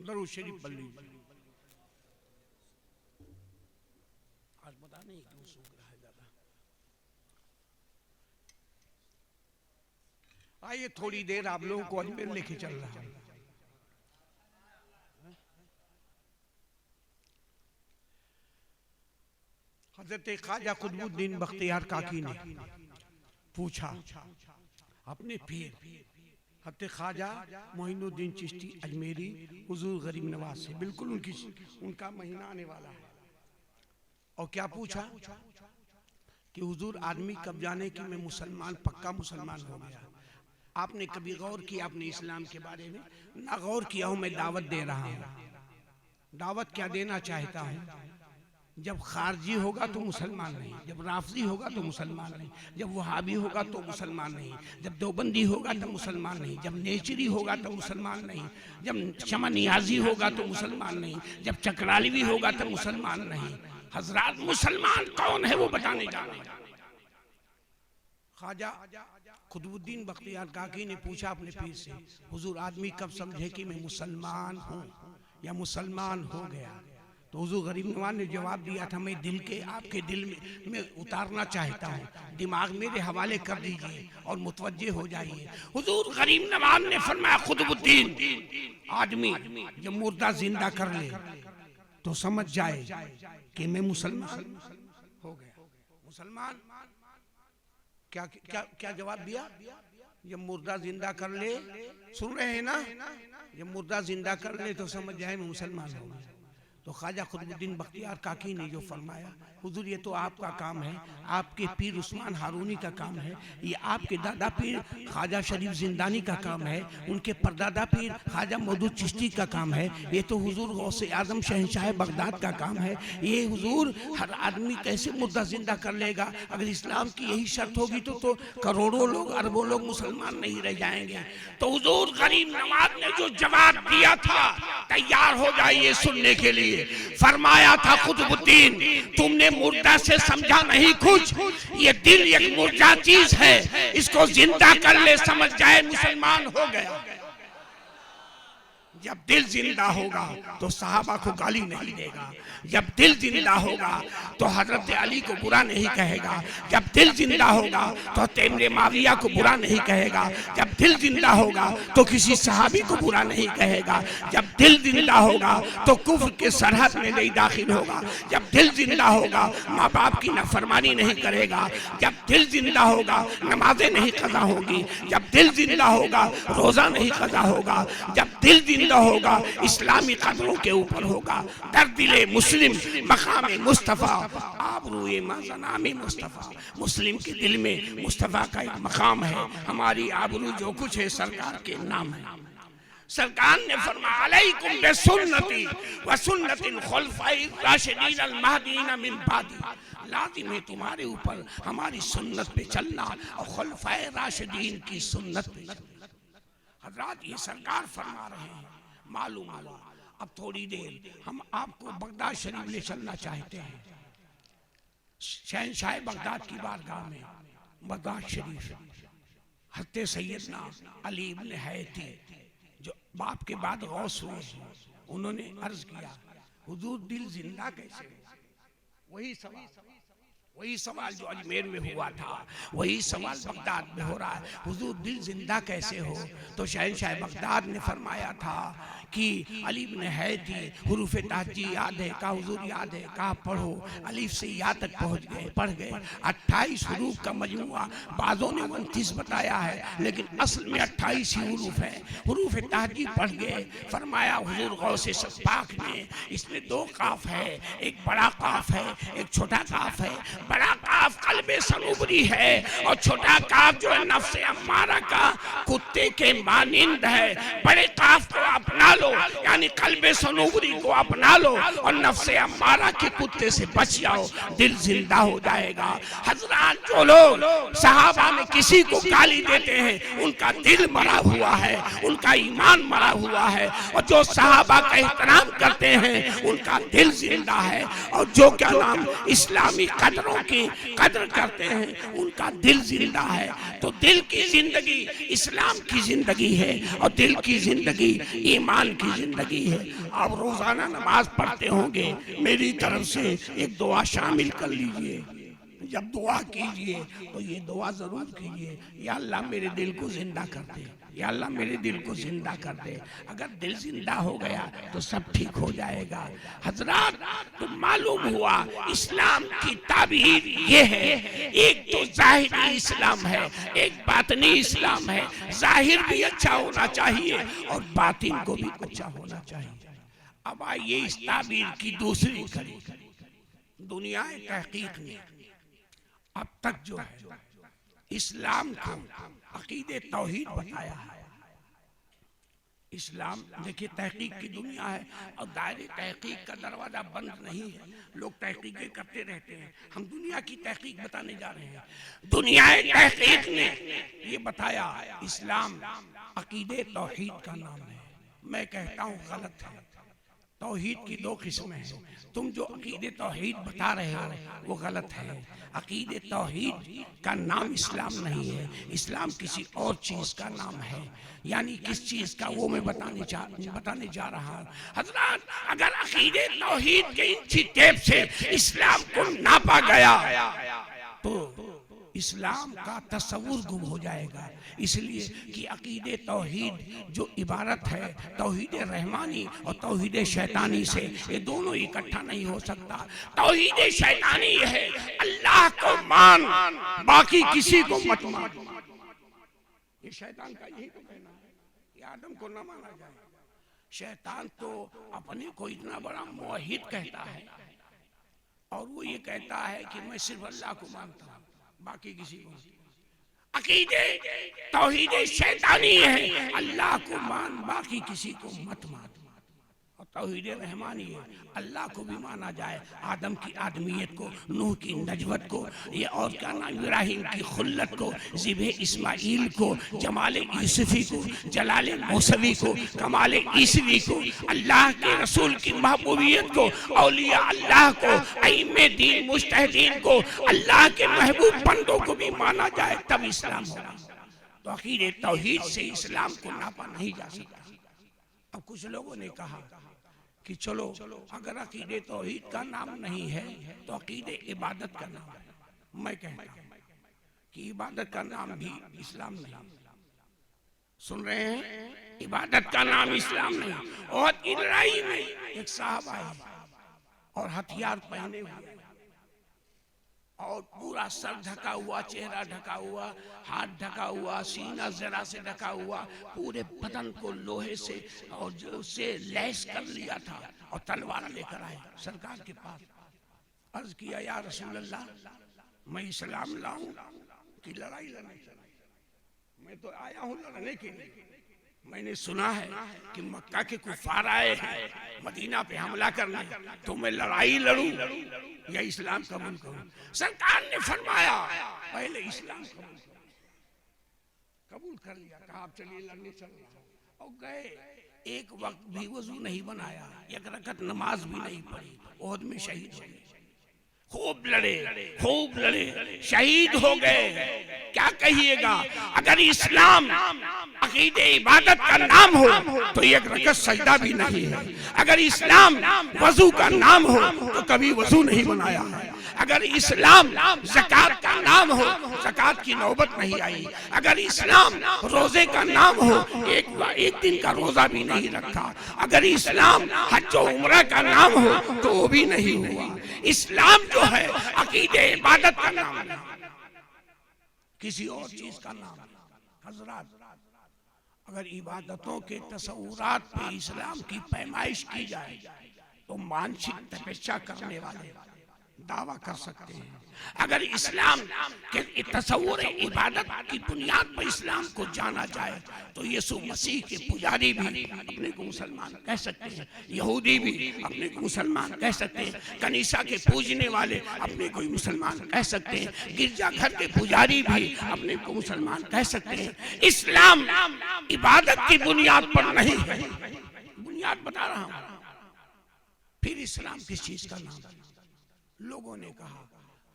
दरूद शरीफ पढ़ लीजिए। आज पता नहीं क्यों सूख रहा है ज्यादा। आइए थोड़ी देर आप लोगों को अजमेर लेके चल रहा है। हजरत ख्वाजा कुतुबुद्दीन बख्तियार काकी ने पूछा अपने पीर हजरत ख्वाजा मोइनुद्दीन चिश्ती अजमेरी हुजूर गरीब नवाज से, बिल्कुल उनका महीना आने वाला है, और क्या पूछा कि हुजूर आदमी कब जाने कि मैं मुसलमान, पक्का मुसलमान हो गया। आपने कभी गौर किया अपने इस्लाम के बारे में? ना गौर किया हूं। मैं दावत दे रहा हूं। दावत क्या देना चाहता हूं? जब खारजी होगा तो मुसलमान नहीं, जब राफजी होगा तो मुसलमान नहीं, जब वहाबी होगा तो मुसलमान नहीं, जब देवबंदी होगा तो मुसलमान नहीं, जब नेचरी होगा तो मुसलमान नहीं, जब शमा नियाजी होगा तो मुसलमान नहीं, जब चकरालवी होगा तो मुसलमान नहीं। हजरात, मुसलमान कौन है वो बताने जा रहे हैं। ख्वाजा कुतुबुद्दीन बख्तियार काकी ने पूछा अपने पीर से, हुजूर आदमी कब समझे कि मैं मुसलमान हूँ या मुसलमान हो गया? तो हुजूर गरीब नवाज ने जवाब दिया था, मैं दिल के आपके दिल में उतारना चाहता हूँ, दिमाग मेरे हवाले कर दीजिए और मुतवज्जे हो जाइए। हुजूर गरीब नवाज ने फरमाया, कुतुबुद्दीन, आदमी जब मुर्दा जिंदा कर ले तो समझ जाए कि मैं मुसलमान हो गया। मुसलमान क्या क्या क्या जवाब दिया? जब मुर्दा जिंदा कर ले, सुन रहे हैं ना, जब मुर्दा जिंदा कर ले तो समझ जाए मुसलमान हो गए। तो ख्वाजा खुतबुद्दीन बख्तियार काकी ने जो फरमाया, हुजूर ये तो आपका काम है, आपके पीर उस्मान हारूनी का काम है, ये आपके दादा पीर ख्वाजा शरीफ जिंदानी का काम है, उनके परदादा पीर ख्वाजा मौदूद चिश्ती का काम है, ये तो हुजूर गौसे आजम शहंशाह बगदाद का काम है। ये हुजूर हर आदमी कैसे मुर्दा जिंदा कर लेगा? अगर इस्लाम की यही शर्त होगी तो करोड़ों लोग, अरबों लोग मुसलमान नहीं रह जाएंगे। तो हुजूर गरीब नवाज ने जो जवाब दिया था, तैयार हो जाइए सुनने के लिए। फरमाया था कुतुबुद्दीन, तुमने मुर्दा से समझा नहीं कुछ, ये दिल एक मुर्दा चीज है, इसको जिंदा कर ले, समझ जाए मुसलमान हो गया। जब दिल जिंदा होगा तो सहाबा को गाली नहीं देगा, जब दिल जिंदा होगा तो हजरत अली को बुरा नहीं कहेगा, जब दिल जिंदा होगा तो तेमरे माविया को बुरा नहीं कहेगा, जब दिल जिंदा होगा तो किसी सहाबी को बुरा नहीं कहेगा, जब दिल जिंदा होगा तो कुफ्र के सरहद में नहीं दाखिल होगा, जब दिल जिंदा होगा माँ बाप की नाफरमानी नहीं करेगा, जब दिल जिंदा होगा नमाजें नहीं कज़ा होगी, जब दिल जिंदा होगा रोजा नहीं कज़ा होगा, जब दिल जिंदा होगा इस्लामी कदरों के ऊपर होगा। दर दिले मुस्लिम मकाम मुस्तफ़ा, आबरूए मज़नामी मुस्तफ़ा। मुस्लिम के दिल में मुस्तफ़ा का एक मकाम है, हमारी आबरू जो कुछ है सरकार के नाम है। सरकार ने फरमाया अलैकुम बिसुन्नती व सुन्नतिल खुलफाए राशिदीन अल महदीन मिन बादी, लाजिम है तुम्हारे ऊपर हमारी सुन्नत पे चलना और खुलफाए राशिदीन की सुन्नत पे चलना। हज़रात ये सरकार फरमा रहे हैं, मालूम हुआ अब थोड़ी देर हम आपको बगदाद शरीफ ले चलना चाहते हैं। शहंशाह बगदाद की बारगाह में बगदाद शरीफ हज़रत सैयदना अली इब्न हैती जो बाप के बाद गौस हुए हैं, उन्होंने अर्ज किया हुजूर दिल जिंदा कैसे? वही सवाल जो अजमेर में हुआ था, वही सवाल बगदाद में हो रहा है, हुजूर दिल जिंदा कैसे हो? तो शहंशाह बगदाद ने फरमाया था कि अली इब्न हैती हुरूफ ताजी याद है का? हुजूर याद है का? पढ़ो। अलीफ से या तक पहुंच गए, पढ़ गए। 28 हुरूफ का मजमुआ, बाज़ों ने 29 बताया है, लेकिन असल में 28 ही हुरूफ है। हुरूफ ताजी पढ़ गए। फरमाया हुजूर गौसे पाक ने इसमें 2 काफ है, एक बड़ा काफ है, एक छोटा काफ है। बड़ा काफ कल्बे सनूबरी है और छोटा काफ जो है नफ्स अम्मारा का कुत्ते के मानिंद है। बड़े काफ को अपना लो, यानी कल्बे सनूबरी को अपना लो और नफ्स अम्मारा के कुत्ते से बच जाओ, दिल जिंदा हो जाएगा। हजरात जो लोग सहाबा में किसी को गाली देते हैं, उनका दिल मरा हुआ है, उनका ईमान मरा हुआ है, और जो सहाबा का एहतराम करते हैं उनका दिल जिंदा है, और जो क्या नाम इस्लामी कदरों की कदर करते हैं उनका दिल जिंदा है। तो दिल की जिंदगी इस्लाम की जिंदगी है और दिल की जिंदगी ईमान की जिंदगी है। आप रोजाना नमाज पढ़ते होंगे, मेरी तरफ से एक दुआ शामिल कर लीजिए। जब दुआ कीजिए तो ये दुआ जरूर कीजिए, या अल्लाह मेरे दिल को जिंदा कर दे, या अल्लाह मेरे दिल को जिंदा कर दे। अगर दिल जिंदा हो गया तो सब ठीक हो जाएगा। हजरात तो मालूम हुआ इस्लाम की ताबीर ये है, एक तो जाहिरी इस्लाम है, एक बातनी इस्लाम है। जाहिर भी अच्छा होना चाहिए और बातिन को भी अच्छा होना चाहिए। अब आइए इस ताबीर की दूसरी कड़ी। दुनिया तहकीक ने अब तक जो है इस्लाम को अकीदे तौहीद बताया है। इस्लाम देखिए तहकीक की दुनिया है और दायरे तहकीक का दरवाजा बंद नहीं है, लोग तहकीकें करते रहते हैं। हम दुनिया की तहकीक बताने जा रहे हैं। दुनिया तहकीक ने ये बताया इस्लाम अकीदे तौहीद का नाम है। मैं कहता हूँ गलत है। तौहीद की 2 किस्में हैं। तुम जो अकीदे तौहीद बता रहे हो वो गलत है। अकीदे तौहीद का नाम इस्लाम नहीं है, इस्लाम किसी और चीज का नाम है। यानी किस चीज का वो मैं बताने जा रहा हूँ। हजरात अगर अकीदे तौहीद के इंची टेप से इस्लाम को नापा गया तो इस्लाम का तस्वुर गुम हो जाएगा। इसलिए कि अकीदे तौहीद जो इबारत है तौहीद रहमानी और तौहीद शैतानी से, ये दोनों इकट्ठा नहीं हो सकता। तौहीद शैतानी है अल्लाह को मान, बाकी किसी को मत मान। ये शैतान का यही तो कहना है कि आदम को न माना जाए। शैतान तो अपने को इतना बड़ा मुवहिद कहता है और वो ये कहता है कि मैं सिर्फ अल्लाह को मानता हूँ, बाकी किसी को। अकीदे तौहीदे शैतानी है, अल्लाह को मान, बाकी किसी को मत मान। और तौहीद रहमानी है, अल्लाह को भी माना जाए, आदम की आदमियत को, नूह की नजवत को, ये और क्या नाम, इब्राहिम की खुल्लत को, ज़िबे इस्माइल को, जमाल यूसुफी को, जलाल मौसवी को, कमाल ईसवी को, अल्लाह के रसूल की महबूबियत को, औलिया अल्लाह को, अइम्मे दीन मुज्तहिदीन को, अल्लाह के महबूब बंदों को भी माना जाए, तब इस्लाम होगा। तो अकीदे तौहीद से इस्लाम को नापा नहीं जा सकता। अब कुछ लोगों ने कहा कि चलो अगर अकीदे तौहीद का नाम नहीं है तो अकीदे इबादत का नाम है। मैं कहता हूं कि इबादत का नाम भी इस्लाम नहीं। सुन रहे हैं, इबादत का नाम इस्लाम नहीं। और की लड़ाई में एक साहब आए और हथियार पहने हुए और पूरा सर ढका हुआ, चेहरा ढका हुआ, हाथ ढका हुआ, सीना जरा से ढका हुआ, पूरे बदन को लोहे से और उससे लैस कर लिया था और तलवार लेकर आए सरकार के पास। अर्ज किया, या रसूल अल्लाह, मैं इस्लाम लाऊं कि लड़ाई लड़ने चला? मैं तो आया हूं लड़ने के लिए। मैंने सुना है कि मक्का के कुफार आए हैं मदीना पे हमला करने, तो मैं लड़ाई लड़ूं या इस्लाम कबूल करूं? सरकार ने फरमाया पहले इस्लाम कबूल कर लिया। कहा आप चलिए लड़ने चल रहे हैं। और गए, एक वक्त भी वजू नहीं बनाया, एक रकत नमाज भी नहीं पढ़ी, ओहद में शहीद हो गए। खूब लड़े, शहीद हो गए। क्या कहिएगा, अगर इस्लाम अकीदे इबादत का नाम हो तो एक रकत सजदा भी नहीं है। अगर इस्लाम वजू का नाम हो तो कभी वजू नहीं बनाया है। अगर इस्लाम ज़कात का नाम हो, ज़कात की नौबत नहीं आई। अगर इस्लाम रोजे का नाम हो, एक दिन का रोजा भी नहीं रखा। अगर इस्लाम हज और उम्रा का नाम हो तो वो भी नहीं हुआ। इस्लाम जो है अकीदे इबादत का नाम है, किसी और चीज का नाम है। हजरात, अगर इबादतों के तसव्वुरात पे इस्लाम की पैमाइश की जाए तो मानसिक तपस्या करने वाले दावा कर सकते हैं। अगर इस्लाम के तसव्वुर इबादत की बुनियाद पर इस्लाम को जाना जाए तो यीशु मसीह के पुजारी भी अपने को मुसलमान कह सकते हैं, यहूदी भी अपने को मुसलमान कह सकते हैं, कनीसा के पूजने वाले अपने को मुसलमान कह सकते हैं, गिरजाघर के पुजारी भी अपने को मुसलमान कह सकते हैं। इस्लाम इबादत की बुनियाद पर नहीं है, बुनियाद बता रहा हूं। फिर इस्लाम किस चीज का नाम है? लोगों ने कहा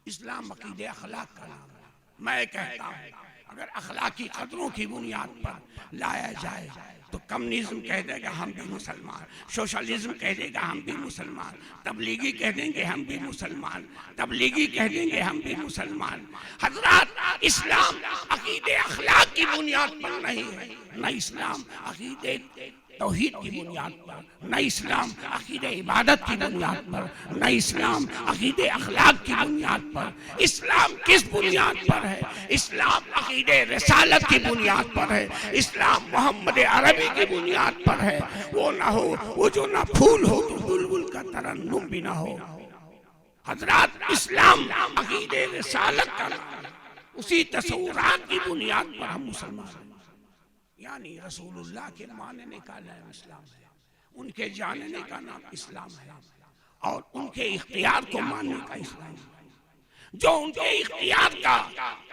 इस्लाम अकीदे अखलाक का नाम है। मैं कहता हूं अगर अखलाकी कदरों की बुनियाद पर लाया जाए तो कम्युनिज्म कह देगा हम भी मुसलमान, सोशलिज्म कह देगा हम भी मुसलमान, तबलीगी कह देंगे हम भी मुसलमान, तबलीगी कह देंगे हम भी मुसलमान। हजरात, इस्लाम अकीदे अखलाक की बुनियाद पर नहीं है, न इस्लाम अकीदे तौहीद की बुनियाद पर, न इस्लाम अकीदे इबादत की बुनियाद पर, न इस्लाम अकीदे अखलाक की बुनियाद पर। इस्लाम किस बुनियाद पर है? इस्लाम अकीदे रिसालत की बुनियाद पर है। इस्लाम मोहम्मद अरबी की बुनियाद पर है। वो ना हो, वो जो ना फूल हो तो बुलबुल का तरन्नुम भी ना हो। हजरात, इस्लाम अकीदे रिसालत का नाम है। उसी तसव्वुरात की बुनियाद पर हम मुसलमान हैं। यानी रसूलुल्लाह के मानने का नाम इस्लाम है, उनके जानने का नाम इस्लाम है, और उनके इख्तियार को मानने का इस्लाम है। जो उनके इख्तियार का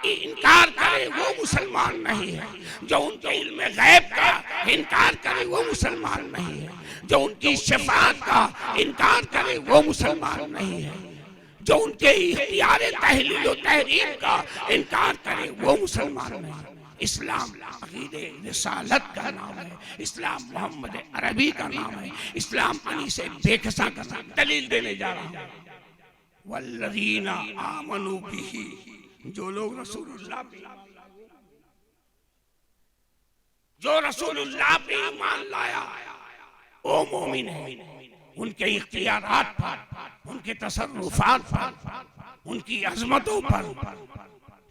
इनकार करे वो मुसलमान नहीं है। जो उनके इल्म गैब का इनकार करे वो मुसलमान नहीं है। जो उनकी शफाअत का इनकार करे वो मुसलमान नहीं है। जो उनके इख्तियार तहलील और तहरीम का इनकार करे वो मुसलमान नहीं है। इस्लाम अकीदे रिसालत का नाम है। इस्लाम मोहम्मद अरबी का नाम है। इस्लाम अनी से बेकसा का नाम। दलील देने जा रहा हूं। वल्लज़ीना आमनू बिही, जो लोग रसूलुल्लाह पे ईमान लाया ओ मोमिन है। उनके इख्तियारात पर, उनके तसर्रुफात पर, उनकी अजमतों पर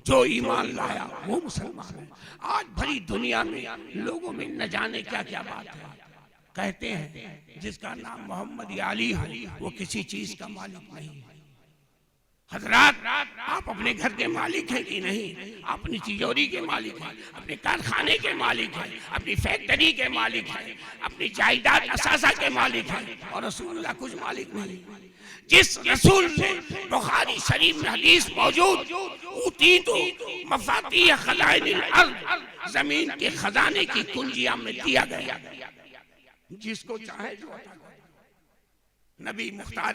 जो ईमान लाया वो मुसलमान है। आज भरी दुनिया में लोगों में न जाने क्या क्या बात है। कहते हैं जिसका नाम मोहम्मद या अली हो वो किसी चीज का मालिक नहीं है। हजरात, आप अपने घर के मालिक हैं कि नहीं? अपनी तिजोरी के मालिक हैं, अपने कारखाने के मालिक हैं, अपनी फैक्ट्री के मालिक हैं, अपनी जायदाद असासा के मालिक हैं, और रसूलुल्लाह कुछ मालिक नहीं। जिस रसूल ने बुखारी शरीफ में हदीस मौजूद ऊतीतु मफातीह खज़ाइनिल अर्द, जमीन के खजाने की कुंजियां में दिया गया, जिसको चाहे जो अता करे। नबी मुख्तार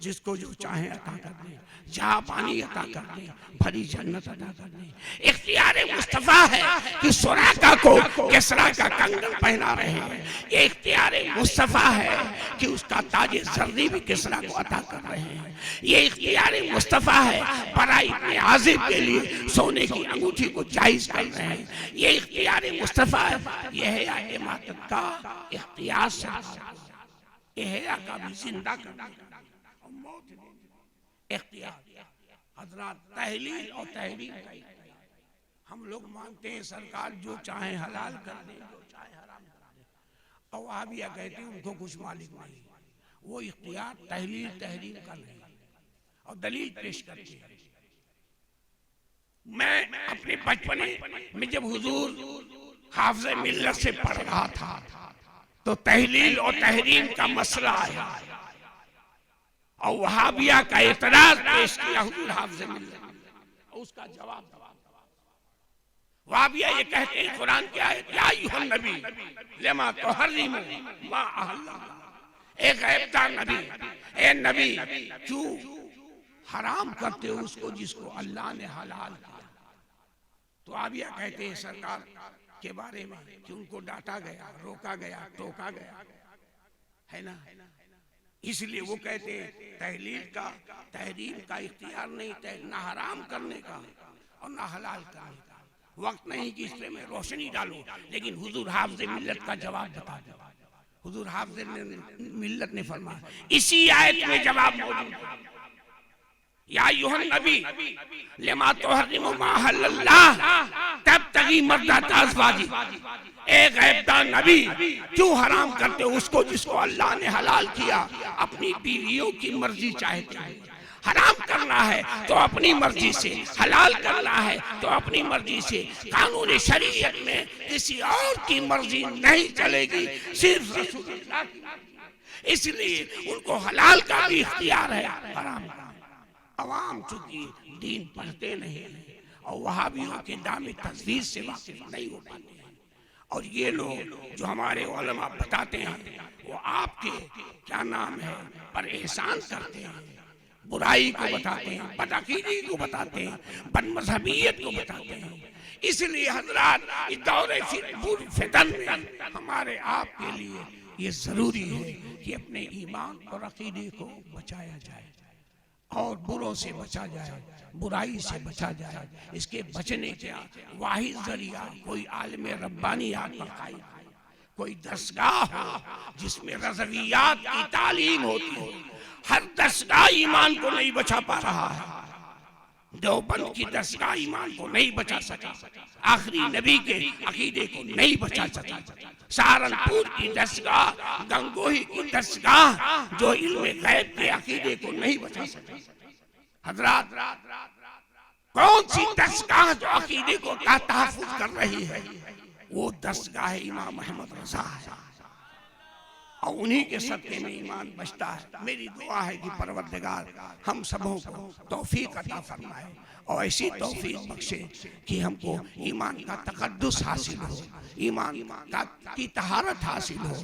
जिसको जो चाहे अता कर दे, जहाँ पानी अता कर दे, भरी जन्नत अता कर दे। इख्तियार मुस्तफा है कि सुराका को किसरा का कंगन पहना रहे हैं। ये इख्तियार मुस्तफा है कि उसका ताज जर्री भी किसरा को अता कर रहे हैं। ये इख्तियार मुस्तफा है बरा इब्न आजिब के लिए सोने की अंगूठी को जायज कर रहे हैं। ये इख्तियार मुस्तफा है। यह है इमादत का इख्तियार से, यह का भी जिंदा करना इख्तियार। हजरात, तहलील और तहरीम हम लोग मानते हैं सरकार जो चाहे हलाल कर दे, जो चाहे हराम कर दे, और आबिया कहते हैं उनको कुछ मालिक नहीं। वो इख्तियार तहलील तहरीम का नहीं, और दलील पेश करते हैं। मैं अपने बचपने में जब हुजूर हाफ़िज़ मिल्लत से पढ़ रहा था तो तहलील और तहरीम का मसला आया, और वहाबिया का एतराज पेश किया हुजूर हाफ़िज़ मिल्लत, उसका जवाब वहाबिया ये कहते हैं कुरान की आयत या अय्युहन नबी लिमा तुहर्रिमु मा अहल्लल्लाह, एक गैबदार नबी, ए नबी क्यों हराम करते हो उसको जिसको अल्लाह ने हलाल किया। तो वहाबिया कहते हैं सरकार के बारे में कि उनको डांटा गया, रोका गया, टोका गया, है ना। इसलिए वो कहते हैं तहलील का तहरीम का इख्तियार नहीं, ना हराम करने का और ना हलाल करने का। वक्त नहीं कि इस पे मैं रोशनी डालूं, लेकिन हुजूर हाफ़िज़ मिल्लत का जवाब बता दो। हुजूर हाफ़िज़ मिल्लत ने फरमाया, इसी आयत में जवाब मौजूद है, या अय्युहन नबी लिमा तुहर्रिमु मा अहल्लल्लाह तब्तगी मर्दात अज़वाजी, एक गैबदार नबी क्यों हराम करते हो उसको जिसको अल्लाह ने हलाल किया। अपनी बीवियों की मर्जी चाहते हैं, हराम करना है तो अपनी मर्जी से, हलाल करना है तो अपनी मर्जी से। कानून शरीयत में किसी और की मर्जी नहीं चलेगी, सिर्फ रसूलुल्लाह की। इसलिए उनको हलाल का भी इख्तियार है, हराम का। अवाम चूंकि दीन पढ़ते नहीं और वहाबियों के दाम तजवीज़ से वाकिफ नहीं हो पाते हैं, और ये लोग जो हमारे उलमा बताते हैं वो आपके क्या नाम है पर एहसान करते हैं, बुराई को बताते हैं, बदअकीदी को बताते हैं, बदमज़हबियत को बताते हैं। इसलिए हजरात, इस दौरे फितन में हमारे आपके लिए ये जरूरी है कि अपने ईमान और अकीदे को बचाया जाए और बुरों से बचा जाए, बुराई से बचा जाए। इसके बचने का वाहिद जरिया कोई आलिम रब्बानियात पर कायम हो, कोई दरसगाह हो जिसमें रज़वियात की तालीम होती हो। हर दरसगाह ईमान को नहीं बचा पा रहा है। देवबंद की दरसगाह ईमान को नहीं बचा सका, आखिरी नबी के अकीदे को नहीं बचा सका। सहारनपुर की दरसगाह, गंगोही की दरसगाह जो इल्म गैब के अकीदे को नहीं बचा सका। हजरात, कौन सी दरसगाह जो अकीदे को तहफ़्फ़ुज़ कर रही है? वो दरसगाह इमाम अहमद रज़ा है, और उन्हीं के सदक़े में ईमान बचता है। मेरी दुआ है कि परवरदिगार हम सबों को तौफीक अता फरमाए और ऐसी तौफीक बख्शे कि हमको ईमान का तक़द्दुस हासिल हो, ईमान की तहारत हासिल हो,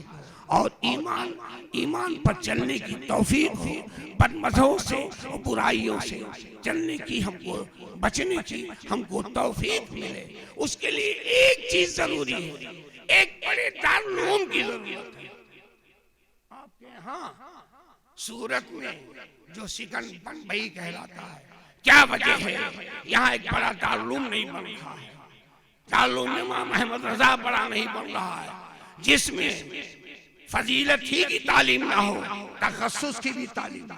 और ईमान पर चलने की तौफीक हो। बदमज़ों से और बुराइयों से चलने की, हमको बचने की हमको तौफीक मिले। उसके लिए एक चीज जरूरी है, एक बड़े दारुल उलूम की जरूरत है। आपके यहाँ सूरत में जो सिकन बम्बई कहलाता है, क्या वजह है? यहाँ एक बड़ा दारुल उलूम नहीं बन रहा है। दारुल उलूम इमाम अहमद रज़ा बड़ा नहीं बन रहा है, जिसमें फजीलत ही की तालीम ना हो, तखस्सुस की भी तालीम।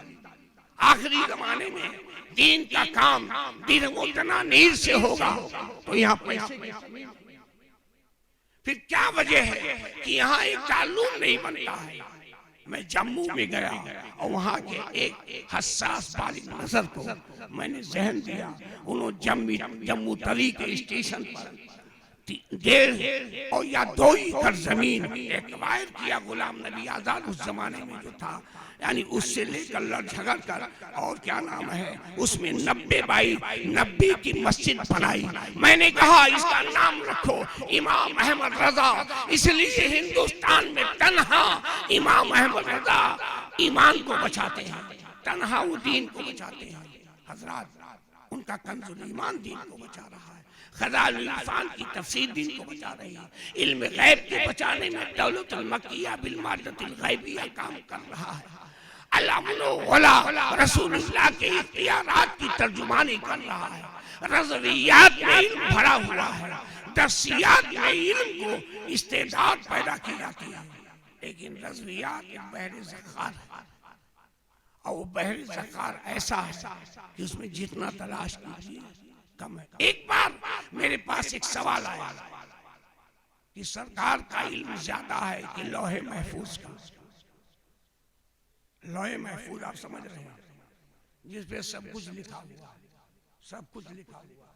आखिरी जमाने में दीन का काम दिरगोतना नीर से होगा तो यहाँ पैसे की कमी होगी। फिर क्या वजह है कि यहाँ एक ताल्लुम नहीं बनता है। मैं जम्मू में गया और वहाँ के एक हसास बालिग नजर को मैंने जहन दिया। उन्होंने जम्मू तरी के स्टेशन पर 1.5 और या 2 एकड़ जमीन एक्वायर किया गुलाम नबी आजाद उस जमाने में जो था, यानी उससे लेकर लड़ झगड़ कर और क्या नाम है उसमें 90 बाई 90 की मस्जिद बनाई। मैंने कहा इसका नाम रखो इमाम अहमद रजा, इसलिए हिंदुस्तान में तन्हा इमाम अहमद रजा ईमान को बचाते हैं, तन्हा वो दीन को बचाते हैं। हजरात उनका कंजुल ईमान दीन को बचा रहा है, खज़ाइनुल इरफान की तफसीर दीन को बचा रही है, इल्म गैब के बचाने में दौलतुल मक्किया बिल मादतिल गैबिया काम कर रहा है, रसूलुल्लाह के इख्तियारात की तर्जुमानी कर रहा है, रज़वियात में इल्म भरा हुआ है, दर्सियात में इल्म को इस्तेदाद पैदा की जाती है। लेकिन रज़वियात एक बहरे ज़खार है और वो बहरे ज़खार ऐसा है कि उसमें जितना तलाश कीजिए कम है। एक बार मेरे पास एक सवाल आया कि सरकार का इल्म ज्यादा है कि लौहे महफूज का। लौहे महफूज आप समझ रहे हैं, जिस पे सब कुछ लिखा हुआ, सब कुछ लिखा हुआ,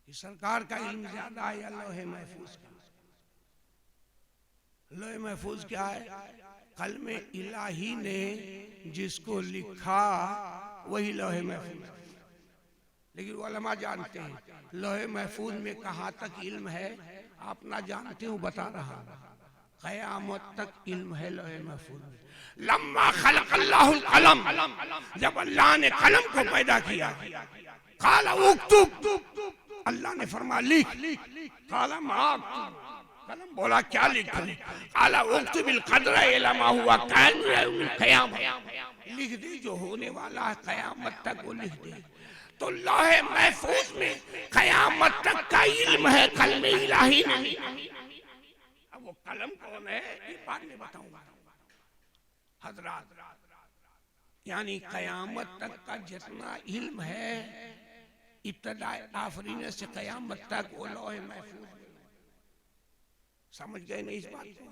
कि सरकार का इल्म ज्यादा है या लौहे महफूज का। लौहे महफूज क्या है? कलमे इलाही ने जिसको लिखा वही लौहे महफूज। लेकिन उलमा जानते हैं लौहे महफूज में कहाँ तक इल्म है आप ना जानते हो, बता रहा क़यामत तक इल्म है लौहे महफूज में। लम्मा खलक़ल्लाहुल कलम, जब अल्लाह ने कलम को पैदा किया, क़ाला उक्तुब, अल्लाह ने फरमा लिख, क़ाला मा अक्तुब, कलम बोला क्या लिखूं, क़ाला उक्तुबिल क़द्र इला मा हुवा काइन यौमिल क़यामह, लिख दे जो होने वाला है क़यामत तक वो लिख दे। तो लौहे महफूज में क़यामत तक का इल्म है, कलमे इलाही नहीं। अब वो कलम कौन है ये बाद में बताऊंगा। हजरात यानी क़यामत तक का जितना इल्म है इब्तिदा आफरीन से क़यामत तक वो लौहे महफूज में। समझ गए नहीं इस बात को?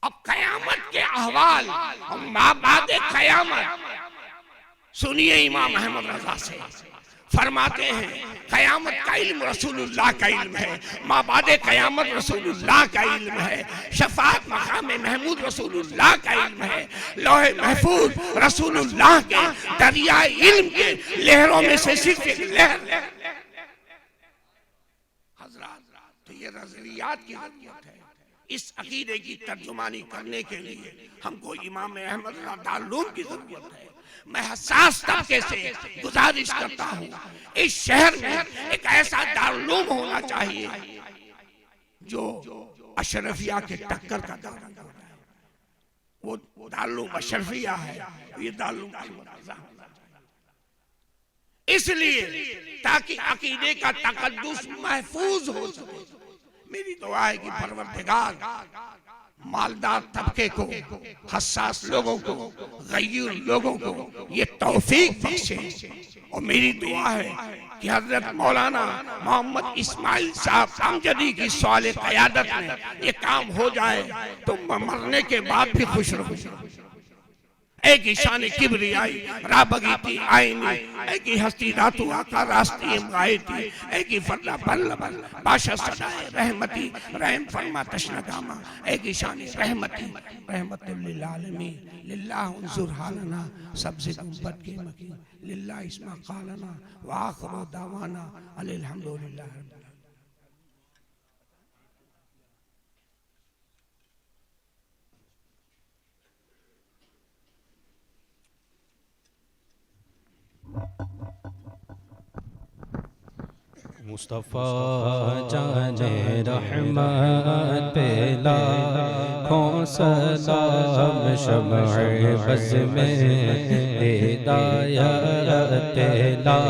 अब क़यामत के अहवाल और माबादे क़यामत सुनिए इमाम अहमद रजा से, फरमाते हैं क़यामत का इल्म रसूलुल्लाह का इल्म है, माबादे क़यामत रसूलुल्लाह का इल्म है, शफ़ाअत मक़ाम महमूद रसूलुल्लाह का इल्म है, लौहे महफूज रसूलुल्लाह के दरिया इल्म के लहरों में से सिर्फ एक लहर। हज़रात तो ये रज़वियात की ज़रूरत है। इस अकीदे की तर्जुमानी करने के लिए हमको इमाम अहमद रज़ा दारूम की ज़रूरत है। मैं हसास तबके से गुजारिश करता हूँ इस शहर में एक ऐसा दारूम होना चाहिए जो अशरफिया के टक्कर का दारूम हो जाए। वो दारूम अशरफिया है, ये दारूम इसलिए ताकि अकीदे का तकद्दुस महफूज हो सके। मेरी दुआ है कि परवरदिगार मालदार तबके को, हसास लोगों को, गय्यूर लोगों को ये तौफीक बख्शे। और मेरी दुआ है कि हजरत मौलाना मोहम्मद इस्माइल साहब अमजदी की सवाल क़यादत में ये काम हो जाए तो मरने के बाद भी खुश रहूं। एक ही शान किबरियाई राबगीती आईनी, एक ही हस्ती धातु आका रास्ती गायती, एक ही फरला बल्लबल बादशाह सदाए रहमती रहम फरमा तशनगामा, एक ही शान रहमती रहमतुल लिल आलमीन लिल्लाह उन्जुर हालना सबसे गुंबद के मकीन लिल्लाह इस्मा कालना व आखिरु दावाना अल्हम्दुलिल्लाह। मुस्तफ़ा जाने रहमत पे लाखों सलाम, शम्अ बज़ में हिदायत ला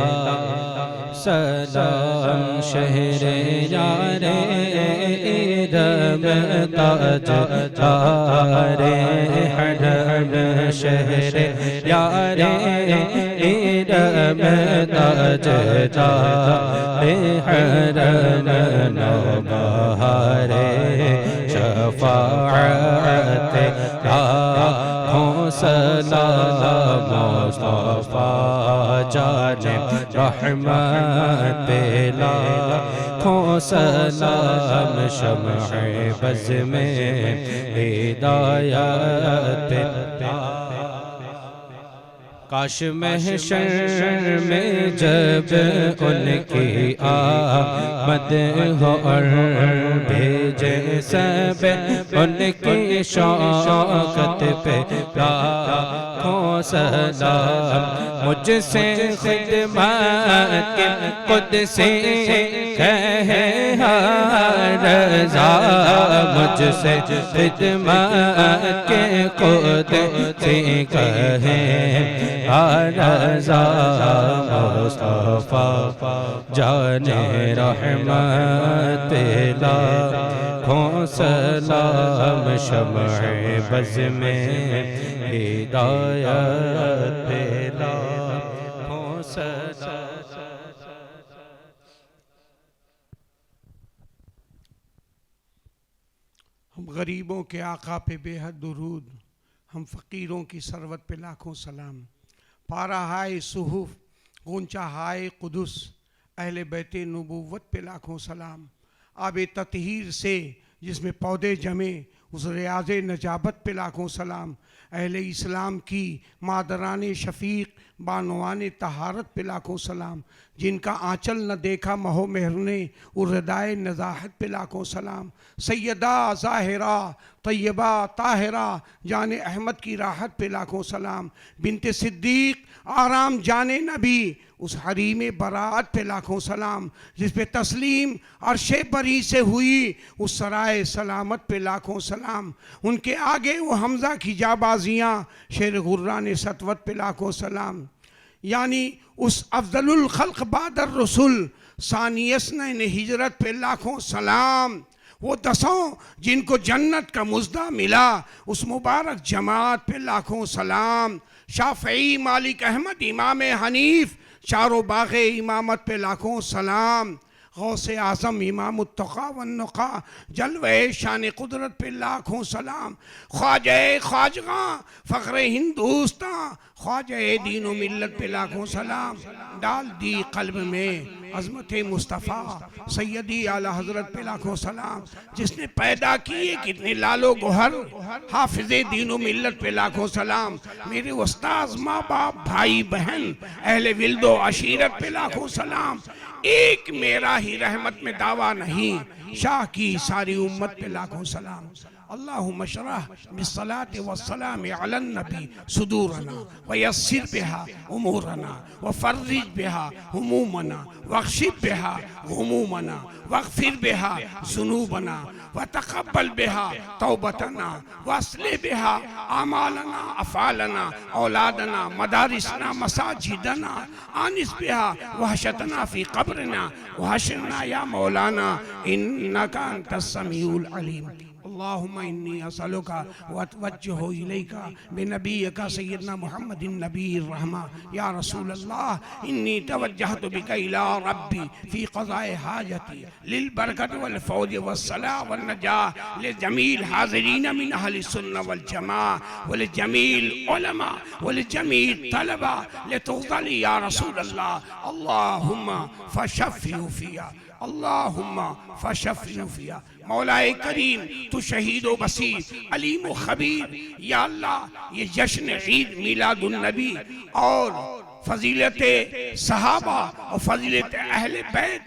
सलाम, शहरे यारे इरम ताज तारे हरम शहर यारे इरम ताज तारे हरम नौबहारे शफाअत लाखों सलाम मुस्तफा जाने रहमत पे लाखों सलाम शम्अ बज़ में हिदायत पे काश महशर में जब उनकी आमद हो और भेजे सब उनकी शौकत पे लाखों सलाम मुझसे खिदमत के खुद से कहे रज़ा मुझसे खिदमत के खुद से कहे रज़ा मुस्तफा जाने रहमत लाखों सलाम शम्अ बज़ में हिदायत पे लाखों सलाम। हम गरीबों के आका पे बेहद दुरूद, हम फ़कीरों की सरवत पे लाखों सलाम। पारा हाय सुहुफ गूंचा हाय कुदुस अहले बैते नबूवत पे लाखों सलाम। आबे ततहीर से जिसमें पौधे जमे उस रियाज़ नजाबत पे लाखों सलाम। अहले इस्लाम की मादरान शफ़ीक बानवान तहारत पे लाखों सलाम। जिनका आंचल न देखा महो मेहर ने उर्दाए नज़ाहत पे लाखों सलाम। सैयदा ज़ाहिरा तैयबा ताहिरा जाने अहमद की राहत पे लाखों सलाम। बिनते सिद्दीक आराम जाने नबी उस हरीम बरात पे लाखों सलाम। जिस पे तस्लीम अर्शे बरी से हुई उस सराय सलामत पे लाखों सलाम। उनके आगे वो हमज़ा की जाबाजियाँ शेर गुर्रा ने सतवत पे लाखों सलाम। यानी उस अफजलुल खल्क बादर रसूल सानियस्न हिजरत पे लाखों सलाम। वो दसों जिनको जन्नत का मुज़दा मिला उस मुबारक जमात पे लाखों सलाम। शाफ़ई मालिक अहमद इमाम हनीफ चारों बाग़े इमामत पे लाखों सलाम। गौसे आज़म इमाम उत्तक़ा वन्नुक़ा जलवे शान कुदरत पे लाखों सलाम। ख्वाजा ख्वाजगा फ़ख्र हिंदुस्तां ख्वाजा दीन व मिल्लत पे लाखों सलाम। डाल दी क़ल्ब में अज़मत मुस्तफ़ा सैयदी आला हज़रत पे लाखों सलाम। जिसने पैदा किए कितने लालो गोहर हाफिज़े दीन व मिल्लत पे लाखों सलाम। मेरे उस्ताद माँ बाप भाई बहन अहले विल्दो अशीरत पे लाखों सलाम। एक मेरा ही रहमत में दावा नहीं शाह की सारी उम्मत पे लाखों सलाम। अल्लाहुम्मा शरह बिस्सलाति वस्सलाम अलन नबी सुदूरना व यस्सिर बिहा उमूरना व फर्रिज बिहा हुमूमना वख्शिब बिहा गुमूमना वग़फिर बिहा ज़ुनूबना व तक़ब्बल बिहा तौबतना वस्ले बिहा आमालना अफ़ालना औलादना मदारिसना मसाजिदना आनिस बिहा वहशतना फ़ी क़ब्रना वहशरना या मौलाना इन्नका अंतस समीउल अलीम। अल्लाहुम्मा इन्नी असअलुका व अतवज्जहु इलैका बिनबिय्यिका सय्यदना मुहम्मदिन नबीर रहमा या रसूल अल्लाह इन्नी तवज्जहतु बिका इला रब्बी फ़ी क़ज़ाए हाजती लिल बरकत वल फ़ौज वस्सलाह वन नजाह लि जमील हाज़िरीन मिन अहलि सुन्नह वल जमाअह व लि जमील उलमा व लि जमील तलबा लितुग़ली या रसूल अल्लाह। अल्लाहुम्मा फ़शफ़िहु फ़िया अल्लाहुम्मा फ़शफ़िहु फ़िया। मौलाए करीम तू शहीद व बसीर अलीम व खबीर। या अल्लाह ये जश्न ईद मिलादुन नबी और फजीलत सहाबा और फजीलत अहले बैत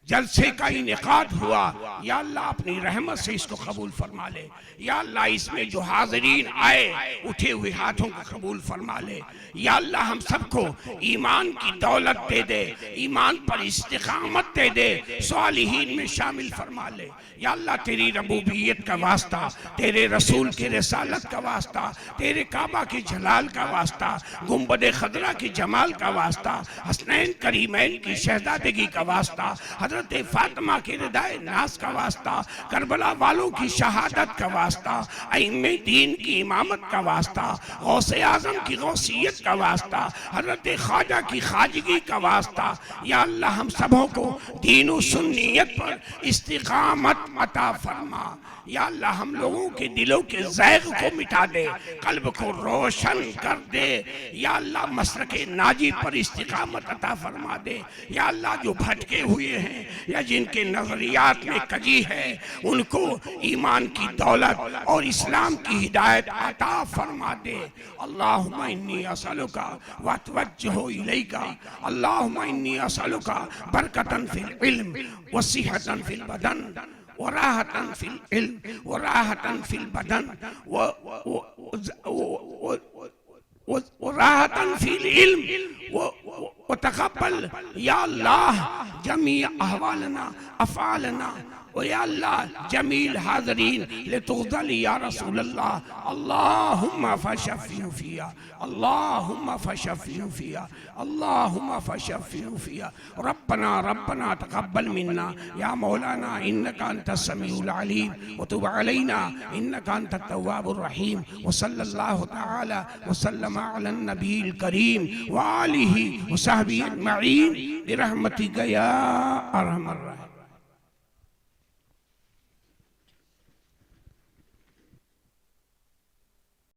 जलसे का इनेकाद हुआ। या अल्लाह अपनी रहमत से इसको कबूल फरमा ले। या अल्लाह इसमें जो हाज़रीन आए उठे हुए हाथों को कबूल फरमा ले। या अल्लाह हम सबको ईमान की दौलत दे दे, ईमान पर इस्तिक़ामत दे दे, सालिहीन में शामिल फरमा ले। या अल्लाह तेरी रबूबियत का वास्ता, तेरे रसूल की रिसालत का वास्ता, तेरे काबा के जलाल का वास्ता, गुंबद खदरा की जमाल का वास्ता, हसनैन करीमैन की शहजादगी का वास्ता, हजरत फातिमा के रिदाए नास का वास्ता, करबला वालों की शहादत का वास्ता, अइम्मे दीन की इमामत का वास्ता, गौसे आजम की गौसियत का वास्ता, हजरत ख्वाजा की खाजगी का वास्ता। या अल्लाह हम सबों को दीन और सुन्नियत पर इस्तिकामत अता फरमा। या अल्लाह हम लोगों के दिलों के ज़ैग़ को मिटा दे, कल्ब को रोशन कर दे। या अल्लाह मसलक नाजी पर इस्तिकामत अता फरमा दे। या अल्लाह जो भटके हुए हैं या जिनके नजरियात में कजी है, उनको ईमान की दौलत और इस्लाम की हिदायत अता फरमा दे। अल्लाहुम्मा इन्नी असअलुका व अतवज्जहु इलैका, अल्लाहुम्मा इन्नी असअलुका बरकतन फिल इल्म व सिहतन फिल बदन व राहतन फिल इल्म व राहतन फिल बदन व राहतन फिल इल्म व तक़ब्बल या अल्लाह जमी अहवालना अफ़आलना व या अल्लाह जमील हाज़रीन लितुग़दल या रसूल अल्लाह। अल्लाहुम्मा फ़शफ़िहु फ़िया, अल्लाहुम्मा फ़शफ़िहु फ़िया, अल्लाहुम्मा फ़शफ़िहु फ़िया। रब्बना रब्बना तक़ब्बल मिन्ना या मौलाना इन्नका अंतस समीउल अलीम व तुब अलैना इन्नका अंतत तव्वाबुर रहीम। व सल्लल्लाहु तआला व सल्लम अला नबील करीम व आलिहि व सहबिहि अजमईन बिरहमतिका या अरहमर राहिमीन।